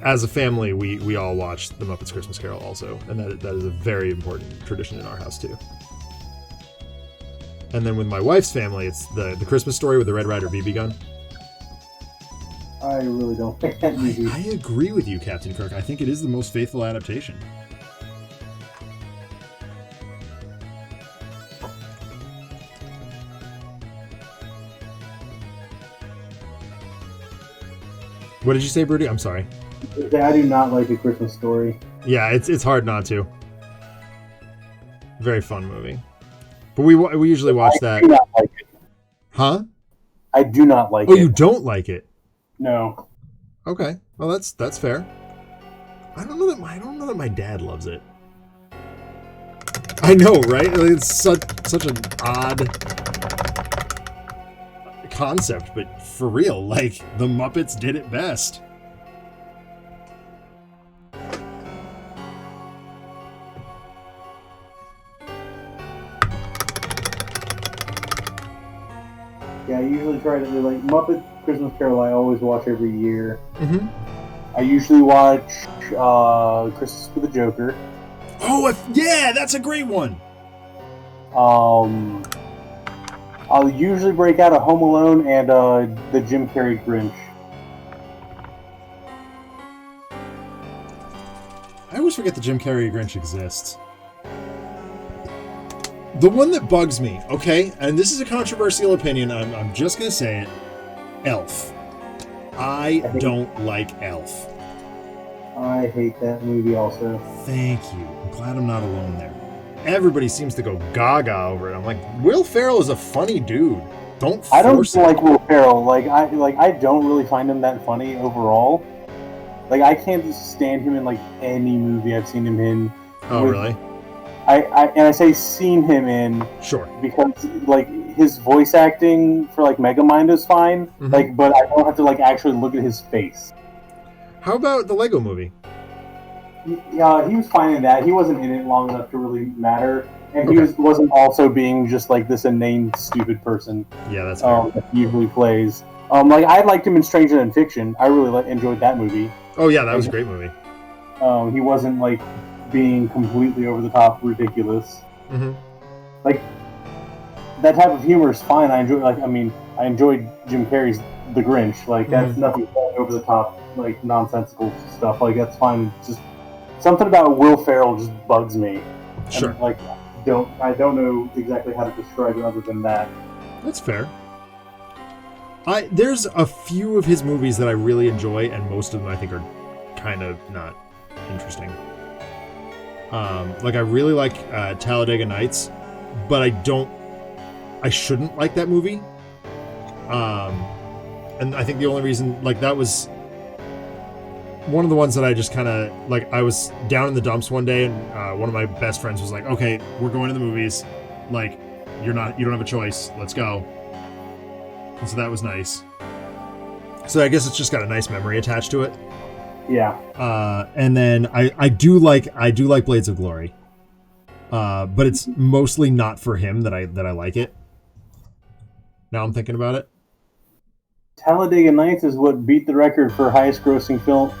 as a family, we all watched the Muppets Christmas Carol also, and that is a very important tradition in our house too. And then with my wife's family, it's the Christmas Story with the Red Ryder BB gun. I really don't think that movie. I agree with you, Captain Kirk. I think it is the most faithful adaptation. What did you say, Broody? I'm sorry. I do not like A Christmas Story. Yeah, it's hard not to. Very fun movie. But we usually watch I that. do not like it. Huh? I do not like Oh, it. you don't like it? No. Okay. Well, that's fair. I don't know that my dad loves it. I know, right? Like, it's such an odd concept, but for real, like the Muppets did it best. Yeah, I usually try to do like Muppet Christmas Carol. I always watch every year. Mm-hmm. I usually watch Christmas with the Joker. Oh, yeah, that's a great one. I'll usually break out a Home Alone and the Jim Carrey Grinch. I always forget the Jim Carrey Grinch exists. The one that bugs me, okay, and this is a controversial opinion, I'm just going to say it, Elf. I don't like Elf. I hate that movie also. Thank you. I'm glad I'm not alone there. Everybody seems to go gaga over it. I'm like, Will Ferrell is a funny dude. Don't I don't force it. like Will Ferrell. I don't really find him that funny overall. Like I can't just stand him in like any movie I've seen him in. Oh, really? I say seen him in Sure. because like his voice acting for like Megamind is fine. Mm-hmm. Like, but I don't have to like actually look at his face. How about the Lego Movie? Yeah, he was fine in that. He wasn't in it long enough to really matter, and he Okay. wasn't also being just like this inane, stupid person Yeah, that's fair. that he usually plays. Like I liked him in Stranger Than Fiction. I really enjoyed that movie. Oh, yeah, that was a great movie. He wasn't like being completely over the top ridiculous. Mm-hmm. Like that type of humor is fine. I enjoyed Jim Carrey's The Grinch. Like that's nothing over the top, like nonsensical stuff. Like that's fine. It's just something about Will Ferrell just bugs me. Sure. And, like I don't know exactly how to describe it other than that. That's fair. There's a few of his movies that I really enjoy, and most of them I think are kind of not interesting. Like I really like Talladega Nights, but I shouldn't like that movie. And I think the only reason, like, that was one of the ones that I just kind of, like, I was down in the dumps one day, and one of my best friends was like, okay, we're going to the movies. Like, you don't have a choice. Let's go. And so that was nice. So I guess it's just got a nice memory attached to it. Yeah. And then I do like Blades of Glory. But it's mostly not for him that I like it. Now I'm thinking about it. Talladega Nights is what beat the record for highest grossing film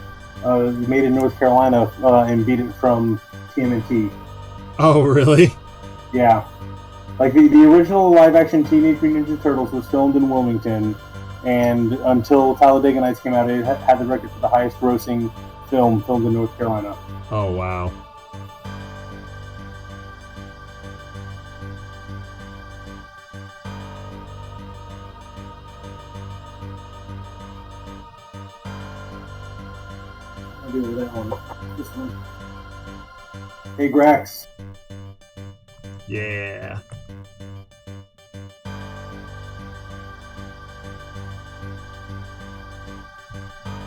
made in North Carolina and beat it from TMNT. Oh, really? Yeah. Like the original live-action Teenage Mutant Ninja Turtles was filmed in Wilmington, and until Talladega Nights came out, it had the record for the highest grossing film filmed in North Carolina. Oh, wow. I'll do with that one. This one. Hey, Grax. Yeah.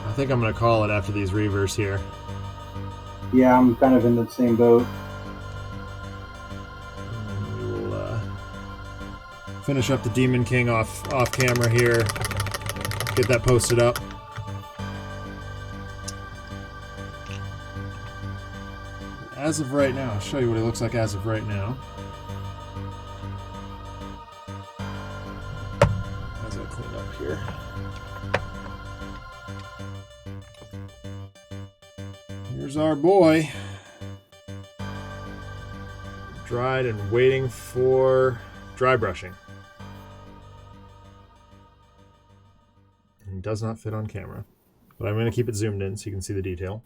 I think I'm going to call it after these reavers here. Yeah, I'm kind of in the same boat. And we will finish up the Demon King off camera here. Get that posted up. As of right now, I'll show you what it looks like as of right now. As I clean up here. Here's our boy. Dried and waiting for dry brushing. It does not fit on camera, but I'm going to keep it zoomed in so you can see the detail.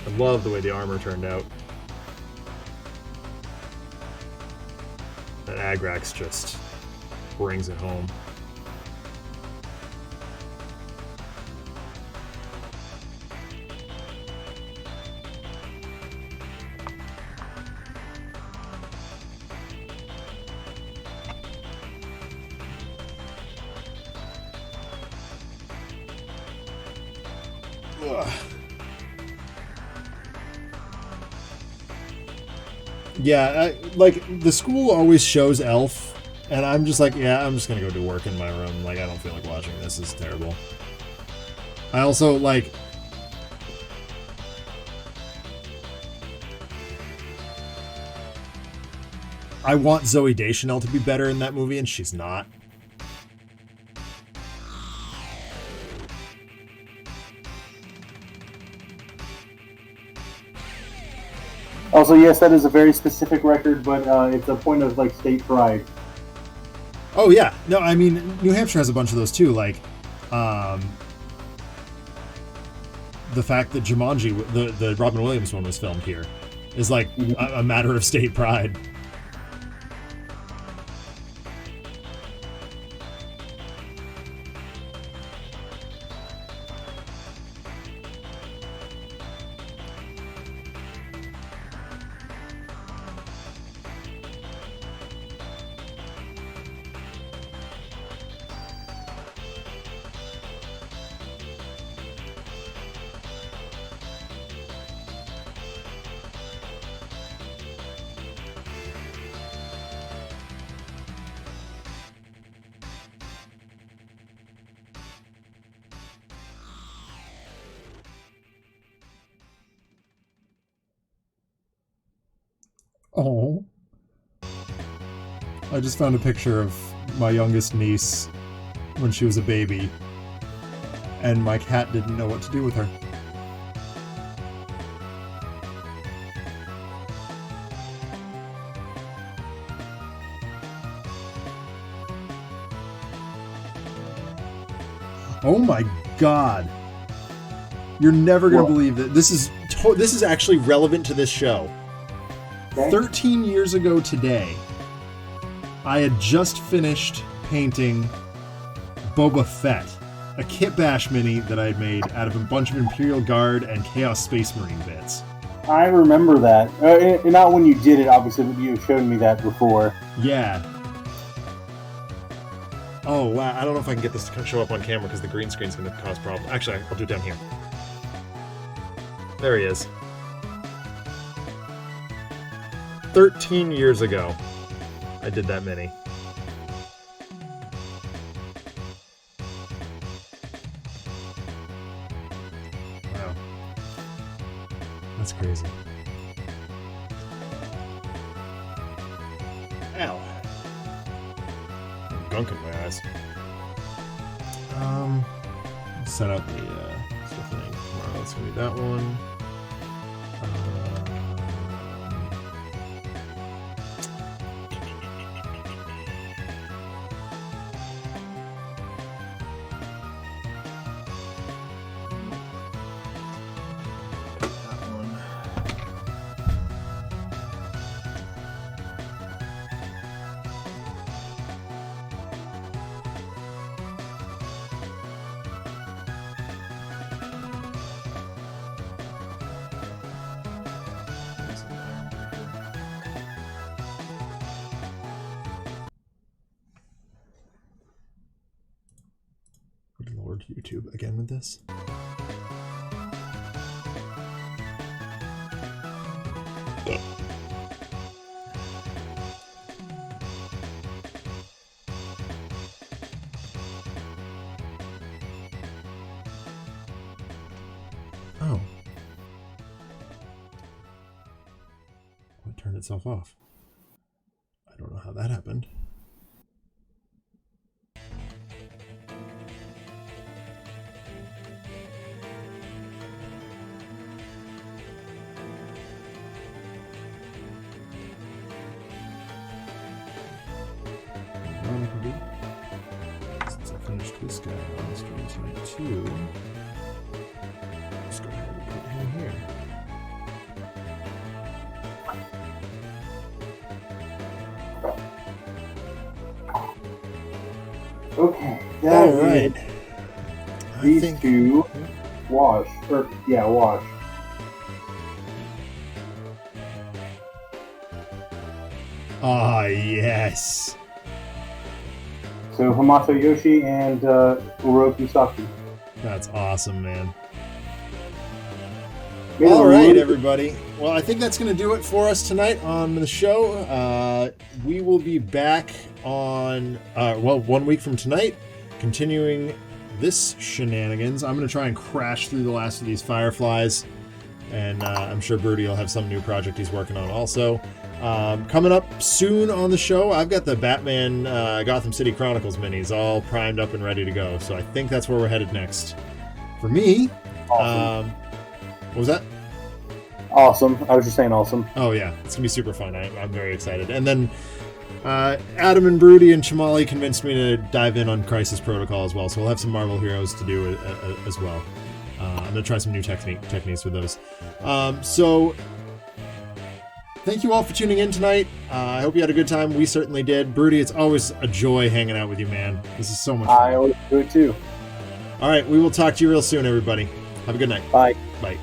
I love the way the armor turned out. That Agrax just brings it home. Ugh. Yeah, like, the school always shows Elf, and I'm just like, yeah, I'm just gonna go do work in my room. Like, I don't feel like watching this. This is terrible. I also, like... I want Zooey Deschanel to be better in that movie, and she's not. Also, yes, that is a very specific record, but it's a point of like state pride. Oh yeah, no, I mean New Hampshire has a bunch of those too. Like, the fact that Jumanji, the Robin Williams one, was filmed here, is like a matter of state pride. Oh. I just found a picture of my youngest niece when she was a baby, and my cat didn't know what to do with her. Oh my god. You're never going to believe that. This is actually relevant to this show. Okay. 13 years ago today, I had just finished painting Boba Fett, a Kit Bash mini that I had made out of a bunch of Imperial Guard and Chaos Space Marine bits. I remember that. Not when you did it, obviously, but you showed me that before. Yeah. Oh, wow. I don't know if I can get this to show up on camera because the green screen's going to cause problems. Actually, I'll do it down here. There he is. 13 years ago, I did that mini. Wow. That's crazy. Ow. Gunk in my eyes. Set up the stuff thing tomorrow. That's gonna be that one. Good Lord, YouTube again with this. Oh. It turned itself off. I don't know how that happened. Since I finished this guy on stream tonight too, let's go ahead and put him here. Okay. All That right. is I these think two wash. Wash. Ah, yes. So Hamato Yoshi and Uroku Saki. That's awesome, man. Made a All right, really- everybody. Well, I think that's going to do it for us tonight on the show. We will be back on, 1 week from tonight, continuing this shenanigans. I'm going to try and crash through the last of these Fireflies, and I'm sure Birdie will have some new project he's working on also. Coming up soon on the show, I've got the Batman Gotham City Chronicles minis all primed up and ready to go, so I think that's where we're headed next. For me, Awesome. what was that? Awesome. I was just saying awesome. Oh yeah, it's gonna be super fun. I'm very excited. And then Adam and Broody and Chamali convinced me to dive in on Crisis Protocol as well, so we'll have some Marvel Heroes to do as well. I'm gonna try some new techniques with those. So thank you all for tuning in tonight. I hope you had a good time. We certainly did. Broody, it's always a joy hanging out with you, man. This is so much fun. I always do it too. All right, we will talk to you real soon, everybody. Have a good night. Bye. Bye.